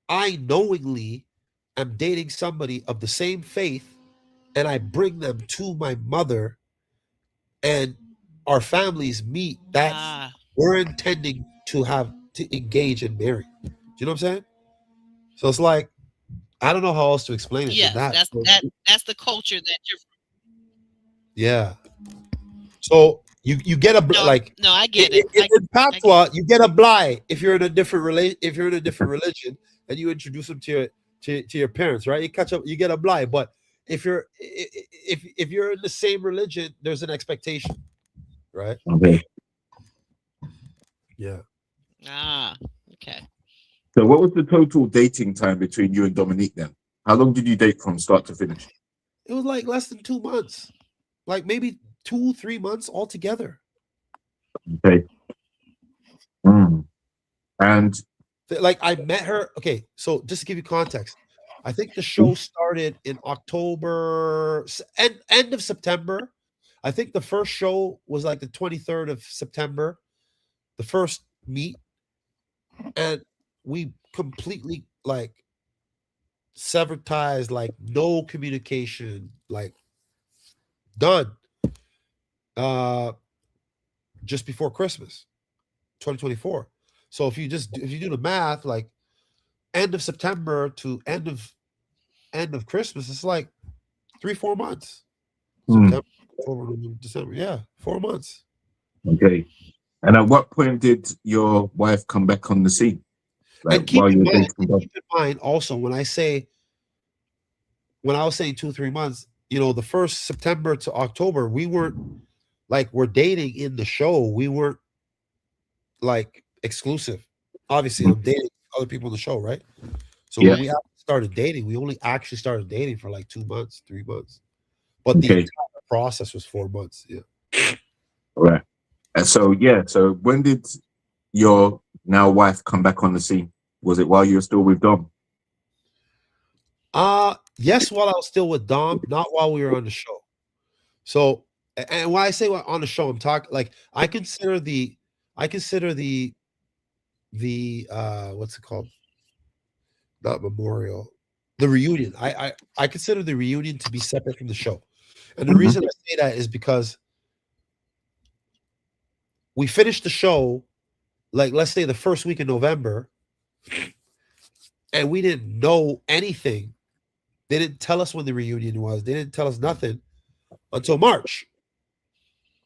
I knowingly am dating somebody of the same faith and I bring them to my mother and our families meet, that's Ah, we're intending to have to engage and marry. Do you know what I'm saying? So it's like I don't know how else to explain it than yes, that. So, that's the culture that you're. yeah. So you get a No, like no, I get it. in I get Patois, it. you get a blight if you're in a different if you're in a different religion and you introduce them to your parents, right? You catch up, you get a blight. But if if you're in the same religion, there's an expectation, right? Okay. Yeah. Ah, okay. So, what was the total dating time between you and Dominique then? How long did you date from start to finish? It was like less than 2 months, like maybe 2, 3 months altogether. Okay. Mm. And Like I met her. Okay, so just to give you context, I think the show started in October, end of September. I think the first show was like the 23rd of September, the first meet, and we completely like severed ties, like no communication, like done. Uh, just before Christmas, 2024. So if you do the math, like end of September to end of Christmas, it's like 3, 4 months. mm, September, October, November, December. Yeah, 4 months. okay. And at what point did your wife come back on the scene? Like And while you were dating Dom? keep in mind also when I was saying 2, 3 months, the first September to October, we weren't like we're dating in the show. We weren't like exclusive. Obviously, I'm dating other people in the show, right? So when Yeah. we actually started dating, we only actually started dating for like 2 months, 3 months. But the Okay. entire process was 4 months. Yeah. All right. And so yeah. So when did your now wife come back on the scene? Was it while you were still with Dom? Yes, while I was still with Dom, not while we were on the show. So, and when I say on the show, I'm talking like I consider the what's it called? Not memorial, the reunion. I consider the reunion to be separate from the show, and the Mhm. reason I say that is because we finished the show, like let's say the first week in November, and we didn't know anything. They didn't tell us when the reunion was. They didn't tell us nothing until March,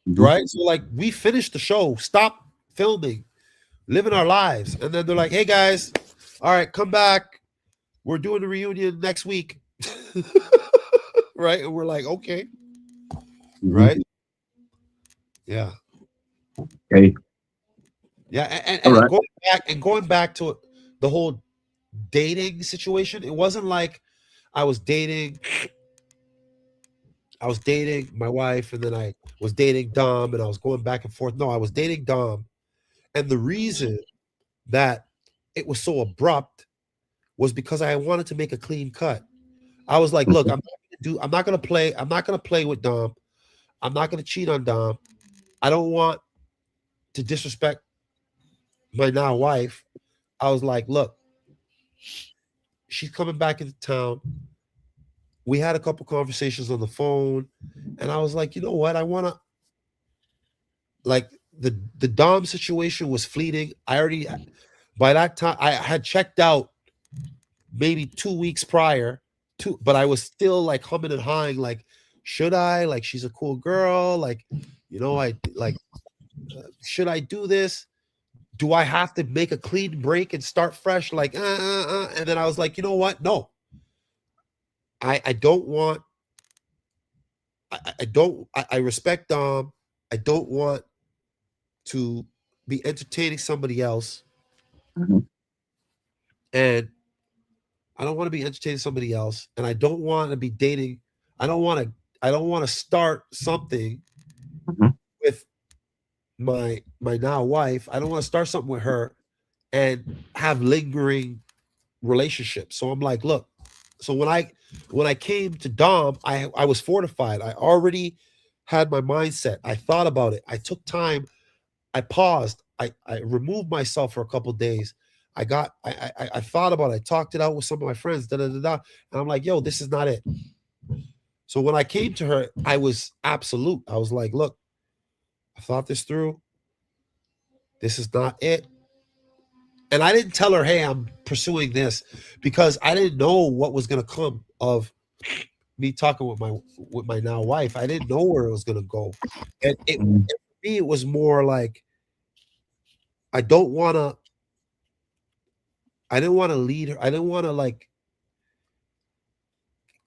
Mhm. right? So like we finished the show, stopped filming, living our lives, and then they're like, "Hey guys, all right, come back. We're doing the reunion next week." Right? And we're like, "Okay." Mhm. Right? Yeah. Okay. Yeah, All and right. going back to the whole dating situation, it wasn't like I was dating I was dating my wife and then I was dating Dom and I was going back and forth. No, I was dating Dom And the reason that it was so abrupt was because I wanted to make a clean cut. I was like, look, I'm not gonna play with Dom. I'm not gonna cheat on Dom. I don't want to disrespect my now wife. I was like, look, she's coming back into town. We had a couple conversations on the phone, and I was like, you know what? I want to like the Dom situation was fleeting. I already by that time I had checked out maybe 2 weeks prior to, but I was still like humming and hawing, like, should I? Like, she's a cool girl. Like, I like, should I do this? Do I have to make a clean break and start fresh? Like, and then I was like, you know what? No, I don't want. I don't. I respect Dom. I don't want to be entertaining somebody else, Mhm. and I don't want to be entertaining somebody else, and I don't want to be dating. I don't want to. I don't want to start something Mhm. with my now wife. I don't want to start something with her and have lingering relationships. So I'm like, look. So when I came to Dom, I was fortified. I already had my mindset. I thought about it. I took time. I paused. I removed myself for a couple days. I thought about it. I talked it out with some of my friends. Da da da da. And I'm like, yo, this is not it. So when I came to her, I was absolute. I was like, look, I thought this through. This is not it. And I didn't tell her, hey, I'm pursuing this, because I didn't know what was gonna come of me talking with my now wife. I didn't know where it was gonna go. And for me, it was more like I don't wanna I didn't want to lead her. I didn't want to like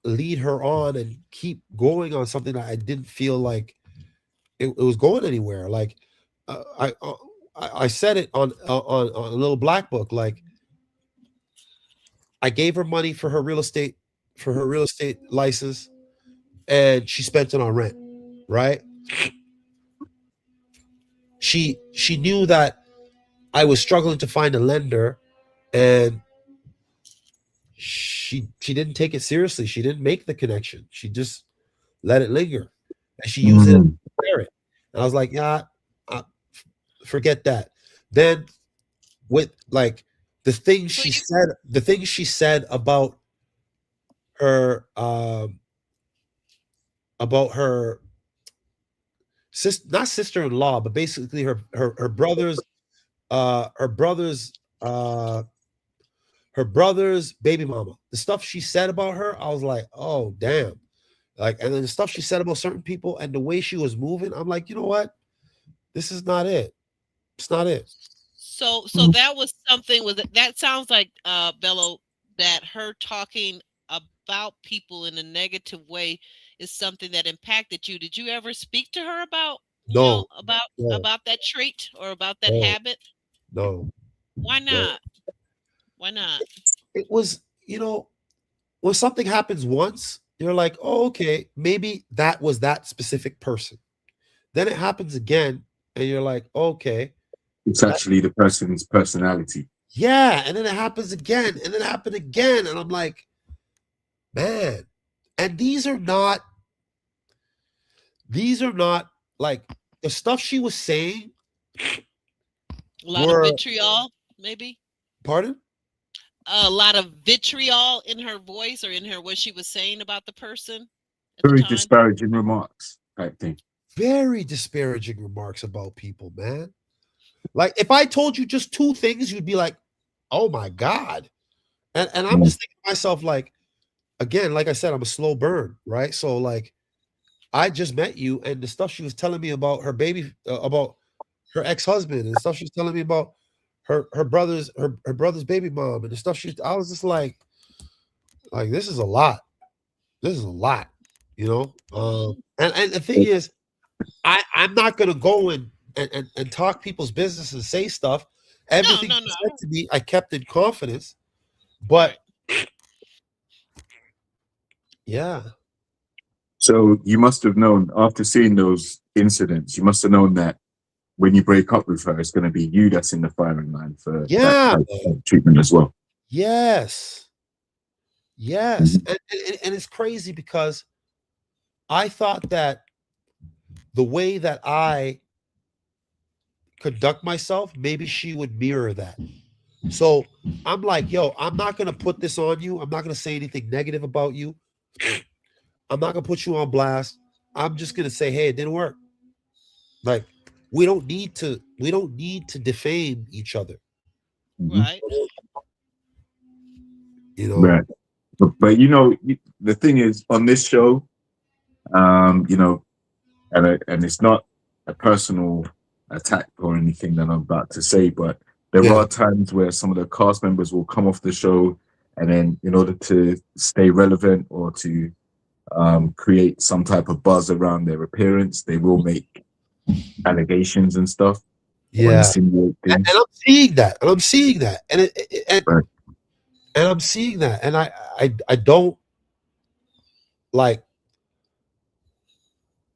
lead her on and keep going on something that I didn't feel like it was going anywhere. Like uh, I, uh, I said it on a little black book. Like I gave her money for her real estate license, and she spent it on rent. Right? She knew that I was struggling to find a lender, and she didn't take it seriously. She didn't make the connection. She just let it linger, and she used it as Mhm. a carrot. And I was like, yeah, uh, forget that. Then with like So you the things she said her about her not sister-in-law, but basically her brother's uh her brother's uh her brother's baby mama. The stuff she said about her, I was like, oh damn. Like, and then the stuff she said about certain people and the way she was moving, I'm like, you know what? This is not it. It's not it. so that was something with that sounds like Bello, that her talking about people in a negative way is something that impacted you. Did you ever speak to her about, No, about no, that trait or about that no, habit? no, Why no. not? Why not? It was, when something happens once, you're like, oh, okay, maybe that was that specific person. Then it happens again, and you're like, okay, It's that, actually the person's personality. yeah. And then it happens again, and then it happened again. And I'm like, man. And these are not like the stuff she was saying A lot of were, vitriol, maybe? pardon? A lot of vitriol in her voice or in her what she was saying about the person at the Very time? disparaging remarks type thing. Very disparaging remarks about people, man. Like if I told you just two things, you'd be like, oh my God. And I'm Mm. just thinking to myself, like, again, like I said, I'm a slow burn, right? So like I just met you, and the stuff she was telling me about her baby, about her ex-husband, and the stuff she was telling me about her brother's baby mom, and the stuff I was just like this is a lot. This is a lot, you know. And the thing is, I'm not gonna go and talk people's business and say stuff. No, Everything no, she no. said to me, I kept in confidence. But Right. yeah, So you must have known after seeing those incidents, you must have known that when you break up with her, it's going to be you that's in the firing line for that Yeah. type of treatment as well. Yes. Yes. And it's crazy because I thought that the way that I conduct myself, maybe she would mirror that. So I'm like, yo, I'm not going to put this on you. I'm not going to say anything negative about you. I'm not going to put you on blast. I'm just going to say, hey, it didn't work. Like, we don't need to defame each other. Right. You know? Right. But you know, the thing is, on this show, you know, and it's not a personal attack or anything that I'm about to say, but there Yeah. are times where some of the cast members will come off the show, and then in order to stay relevant or to create some type of buzz around their appearance, they will make allegations and stuff. Or Yeah. insinuate And things. I'm seeing that. And I'm seeing that. And Right. and I'm seeing that. And I don't like,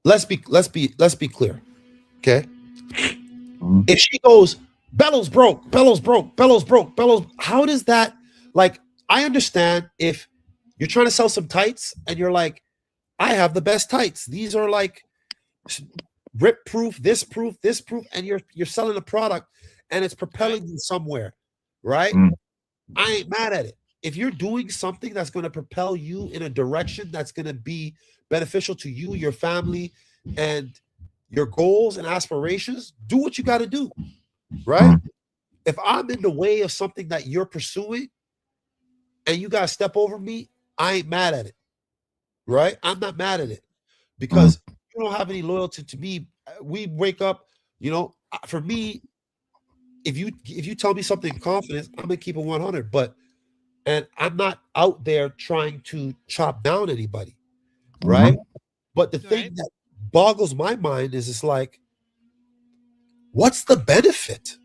let's be clear. Okay. Mhm. If she goes, Bello's broke, Bello's broke, Bello's broke, Bello's, how does that, like, I understand if you're trying to sell some tights and you're like, I have the best tights. These are like rip proof, this proof, and you're selling a product and it's propelling you somewhere, right? Mm. I ain't mad at it. If you're doing something that's going to propel you in a direction that's going to be beneficial to you, your family, and your goals and aspirations, do what you got to do, right? If I'm in the way of something that you're pursuing and you got to step over me, I ain't mad at it, right? I'm not mad at it because you don't have any loyalty to me. We wake up, you know, for me, if you tell me something in confidence, I'm gonna keep it 100. And I'm not out there trying to chop down anybody, right? But the thing Right. that boggles my mind is, it's like, what's the benefit?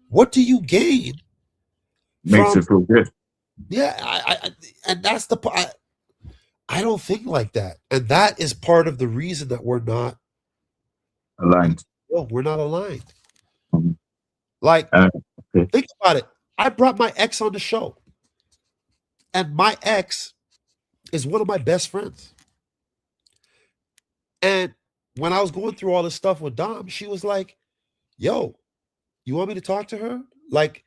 What do you gain Makes from? it feel good. Yeah, and that's the part. I don't think like that, and that is part of the reason that we're not Aligned. we're not aligned. Mhm. Like, Okay. think about it. I brought my ex on the show, and my ex is one of my best friends. And when I was going through all this stuff with Dom, she was like, yo, you want me to talk to her? Like,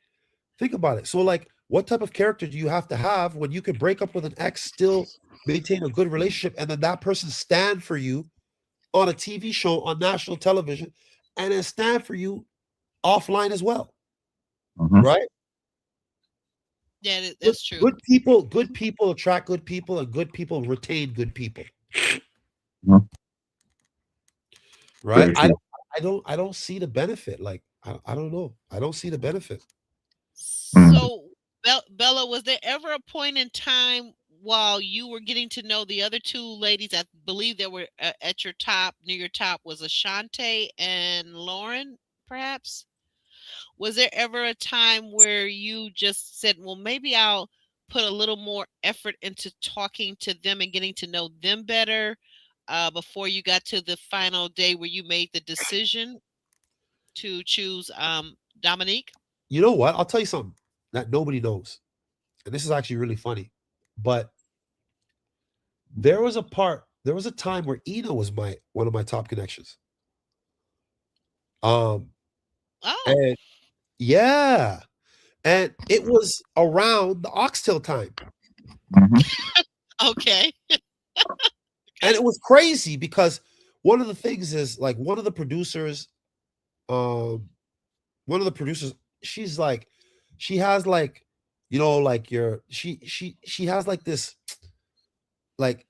think about it. So, like, what type of character do you have to have when you can break up with an ex, still maintain a good relationship, and then that person stand for you on a TV show on national television, and then stand for you offline as well, right? Yeah, that's true. Good people attract good people, and good people retain good people, Mhm. right? Very true. I don't see the benefit. Like, I don't know. I don't see the benefit. So, Bella, was there ever a point in time while you were getting to know the other two ladies? I believe they were at your top, near your top, was Ashante and Lauren, perhaps? Was there ever a time where you just said, well, maybe I'll put a little more effort into talking to them and getting to know them better before you got to the final day where you made the decision to choose Dominique? You know what? I'll tell you something that nobody knows, and this is actually really funny. But there was a time where Ina was one of my top connections. Um, Oh, and yeah, and it was around the Oxtail time, Mhm. okay. and it was crazy because one of the things is, like, um, one of the producers, she's like, she has, like, you know, like, she has like this, like,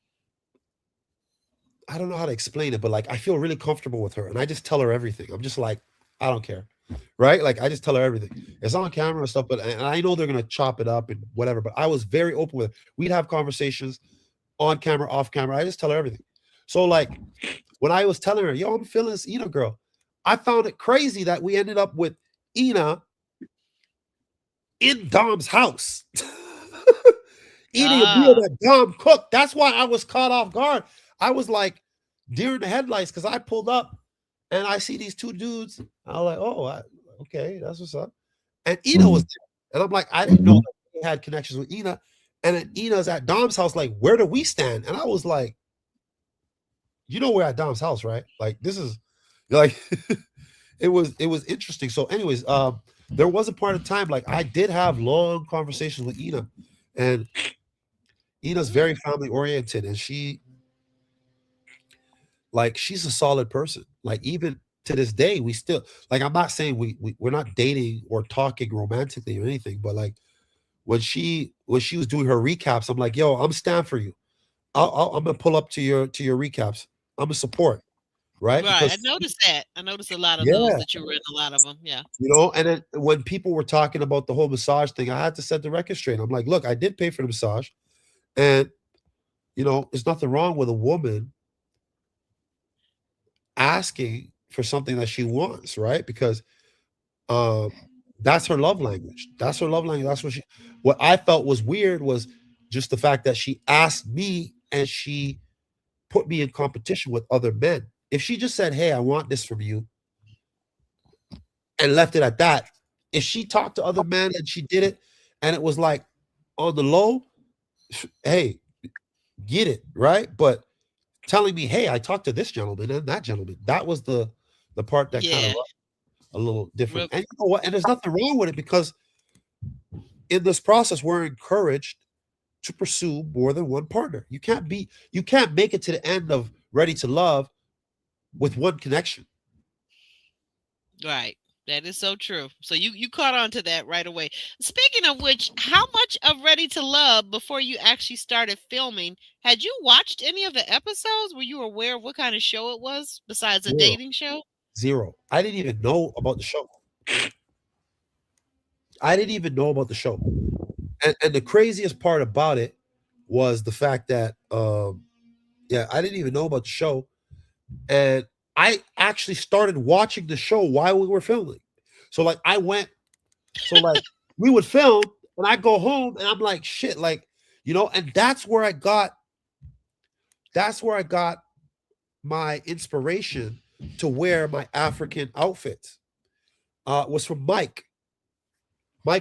I don't know how to explain it, but, like, I feel really comfortable with her, and I just tell her everything. I'm just like, I don't care, right? Like, I just tell her everything. It's on camera and stuff, but and I know they're gonna chop it up and whatever. But I was very open with her. We'd have conversations on camera, off camera. I just tell her everything. So, like, when I was telling her, yo, I'm feeling this Ina girl, I found it crazy that we ended up with Ina in Dom's house. Eating a meal Ah, that Dom cooked. That's why I was caught off guard. I was like deer in the headlights because I pulled up and I see these two dudes. I'm like, oh, okay, that's what's up. And Ina was Mm, there, and I'm like, I didn't know mhm. that he had connections with Ina. And then Ina's at Dom's house, like, where do we stand? And I was like, you know, we're at Dom's house, right? Like, this is like, it was interesting. So, anyways, there was a part of time like I did have long conversations with Ina, and Ina's very family oriented, and she's a solid person. Like even to this day, we still like. I'm not saying we're not dating or talking romantically or anything, but like when she was doing her recaps, I'm like, yo, I'm stand for you. I'm gonna pull up to your recaps. I'm gonna support, right? Right. I Because noticed that. I noticed a lot of those yeah, that you were in a lot of them. Yeah. and then when people were talking about the whole massage thing, I had to set the record straight. I'm like, look, I did pay for the massage, and there's nothing wrong with a woman asking for something that she wants, right? Because um, that's her love language. That's her love language. That's what I felt was weird was just the fact that she asked me and she put me in competition with other men. If she just said, "Hey, I want this from you," and left it at that, if she talked to other men and she did it, and it was like on the low, hey, get it right. But telling me, "Hey, I talked to this gentleman and that gentleman," that was the part that kind of Yeah. a little different. Real, And you know what? And there's nothing wrong with it because in this process, we're encouraged to pursue more than one partner. You can't make it to the end of Ready to Love with one connection. right. That is so true. So you caught on to that right away. Speaking of which, how much of Ready to Love before you actually started filming? Had you watched any of the episodes? Were you aware of what kind of show it was besides a Zero. dating show? Zero. I didn't even know about the show. I didn't even know about the show. And the craziest part about it was the fact that yeah, I didn't even know about the show. And I actually started watching the show while we were filming. So like I went so like we would film and I go home and I'm like shit like and that's where I got my inspiration to wear my African outfits. Was from Mike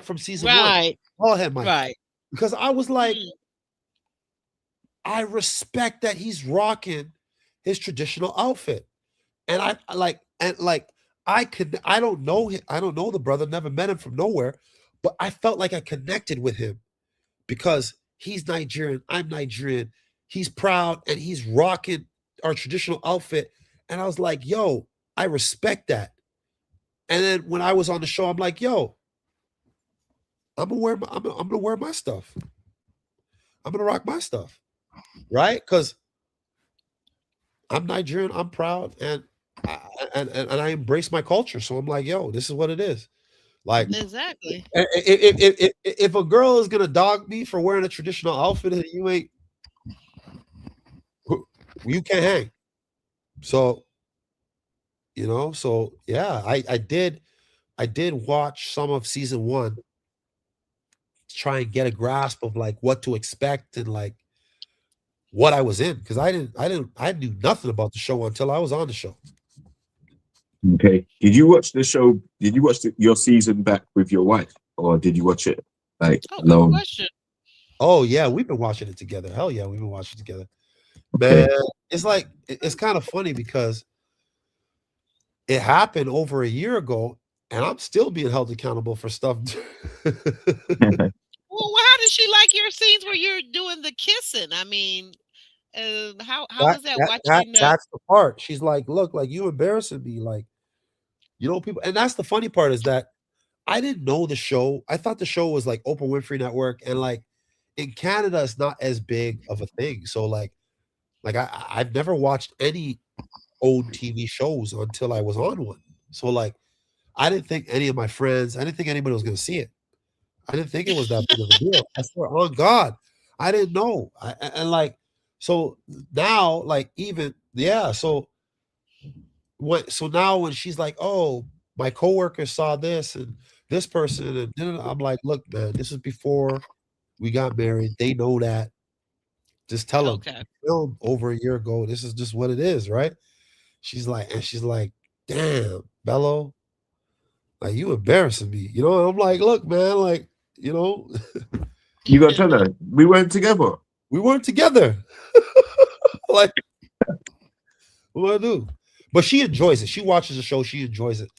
from season 1. Right. Call him Mike Right. because I was like Mm, I respect that he's rocking his traditional outfit. And I like and like I don't know him, I don't know the brother, never met him from nowhere, but I felt like I connected with him because he's Nigerian, I'm Nigerian. He's proud and he's rocking our traditional outfit. And I was like, yo, I respect that. And then when I was on the show, I'm like, yo, I'm gonna wear my stuff. I'm gonna rock my stuff. Right? Because I'm Nigerian, I'm proud, and and I embrace my culture. So I'm like, yo, this is what it is. Like, exactly. if a girl is gonna dog me for wearing a traditional outfit and you ain't, you can't hang. So so yeah, I did watch some of season 1 to try and get a grasp of like what to expect and like what I was in because I knew nothing about the show until I was on the show. Okay. Did you watch the show? Did you watch your season back with your wife, or did you watch it like Oh, good alone? question. Oh yeah, we've been watching it together. Hell yeah, we've been watching it together. Man, Okay. it's like it's kind of funny because it happened over a year ago, and I'm still being held accountable for stuff. Well, how did she like your scenes where you're doing the kissing? I mean, how that, was that that that watching? that's the part. She's like, look, like you embarrassing me, like people. And that's the funny part is that I didn't know the show. I thought the show was like Oprah Winfrey Network, and like in Canada, it's not as big of a thing. So like I've never watched any old TV shows until I was on one. So like I didn't think any of my friends, I didn't think anybody was gonna see it. I didn't think it was that big of a deal. I swear on God, I didn't know. And like so now, like even yeah, so now when she's like, oh, my coworker saw this and this person, and I'm like, look, man, this is before we got married. They know that. Just tell them Okay. filmed over a year ago. This is just what it is, right? She's like, damn, Bello, like you embarrassing me. You know, and I'm like, look, man, like, you know, You got to tell her we weren't together. we weren't together. Like, what do I do? But she enjoys it. She watches the show. She enjoys it,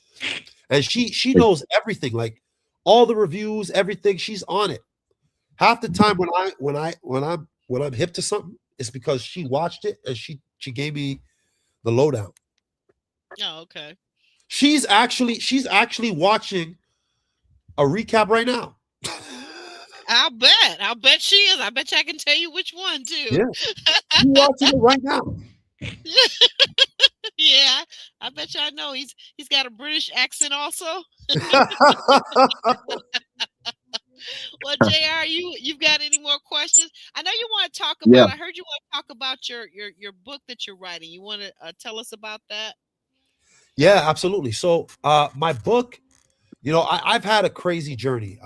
and she knows everything. Like all the reviews, everything. She's on it. Half the time when I'm hip to something, it's because she watched it and she gave me the lowdown. Oh, okay. She's actually watching a recap right now. I'll bet. I'll bet she is. I bet you I can tell you which one too. Yeah, she's watching it right now. Yeah, I bet you I know. He's got a British accent also. Well, Jr., you've got any more questions? I know you want to talk Yeah. about. I heard you want to talk about your book that you're writing. You want to tell us about that? Yeah, absolutely. So, my book, you know, I've had a crazy journey.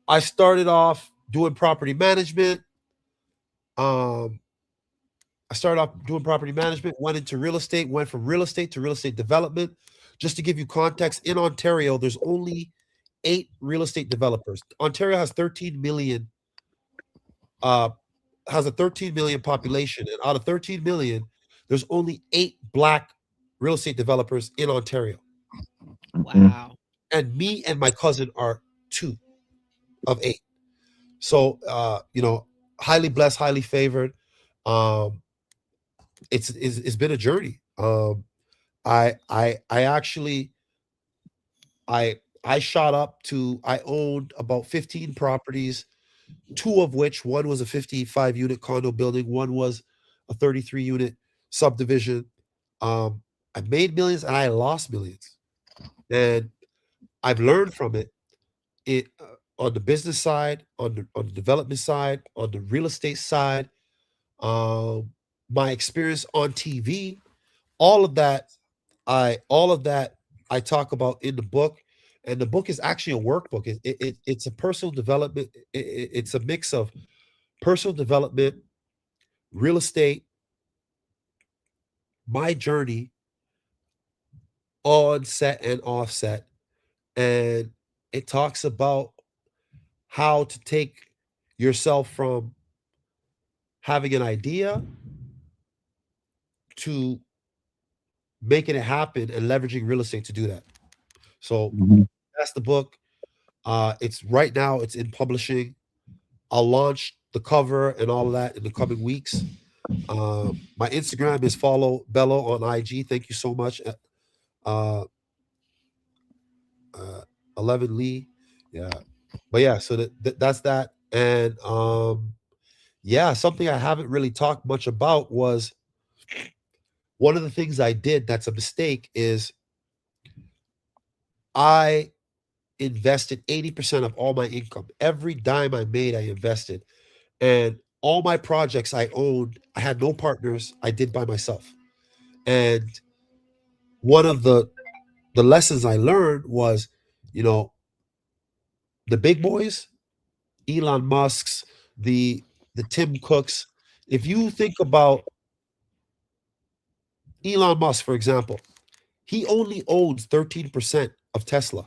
I started off doing property management. Um, I started off doing property management, went into real estate, went from real estate to real estate development. Just to give you context, in Ontario, there's only 8 real estate developers. Ontario has 13 million, uh, has a 13 million population, and out of 13 million, there's only 8 black real estate developers in Ontario. Wow. And me and my cousin are 2 of 8. So, you know, highly blessed, highly favored. Um, it's been a journey. I actually I shot up to I owned about 15 properties, 2 of which one was a 55 unit condo building, one was a 33 unit subdivision. I made millions and I lost millions, and I've learned from it. On the business side, on the development side, on the real estate side, um, my experience on TV, all of that all of that I talk about in the book, and the book is actually a workbook. It's a personal development. It's a mix of personal development, real estate, my journey on set and off set, and it talks about how to take yourself from having an idea to making it happen and leveraging real estate to do that. So Mhm. that's the book. It's right now. It's in publishing. I'll launch the cover and all of that in the coming weeks. My Instagram is follow Bello on IG. Thank you so much. Uh, uh, 11 Lee. Yeah. But yeah, so that's that. And yeah, something I haven't really talked much about was one of the things I did that's a mistake is I invested 80% of all my income. Every dime I made, I invested. And all my projects I owned, I had no partners. I did by myself. And one of the lessons I learned was, you know, the big boys, Elon Musk's, the Tim Cooks. If you think about Elon Musk, for example, he only owns 13% of Tesla,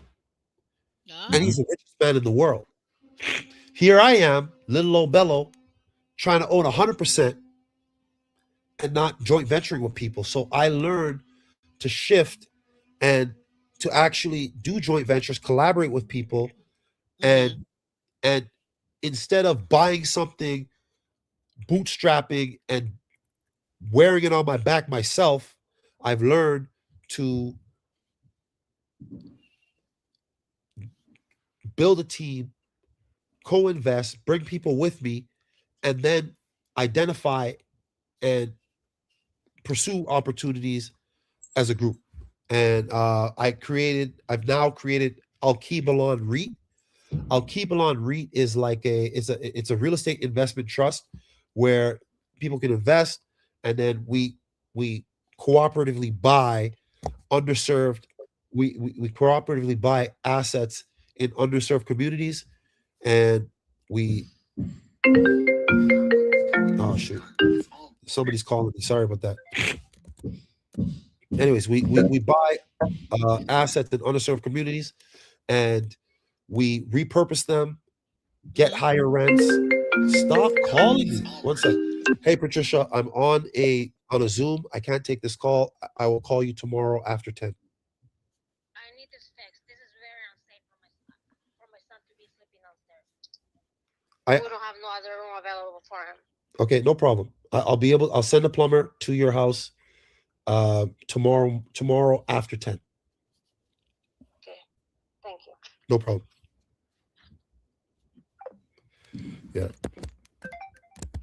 and Oh, he's the richest man in the world. Here I am, little old Bello, trying to own 100% and not joint venturing with people. So I learned to shift and to actually do joint ventures, collaborate with people, mm-hmm. and instead of buying something, bootstrapping and wearing it on my back myself, I've learned to build a team, co-invest, bring people with me, and then identify and pursue opportunities as a group. And I've now created Alkebalon REIT. Alkebalon REIT is like it's a real estate investment trust where people can invest, and then we cooperatively buy underserved we cooperatively buy assets in underserved communities, and we oh shoot, somebody's calling me, sorry about that. anyways, we buy assets in underserved communities, and we repurpose them, get Mhm. higher rents. Stop calling me. One sec. Hey Patricia, I'm on a Zoom. I can't take this call. I will call you tomorrow after 10. I need this fixed. This is very unsafe for my son to be sleeping downstairs. We don't have no other room available for him. Okay, no problem. I'll send a plumber to your house tomorrow after 10. Okay. Thank you. No problem. Yeah.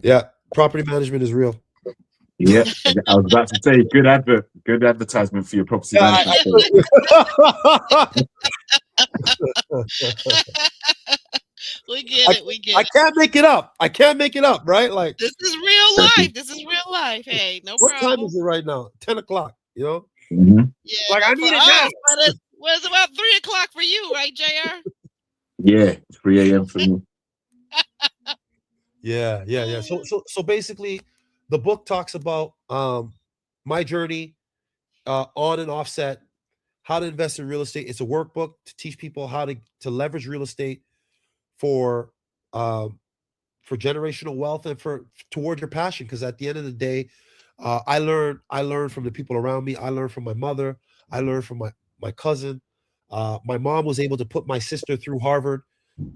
Yeah. Property management is real. Yeah, I was about to say, good advertisement for your property Yeah, management. We get it. We get I it. can't make it up. I can't make it up, right? Like, This is real life. This is real life. Hey, no what time problem. is it right now? 10 o'clock, you know? Mhm. Yeah, Like, I for need it us, now. but it's about 3 o'clock for you, right, JR? Yeah, 3 a.m. for me. Yeah. So basically, the book talks about my journey on and offset, how to invest in real estate. It's a workbook to teach people how to leverage real estate for um, for generational wealth and for toward your passion. Because at the end of the day, I learned from the people around me. I learned from my mother. I learned from my cousin. My mom was able to put my sister through Harvard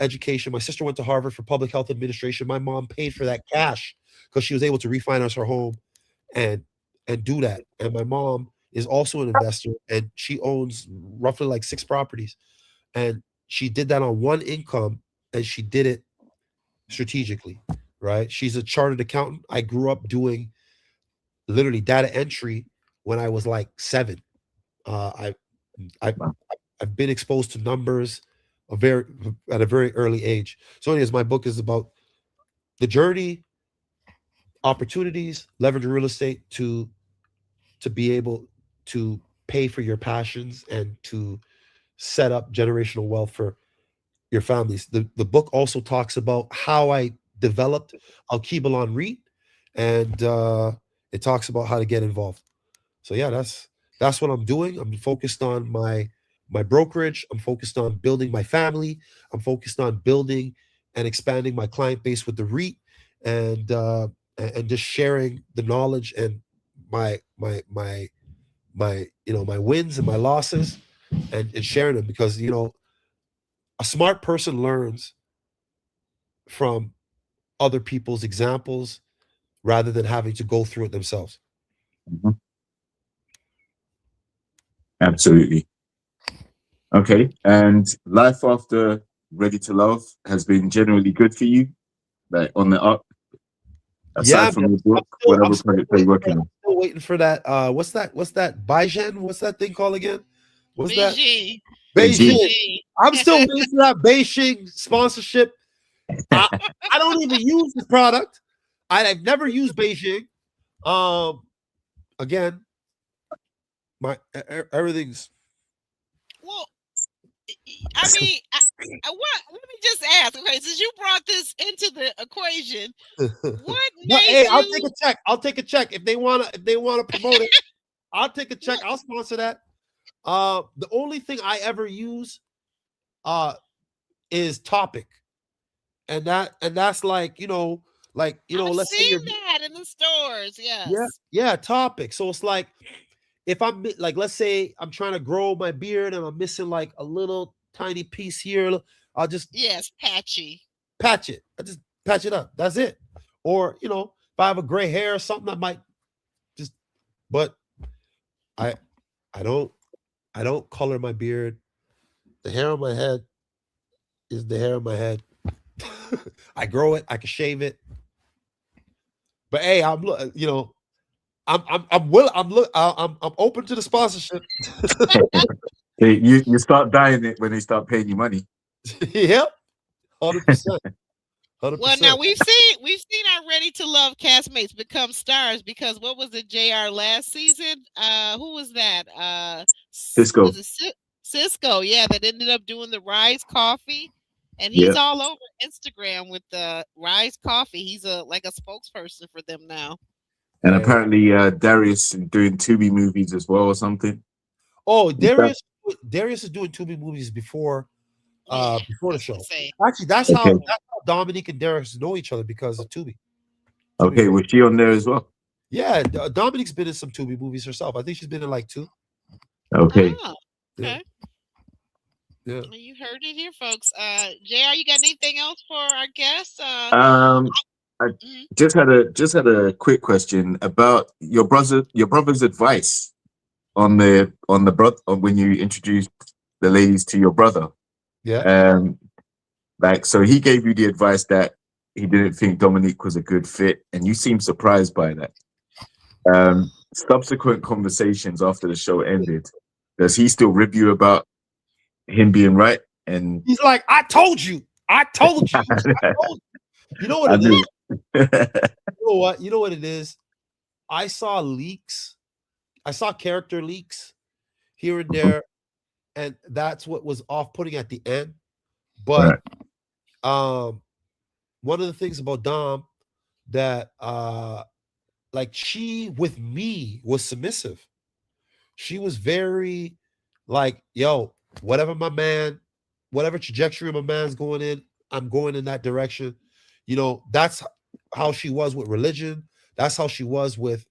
education. My sister went to Harvard for public health administration. My mom paid for that cash because she was able to refinance her home and do that. And my mom is also an investor, and she owns roughly like 6 properties. And she did that on one income, and she did it strategically, right? She's a chartered accountant. I grew up doing literally data entry when I was like 7. I I I've been exposed to numbers at a very early age. So, anyways, my book is about the journey, opportunities, leveraging real estate to be able to pay for your passions and to set up generational wealth for your families. The book also talks about how I developed Alkebalon REIT, and it talks about how to get involved. So yeah, that's what I'm doing. I'm focused on my brokerage. I'm focused on building my family. I'm focused on building and expanding my client base with the REIT, and and just sharing the knowledge and my my wins and my losses, and sharing them, because a smart person learns from other people's examples rather than having to go through it themselves. Mhm. Absolutely. Okay. And life after Ready to Love has been generally good for you, like on the up. Yeah, Aside man. from the book, what other projects are you working on? Still waiting for that. What's that? Bigen? What's that thing called again? What's that? Beijing. Beijing. Beijing. Beijing. I'm still waiting for that Beijing sponsorship. I, I don't even use the product. I've never used Beijing. Um, again, everything's. Well, I mean, what? Let me just ask. Okay, since you brought this into the equation, what But made hey, I'll take you? a check. I'll take a check if they wanna promote it. I'll take a check. I'll sponsor that. The only thing I ever use uh is Topic, and that's like I've let's say seen you're that in the stores. yeah Yes. yeah Topic. So it's like if like let's say I'm trying to grow my beard and I'm missing like a little tiny piece here, I'll just Yes, patchy. patch it. I just patch it up. That's it. Or if I have a gray hair or something, I might just. But I I don't I don't color my beard. The hair on my head is the hair on my head. I grow it. I can shave it. But hey, I'm open to the sponsorship. Hey, you start dying it when they start paying you money. Yep, 100%, hundred Well, now percent. we've seen our Ready to Love castmates become stars because what was it, JR, last season? Who was that? Was Cisco. it Cisco? Yeah, that ended up doing the Rise Coffee, and he's Yeah. all over Instagram with the Rise Coffee. He's like a spokesperson for them now. And And apparently, Darius is doing Tubi movies as well or something. oh, Is that Darius is doing Tubi movies Yeah, before I the was gonna show. say. Actually, okay? that's how Dominique and Darius know each other because of Tubi. Tubi Okay, movie. was she on there as well? Yeah, Dominique's been in some Tubi movies herself. I think she's been in like two. Okay. Oh, Yeah, okay. yeah. Well, you heard it here, folks. JR, you got anything else for our guests? Um, I Mhm. just had a quick question about your brother's advice on the brother when you introduced the ladies to your brother. Yeah. Um, like so he gave you the advice that he didn't think Dominique was a good fit, and you seemed surprised by that. Subsequent conversations after the show ended, does he still rib you about him being right? And He's like, I told you. I told you. I told you. You know what I it is? knew. You know what? You know what it is? I saw leaks. I saw character leaks here and there, and that's what was off-putting at the end. But Right. um, one of the things about Dom that like she with me was submissive. She was very like, yo, whatever my man, whatever trajectory my man's going in, I'm going in that direction. You know, that's how she was with religion. That's how she was with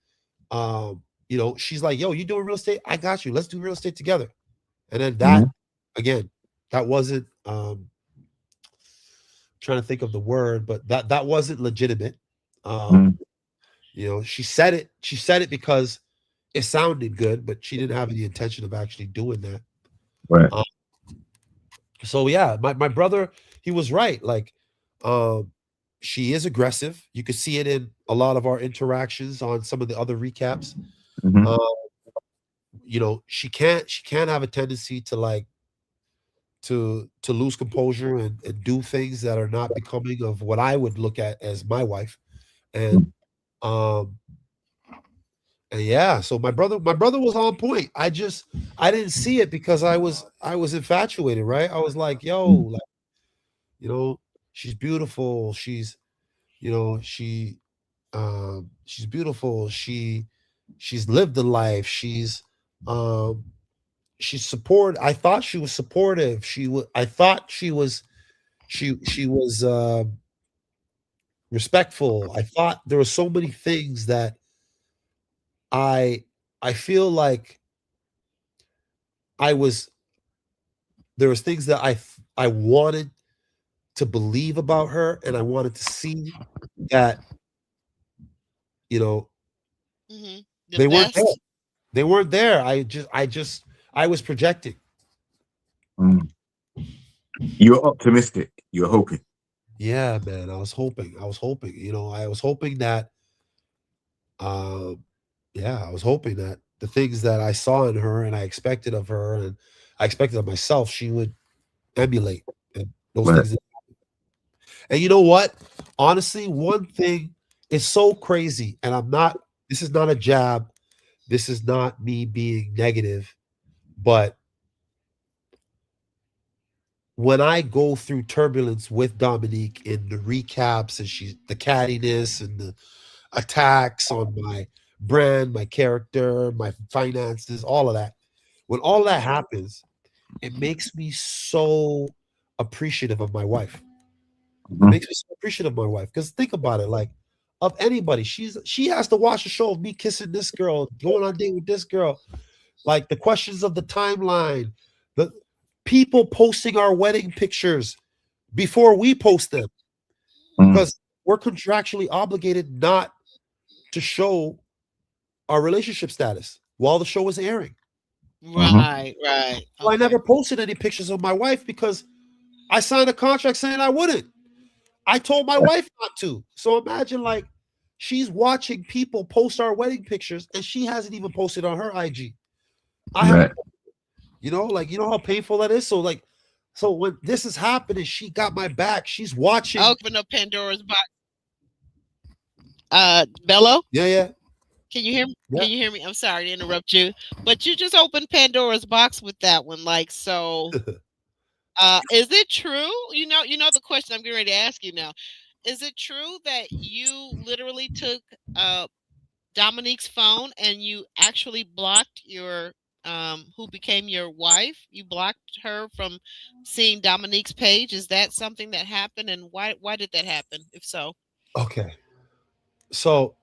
she's like, yo, you doing real estate? I got you. Let's do real estate together. And then that Mhm. again, that wasn't trying to think of the word, but that wasn't legitimate. Um, Mhm. she said it because it sounded good, but she didn't have any intention of actually doing that. Right. Um, so yeah, my brother, he was right. Like, um, she is aggressive. You could see it in a lot of our interactions on some of the other recaps. Mhm. Um, she can't have a tendency to like to lose composure and do things that are not becoming of what I would look at as my wife. And um and yeah, so my brother was on point. I didn't see it because I was infatuated, right? I was like, yo, Mhm. like, you know, she's beautiful. She's beautiful. She's lived a life. Um she's support I thought she was supportive. I thought she was respectful. I thought there were so many things that I I feel like I was there was things that I wanted to believe about her, and I wanted to see that, you know, Mhm. The they weren't there. best. They weren't there. I was projecting. Mhm. You were optimistic. You were hoping. Yeah, man. I was hoping, I was hoping that um yeah, I was hoping that the things that I saw in her and I expected of her and I expected of myself, she would emulate, and those Right. things. And you know what? Honestly, one thing is so crazy, and this is not a jab. This is not me being negative, but when I go through turbulence with Dominique in the recaps and the cattiness and the attacks on my brand, my character, my finances, all of that, when all that Mhm. happens, it makes me so appreciative of my wife. It Mhm. makes me so appreciative of my wife. Because think about it, like of anybody, she has to watch a show of me kissing this girl, going on a date with this girl, like the questions of the timeline, the people posting our wedding pictures before we post them, Mhm. because we're contractually obligated not to show our relationship status while the show is airing. Mhm. Right, right. So I Okay. never posted any pictures of my wife because I signed a contract saying I wouldn't. I told my Right. wife not to. So imagine like she's watching people post our wedding pictures and she hasn't even posted on her IG. I have, Right. like, how painful that is. So when this is happening, she got my back. She's watching. Open up Pandora's box. Bello, Yeah, yeah, can you hear me? yeah. Can you hear me? I'm sorry to interrupt you, but you just opened Pandora's box with that one. Like, so, is it true? You know the question I'm getting ready to ask you now. Is it true that you literally took Dominique's phone and you actually blocked your who became your wife. You blocked her from seeing Dominique's page. Is that something that happened, and why did that happen? If so, Okay. So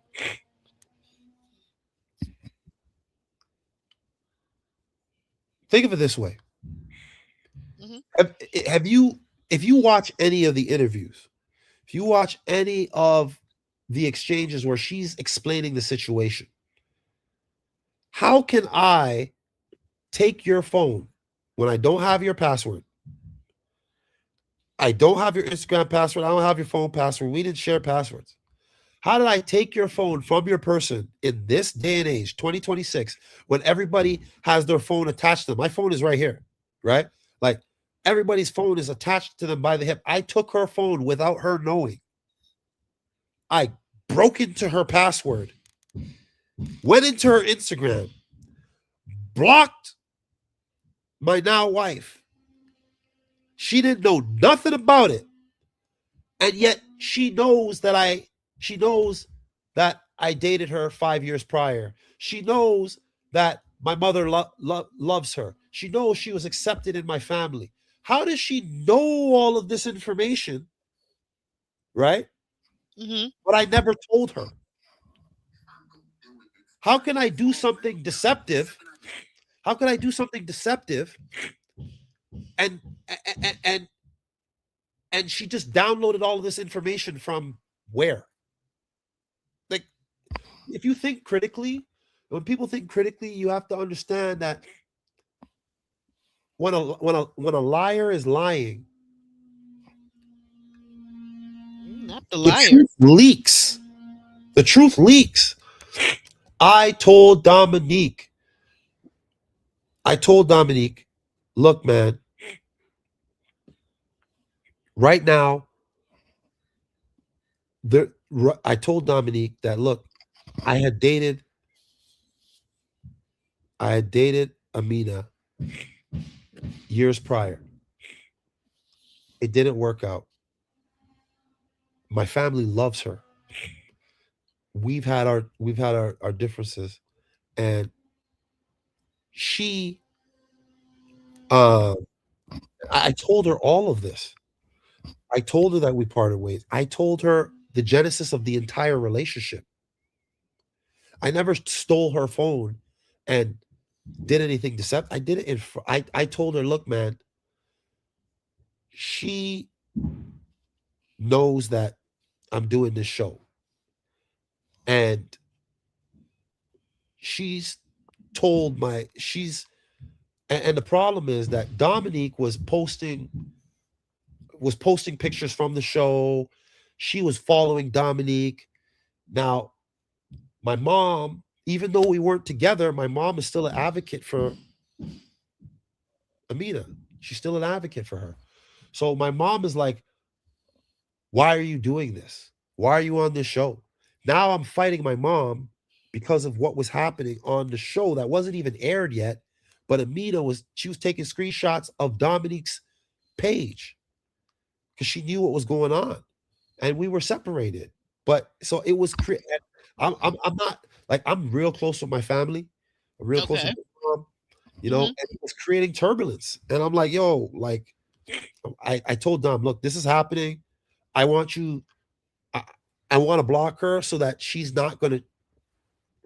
think of it this way. hmm Have you, if you watch any of the interviews, if you watch any of the exchanges where she's explaining the situation, how can I take your phone when I don't have your password? I don't have your Instagram password. I don't have your phone password. We didn't share passwords. How did I take your phone from your person in this day and age, 2026, when everybody has their phone attached to them? My phone is right here, right? Like everybody's phone is attached to them by the hip. I took her phone without her knowing. I broke into her password, went into her Instagram, blocked my now wife. She didn't know nothing about it. And yet she knows that I dated her 5 years prior. She knows that my mother loves her. She knows she was accepted in my family. How does she know all of this information, right? hmm But I never told her. How can I do something deceptive? How can I do something deceptive and and and, and she just downloaded all of this information from where? Like, if you think critically, when people think critically, you have to understand that when a liar is lying, not the the liar. truth leaks. The truth leaks. I told Dominique, I told Dominique, look, man, right now, I told Dominique that look, I had dated, I had dated Amina years prior. It didn't work out. My family loves her. We've had our differences, and she uh I told her all of this. I told her that we parted ways. I told her the genesis of the entire relationship. I never stole her phone and did anything deceptive. I did it I told her, look, man, she knows that I'm doing this show. And she's told my she's and the problem is that Dominique was posting pictures from the show. She was following Dominique. Now, my mom, even though we weren't together, my mom is still an advocate for Amina. She's still an advocate for her. So my mom is like, why are you doing this? Why are you on this show? Now I'm fighting my mom because of what was happening on the show that wasn't even aired yet. But Amina she was taking screenshots of Dominique's page because she knew what was going on. And we were separated. But so it was I'm not like, I'm real close with my family. I'm real close with Okay. my mom, hmm and it was creating turbulence. And I'm like, yo, like I told Dom, look, this is happening. I want you, I, I want to block her so that she's not gonna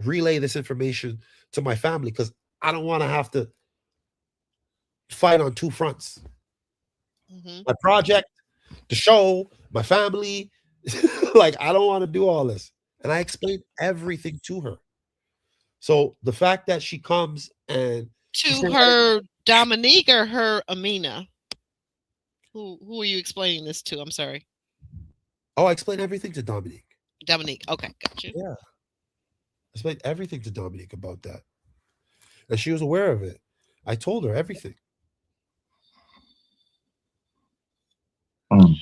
relay this information to my family because I don't want to have to fight on two fronts. hmm My project, the show, my family. Like, I don't want to do all this. And I explained everything to her. So the fact that she comes and she To said, her Dominique or her Amina? Who are you explaining this to? I'm sorry, oh, I explained everything to Dominique. Dominique. Okay, got you. Yeah. I explained everything to Dominique about that. And she was aware of it. I told her everything. Mm.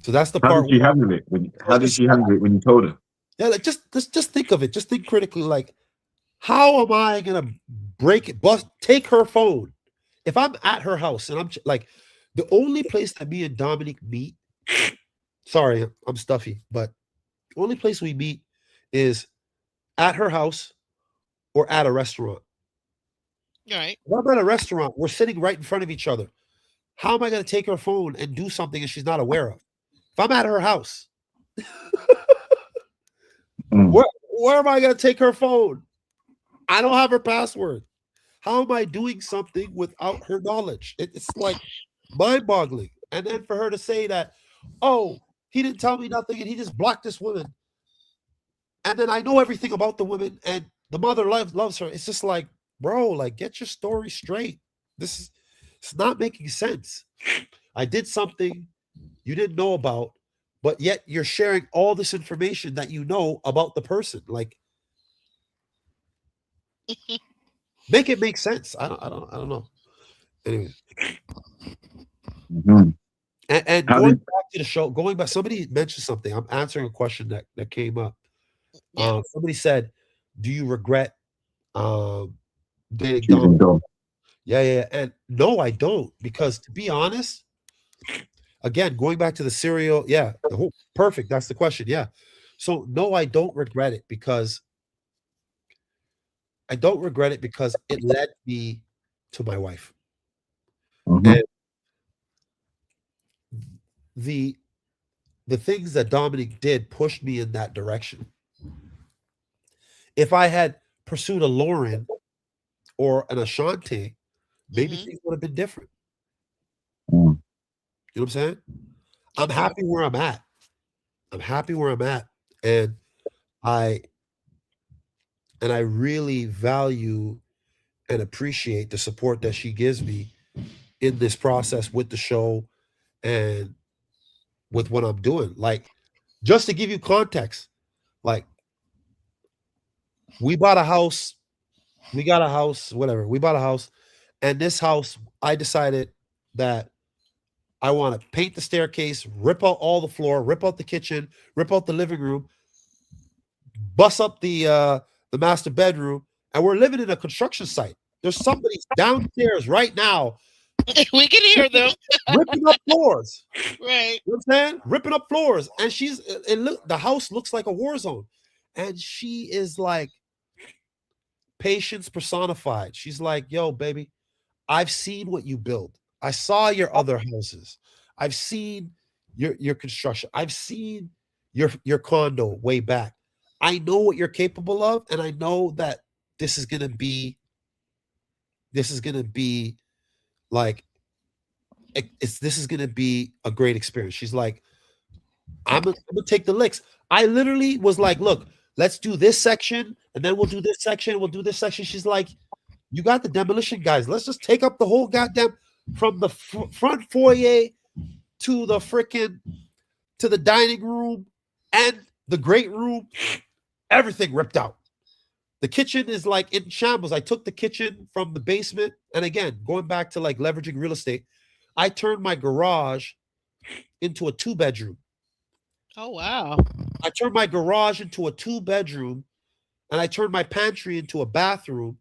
So that's the How part did she where handle it? I was How did just she handle it when you told her? yeah, like just think of it. Just think critically, like, how am I gonna break it, take her phone? If I'm at her house and like, the only place that me and Dominique meet, sorry, I'm stuffy, but the only place we meet is at her house or at a restaurant. Right. If I'm at a restaurant, we're sitting right in front of each other. How am I going to take her phone and do something that she's not aware of? If I'm at her house, Mm. where am I going to take her phone? I don't have her password. How am I doing something without her knowledge? It's like mind-boggling. And then for her to say that, oh, he didn't tell me nothing and he just blocked this woman. And then I know everything about the woman and the mother loves her. It's just like, bro, like get your story straight. It's not making sense. I did something you didn't know about, but yet you're sharing all this information that you know about the person. Like, make it make sense. I don't know. Anyway, Mhm. and How going did back to the show, going back, somebody mentioned something. I'm answering a question that came up. Yeah. Somebody said, "Do you regret dating Dom?" choosing Dom? Yeah. And no, I don't, because to be honest, again, going back to the serial, yeah, the whole perfect. That's the question. Yeah. So no, I don't regret it because it led me to my wife. Mhm. And the the things that Dominic did pushed me in that direction. If I had pursued a Lauren or an Ashanti, maybe Hmm. things would have been different. Mm. You know what I'm saying? I'm Okay. happy where I'm at. I'm happy where I'm at. And I I really value and appreciate the support that she gives me in this process with the show and with what I'm doing. Like, just to give you context, like we bought a house, we got a house, whatever. We bought a house, and this house, I decided that I want to paint the staircase, rip out all the floor, rip out the kitchen, rip out the living room, bust up the master bedroom, and we're living in a construction site. There's somebody downstairs right now We can hear ripping, them. ripping up floors. Right. You know what I'm saying? Ripping up floors. And the house looks like a war zone. And she is like patience personified. She's like, yo, baby, I've seen what you build. I saw your other houses. I've seen your construction. I've seen your condo way back. I know what you're capable of, and I know that this is gonna be this is gonna be like this is gonna be a great experience. She's like, I'm gonna take the licks. I literally was like, look, let's do this section, and then we'll do this section, we'll do this section. She's like, you got the demolition guys. Let's just take up the whole goddamn from the front foyer to the freaking to the dining room and the great room. Everything ripped out. The kitchen is like in shambles. I took the kitchen from the basement, and again, going back to like leveraging real estate, I turned my garage into a 2-bedroom. Oh wow. I turned my garage into a 2-bedroom, and I turned my pantry into a bathroom.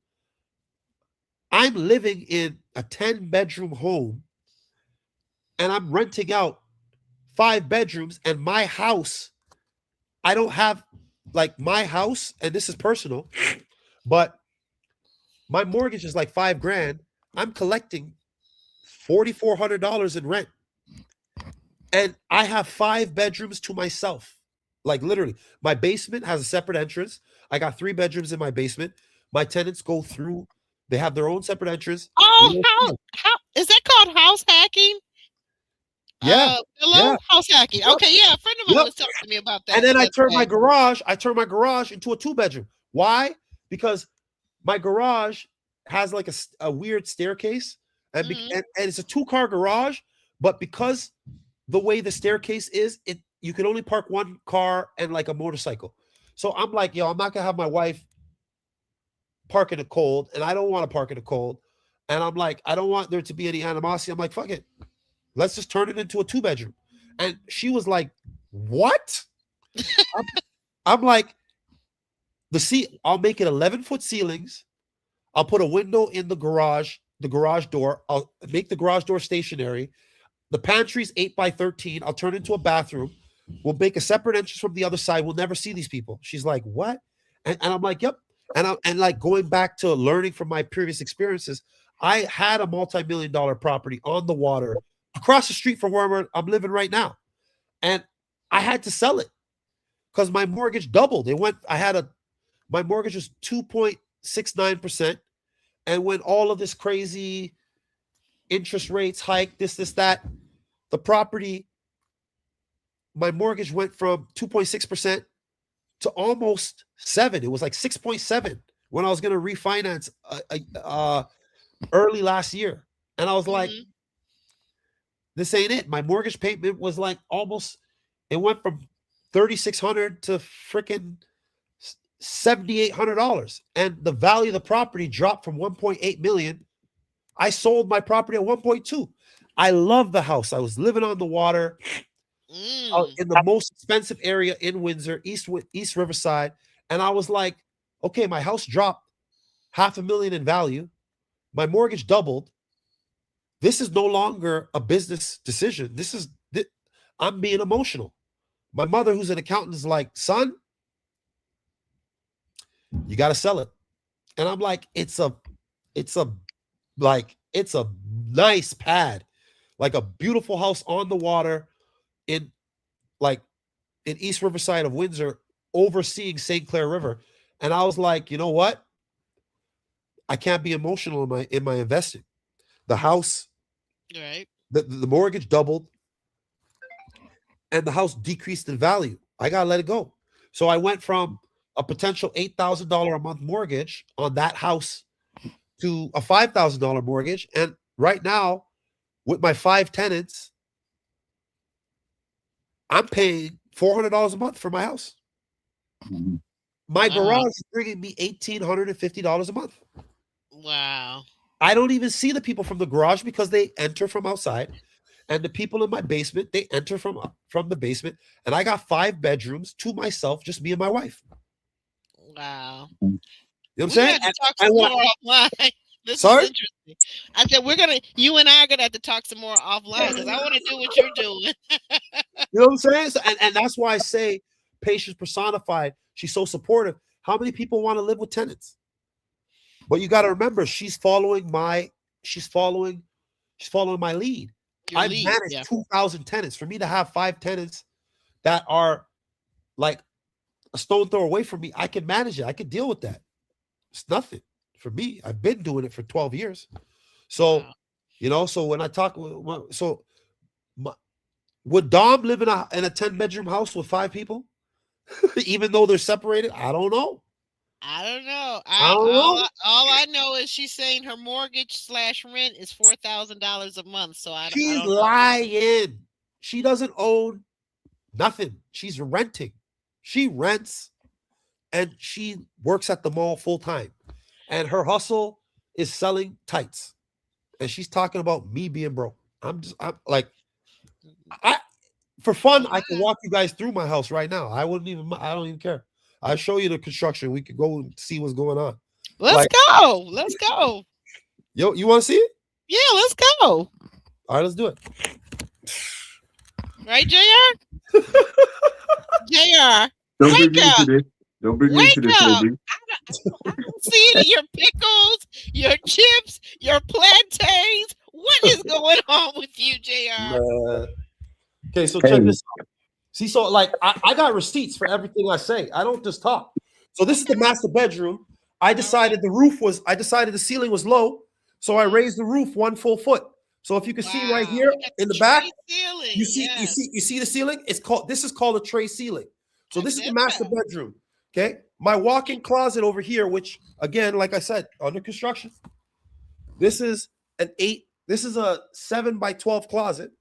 I'm living in a 10-bedroom home, and I'm renting out 5 bedrooms. And my house, I don't have like my house, and this is personal, but my mortgage is like 5 grand. I'm collecting $4,400 in rent, and I have 5 bedrooms to myself. Like literally, my basement has a separate entrance. I got 3 bedrooms in my basement. My tenants go through; they have their own separate entrance. Oh, how is that called house hacking? Yeah, Hello, yeah, house hacking. yep, Okay, yeah, a friend of mine yep. was telling me about And that then the other day. I turned my garage into a 2 bedroom. Why? Because my garage has like a weird staircase, and, Hmm. and it's a 2-car garage. But because the way the staircase is, you can only park one car and like a motorcycle. So I'm like, yo, I'm not gonna have my wife park in the cold, and I don't want to park in the cold. And I'm like, I don't want there to be any animosity. I'm like, fuck it, let's just turn it into a 2 bedroom. And she was like, what? I'm, I'm like, I'll make it 11-foot ceilings. I'll put a window in the garage door. I'll make the garage door stationary. The pantry's 8 by 13. I'll turn it into a bathroom. We'll make a separate entrance from the other side. We'll never see these people. She's like, what? And I'm like, yep. And like going back to learning from my previous experiences, I had a multi-million-dollar property on the water across the street from where I'm living right now. And I had to sell it because my mortgage doubled. My mortgage was 2.69%. And when all of this crazy interest rates hike, this, that, the property, my mortgage went from 2.6% to almost 7. It was like 6.7 when I was going to refinance early last year. And I was like, this ain't it. My mortgage payment was like it went from $3,600 to freaking $7,800. And the value of the property dropped from 1.8 million. I sold my property at 1.2. I love the house. I was living on the water in the most expensive area in Windsor, East Riverside. And I was like, okay, my house dropped $500,000 in value. My mortgage doubled. This is no longer a business decision. I'm being emotional. My mother, who's an accountant, is like, son, you got to sell it. And I'm like, it's a nice pad, like a beautiful house on the water in East Riverside of Windsor, overseeing St. Clair River. And I was like, you know what? I can't be emotional in my investing. The house, right, the mortgage doubled, and the house decreased in value. I gotta let it go. So I went from a potential $8,000 a month mortgage on that house to a $5,000 mortgage. And right now, with my 5 tenants, I'm paying $400 a month for my house. Mhm. My garage is bringing me $1,850 a month. Wow. I don't even see the people from the garage because they enter from outside. And the people in my basement, they enter from the basement. And I got 5 bedrooms to myself, just me and my wife. Wow. You know what I'm We saying? had to talk some more offline. This Sorry? is interesting. I said you and I are gonna have to talk some more offline because I want to do what you're doing. You know what I'm saying? So, and that's why I say patience personified. She's so supportive. How many people want to live with tenants? But you got to remember, she's following my lead. Your I've lead, managed yeah. 2,000 tenants. For me to have 5 tenants that are like a stone throw away from me, I can manage it. I can deal with that. It's nothing for me. I've been doing it for 12 years. So, Wow. so when I talk, would Dom live in a 10-bedroom house with 5 people, even though they're separated? I don't know. I don't know. I don't know. All I know is she's saying her mortgage/rent is $4,000 a month. So I She's don't know. lying. She doesn't own nothing. She's renting. She rents and she works at the mall full time. And her hustle is selling tights. And she's talking about me being broke. I'm like, for fun, I can walk you guys through my house right now. I don't even care. I'll show you the construction. We could go and see what's going on. Let's go. Let's go. Yo, you want to see it? Yeah, let's go. All right, let's do it. Right, JR? JR. Don't bring Wake me up. into this. Don't bring me Wake into this, up. baby. I don't see it in your pickles, your chips, your plantains. What is going on with you, JR? Okay, so check this out. See, so like I got receipts for everything I say. I don't just talk. So this is the master bedroom. I decided the ceiling was low, so I raised the roof 1 full foot. So if you can see right here in the back, ceiling. you see the ceiling? This is called a tray ceiling. So this is the master bedroom. Okay. My walk-in closet over here, which again, like I said, under construction. This is a 7 by 12 closet.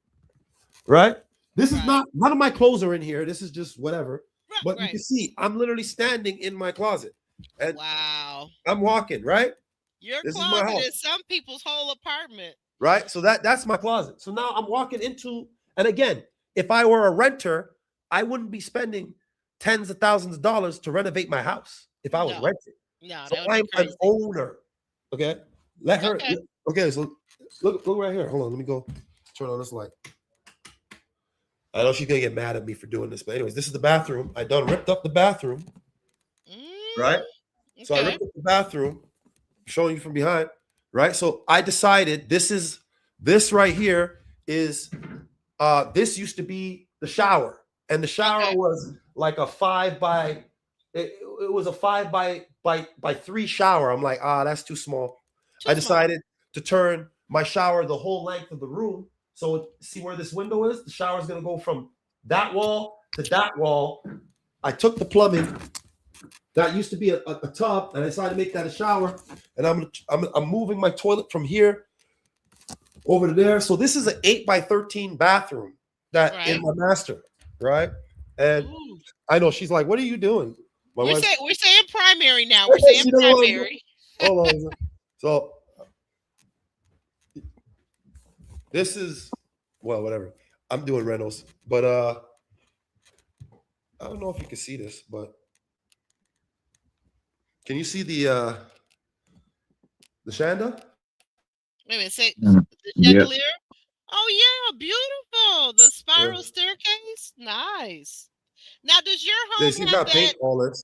Right? This is none of my clothes are in here. This is just whatever. But you can see I'm literally standing in my closet. And wow. I'm walking, right? Your this closet is, my house. is some people's whole apartment. Right? So that's my closet. So now I'm walking into, and again, if I were a renter, I wouldn't be spending tens of thousands of dollars to renovate my house if I was renting. No, so I'm an owner. Okay. Let her. Okay. So look right here. Hold on. Let me go turn on this light. I know she's gonna get mad at me for doing this, but anyways, this is the bathroom. I done ripped up the bathroom. right? So I Okay. ripped up the bathroom, showing you from behind, right? So I decided this right here is this used to be the shower, and the shower Okay. was like a 5 by it was a 5 by 3 shower. I'm like, that's too small. I Too small. decided to turn my shower the whole length of the room. So see where this window is? The shower is gonna go from that wall to that wall. I took the plumbing that used to be a tub, and I decided to make that a shower. And I'm moving my toilet from here over to there. So this is an 8 by 13 bathroom that in Right. my master, right? And Ooh. I know she's like, "What are you doing?" My We're wife, saying primary now. We're saying she doesn't want to do. primary. Hold on. So this is whatever. I'm doing rentals, but I don't know if you can see this, but can you see the shanda? Wait a minute. Say Mm. the Yeah. chandelier. Oh yeah, beautiful. The spiral Yeah. staircase. Nice. Now, does your They home see have got that? paint all this.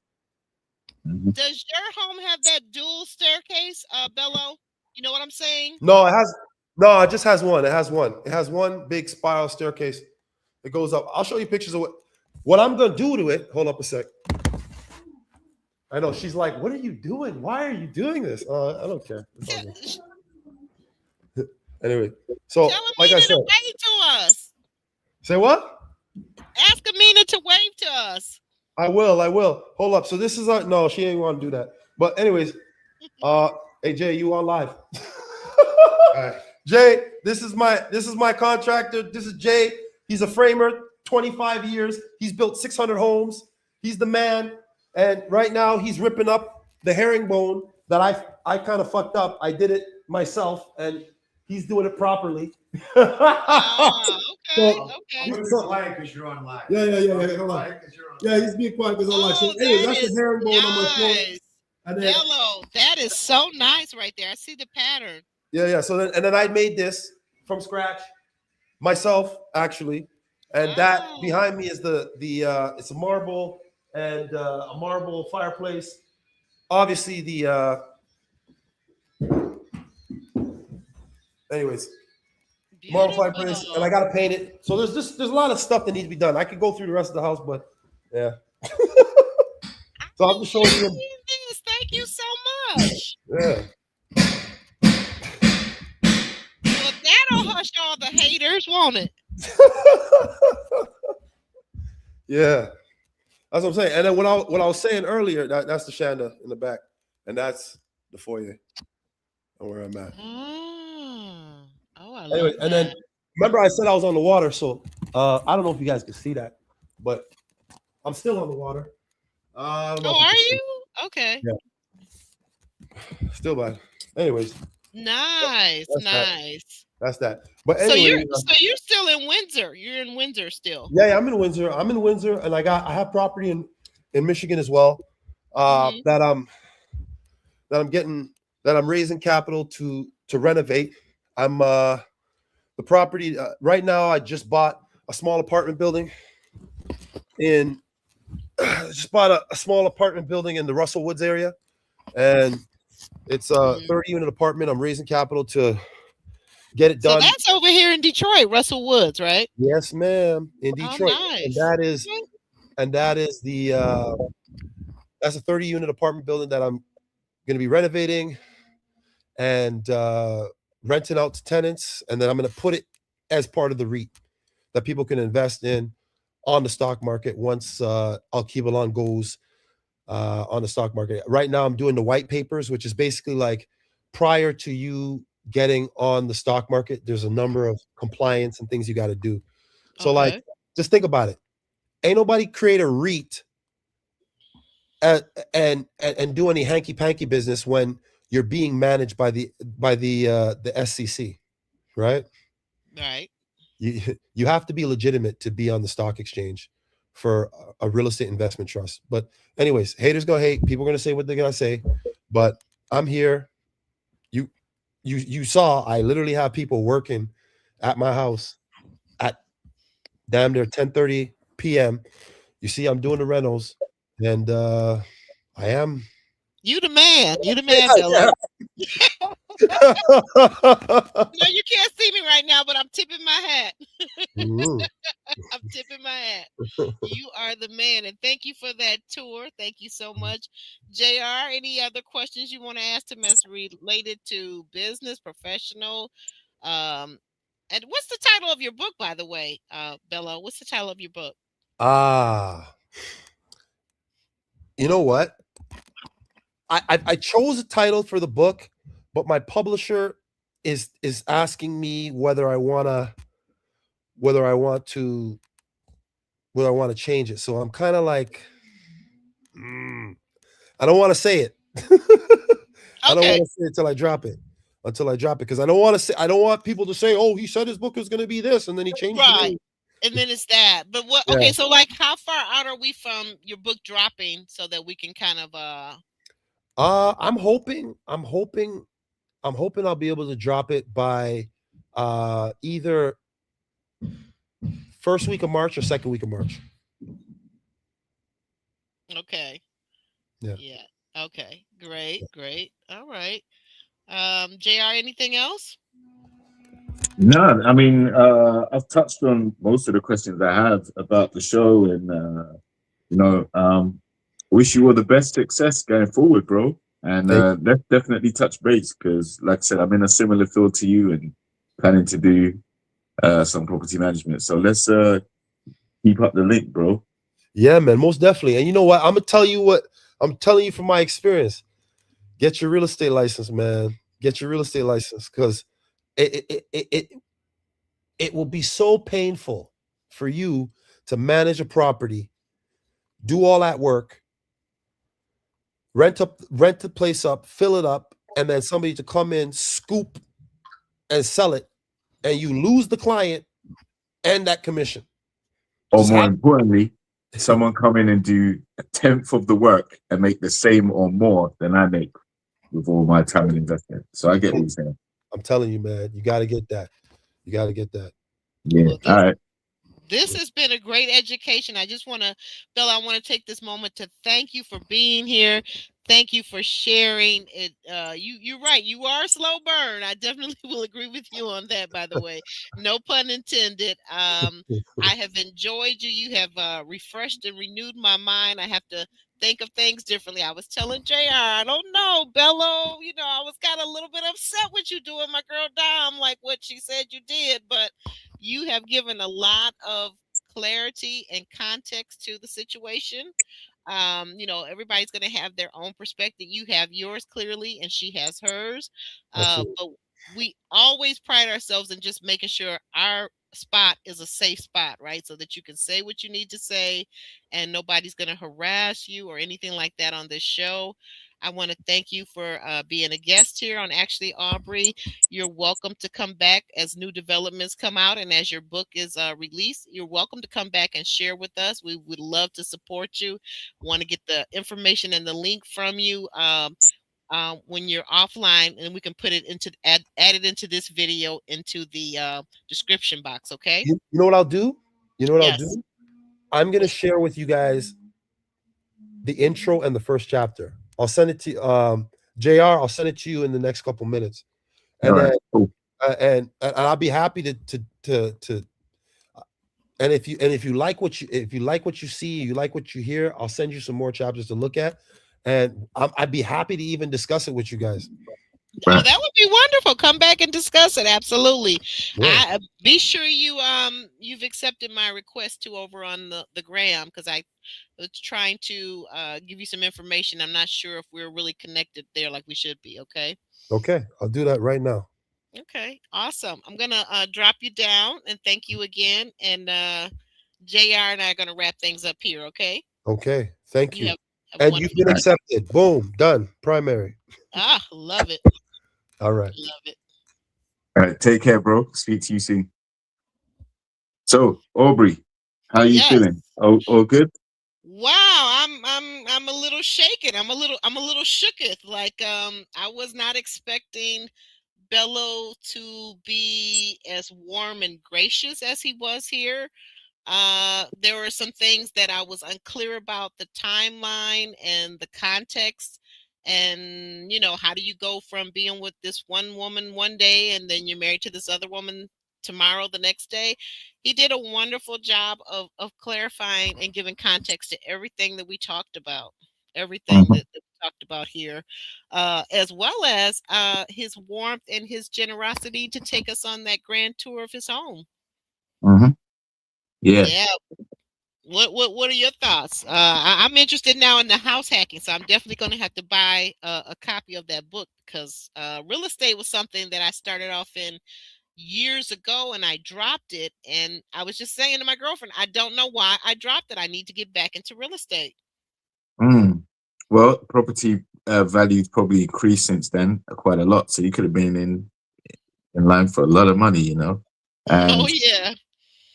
Mhm. Does your home have that dual staircase, Bello? You know what I'm saying? No, it has no. It just has one. It has one. It has one big spiral staircase. It goes up. I'll show you pictures of what I'm gonna do to it. Hold up a sec. I know she's like, "What are you doing? Why are you doing this?" I don't care. It's all good. Tell Anyway, so like I Amina said, to wave to us. say what? Ask Amina to wave to us. I will. I will. Hold up. So this is no. She ain't want to do that. But anyways, hey Jay, you on live? All right. Jay, this is my contractor. This is Jay. He's a framer, 25 years. He's built 600 homes. He's the man. And right now he's ripping up the herringbone that I kind of fucked up. I did it myself, and he's doing it properly. Ah, okay, So- okay. I'm gonna be quiet because you're on live. Yeah. Hold on. Quiet 'cause you're on Yeah, he's being quiet because I'm like, so Oh, anyway, that that's the is herringbone on my floor. nice. And then, Bello, that is so nice right there. I see the pattern. yeah. So then I made this from scratch myself, actually. And that Wow. behind me is the it's a marble and a marble fireplace. Obviously, anyways, marble fireplace, and I Beautiful. gotta paint it. So there's a lot of stuff that needs to be done. I could go through the rest of the house, but yeah. So I'm just showing you. This. Thank you so much. Yeah. Well, that'll hush all the haters, won't it? Yeah. That's what I'm saying. And then what I was saying earlier, that's the shanda in the back, and that's the foyer and where I'm at. Oh, I love Anyway, that. and then remember I said I was on the water, so I don't know if you guys can see that, but I'm still on the water. I don't know Oh, if are can see you? Okay. it. Still bad. Anyways, Nice, That's that. nice. that's that. But So anyway, you're still in Windsor. You're in Windsor still. yeah, I'm in Windsor. And I have property in Michigan as well. Mhm. That I'm raising capital to renovate. I'm the property right now. I just bought a small apartment building in a small apartment building in the Russell Woods area, and it's a Mhm. 30-unit apartment. I'm raising capital to get it So done. that's over here in Detroit, Russell Woods, right? Yes, ma'am, in Oh, Detroit, nice. and that is the that's a 30-unit apartment building that I'm going to be renovating and renting out to tenants, and then I'm going to put it as part of the REIT that people can invest in on the stock market once Alkebalon goes on the stock market. Right now, I'm doing the white papers, which is basically like prior to you getting on the stock market, there's a number of compliance and things you got to do. So, like, Okay. just think about it. Ain't nobody create a REIT and do any hanky panky business when you're being managed by the SEC, right? Right. You have to be legitimate to be on the stock exchange for a real estate investment trust. But anyways, haters go hate. People are gonna say what they're gonna say, but I'm here. You saw I literally have people working at my house at damn near 10:30 p.m. You see, I'm doing the rentals, and I am. You the man. You the man, Bello. No, you can't see me right now, but I'm tipping my hat. Mm. I'm tipping my hat. You are the man, and thank you for that tour. Thank you so much, Jr. Any other questions you want to ask him as related to business, professional? Um, and what's the title of your book, by the way, Bello? What's the title of your book? Ah, you know what? I chose a title for the book, but my publisher is asking me whether I want to change it. So I'm kind of like, mm, I don't want to say it. I don't Okay, want to say it till I drop it. Until I drop it, because I don't want people to say, "Oh, he said his book was going to be this," and then he changed the right. name. And then it's that. But what? Yeah. Okay, so like, how far out are we from your book dropping so that we can kind of I'm hoping I'll be able to drop it by either first week of March or second week of March. Okay. Yeah. Yeah. Okay. Great. Great. All right. JR, anything else? No, I mean, I've touched on most of the questions I have about the show, and you know, wish you all the best success going forward, bro. And Thank let's definitely touch base because, like I said, I'm in a similar field to you and planning to do some property management. So let's keep up the link, bro. Yeah, man, most definitely. And you know what? I'm telling you from my experience. Get your real estate license, man. Get your real estate license because it will be so painful for you to manage a property, do all that work, rent the place up, fill it up, and then somebody to come in, scoop, and sell it, and you lose the client and that commission. Or Just more happen. importantly, someone come in and do a tenth of the work and make the same or more than I make with all my time and investment. So I get what you're saying. I'm telling you, man, you got to get that. You got to get that. Yeah. Well, All this right. this has been a great education. I just want to, Bill, I want to take this moment to thank you for being here. Thank you for sharing it. You're right. You are a slow burn. I definitely will agree with you on that. By the way, no pun intended. I have enjoyed you. You have refreshed and renewed my mind. I have to think of things differently. I was telling Jr. I don't know, Bello. You know, I was kind of a little bit upset with you doing my girl Dom, like what she said you did, but you have given a lot of clarity and context to the situation. You know, everybody's going to have their own perspective. You have yours clearly, and she has hers. Absolutely. But we always pride ourselves in just making sure our spot is a safe spot, right? So that you can say what you need to say, and nobody's going to harass you or anything like that on this show. I want to thank you for being a guest here on Actually Aubrey. You're welcome to come back as new developments come out and as your book is released. You're welcome to come back and share with us. We would love to support you. Want to get the information and the link from you when you're offline, and we can put it into add it into this video into the description box. Okay? You know what I'll do? You know what I'll Yes. do? I'm going to What's share with you guys the intro and the first chapter. I'll send it to JR. I'll send it to you in the next couple minutes, All and right. then Cool. and I'll be happy to and if you like what you see, you like what you hear, I'll send you some more chapters to look at, and I'd be happy to even discuss it with you guys. Oh, Right. that would be wonderful. Come back and discuss it. Absolutely. Yeah. I be sure you've accepted my request to over on the gram because I was trying to give you some information. I'm not sure if we're really connected there like we should be. Okay. Okay, I'll do that right now. Okay. Awesome. I'm gonna drop you down and thank you again. And JR and I are gonna wrap things up here. Okay. Okay, thank You you. have a And you've wonderful been All day. right. accepted. Boom, done. Primary. Love it. All right. Love it. All right. Take care, bro. Speak to you soon. So, Aubrey, how are you Yes. feeling? All good? Wow, I'm a little shaken. I'm a little shooketh. Like I was not expecting Bello to be as warm and gracious as he was here. There were some things that I was unclear about the timeline and the context. And, how do you go from being with this one woman one day and then you're married to this other woman tomorrow, the next day? He did a wonderful job of clarifying and giving context to everything that we talked about, everything Hmm. that we talked about here, as well as his warmth and his generosity to take us on that grand tour of his home. Hmm. Yeah. Yeah. What are your thoughts? I'm interested now in the house hacking, so I'm definitely going to have to buy a copy of that book because real estate was something that I started off in years ago and I dropped it. And I was just saying to my girlfriend, I don't know why I dropped it. I need to get back into real estate. Mm. Well, property values probably increased since then quite a lot. So you could have been in line for a lot of money, you know. Oh And yeah.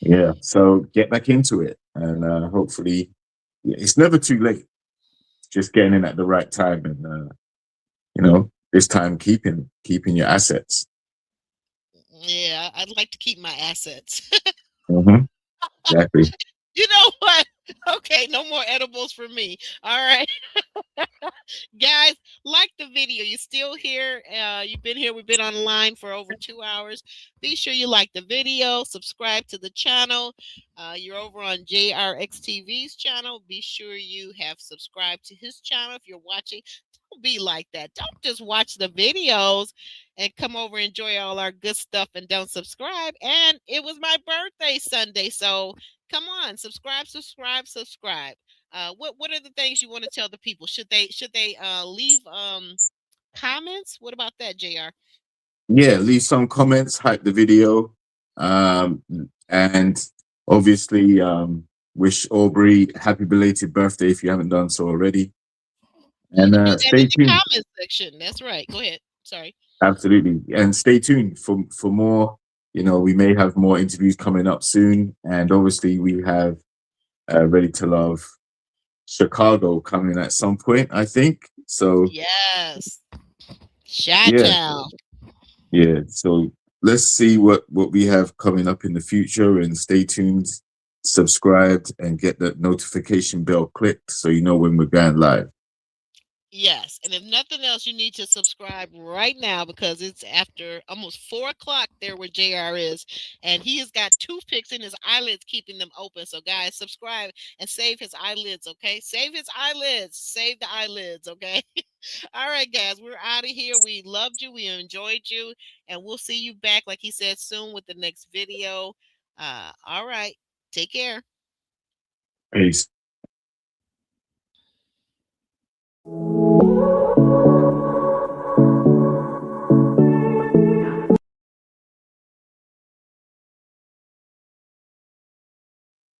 yeah, so get back into it, and hopefully, yeah, it's never too late. Just getting in at the right time, and this time keeping your assets. Yeah, I'd like to keep my assets. Hmm. Exactly. You know what? Okay, no more edibles for me. All right. Guys, like the video. You're still here. You've been here. We've been online for over 2 hours. Be sure you like the video, subscribe to the channel. You're over on JRXTV's channel. Be sure you have subscribed to his channel if you're watching. Don't be like that. Don't just watch the videos and come over and enjoy all our good stuff and don't subscribe. And it was my birthday Sunday, so come on, subscribe, subscribe, subscribe. What are the things you want to tell the people? Should they leave comments? What about that, Jr.? Yeah, leave some comments, hype the video, um, and obviously wish Aubrey happy belated birthday if you haven't done so already. You And can do that in stay the tuned. comments section. That's right. Go ahead. Sorry. Absolutely, and stay tuned for more. We may have more interviews coming up soon, and obviously we have Ready to Love Chicago coming at some point, I think. So Yes. Shot yeah, town. yeah. So let's see what we have coming up in the future, and stay tuned, subscribed, and get that notification bell clicked so you know when we're going live. Yes, and if nothing else, you need to subscribe right now because it's after almost 4 o'clock there where JR is, and he has got toothpicks in his eyelids keeping them open. So, guys, subscribe and save his eyelids, okay? Save his eyelids, save the eyelids, okay? All right, guys, we're out of here. We loved you, we enjoyed you, and we'll see you back, like he said, soon with the next video. All right, take care. Peace.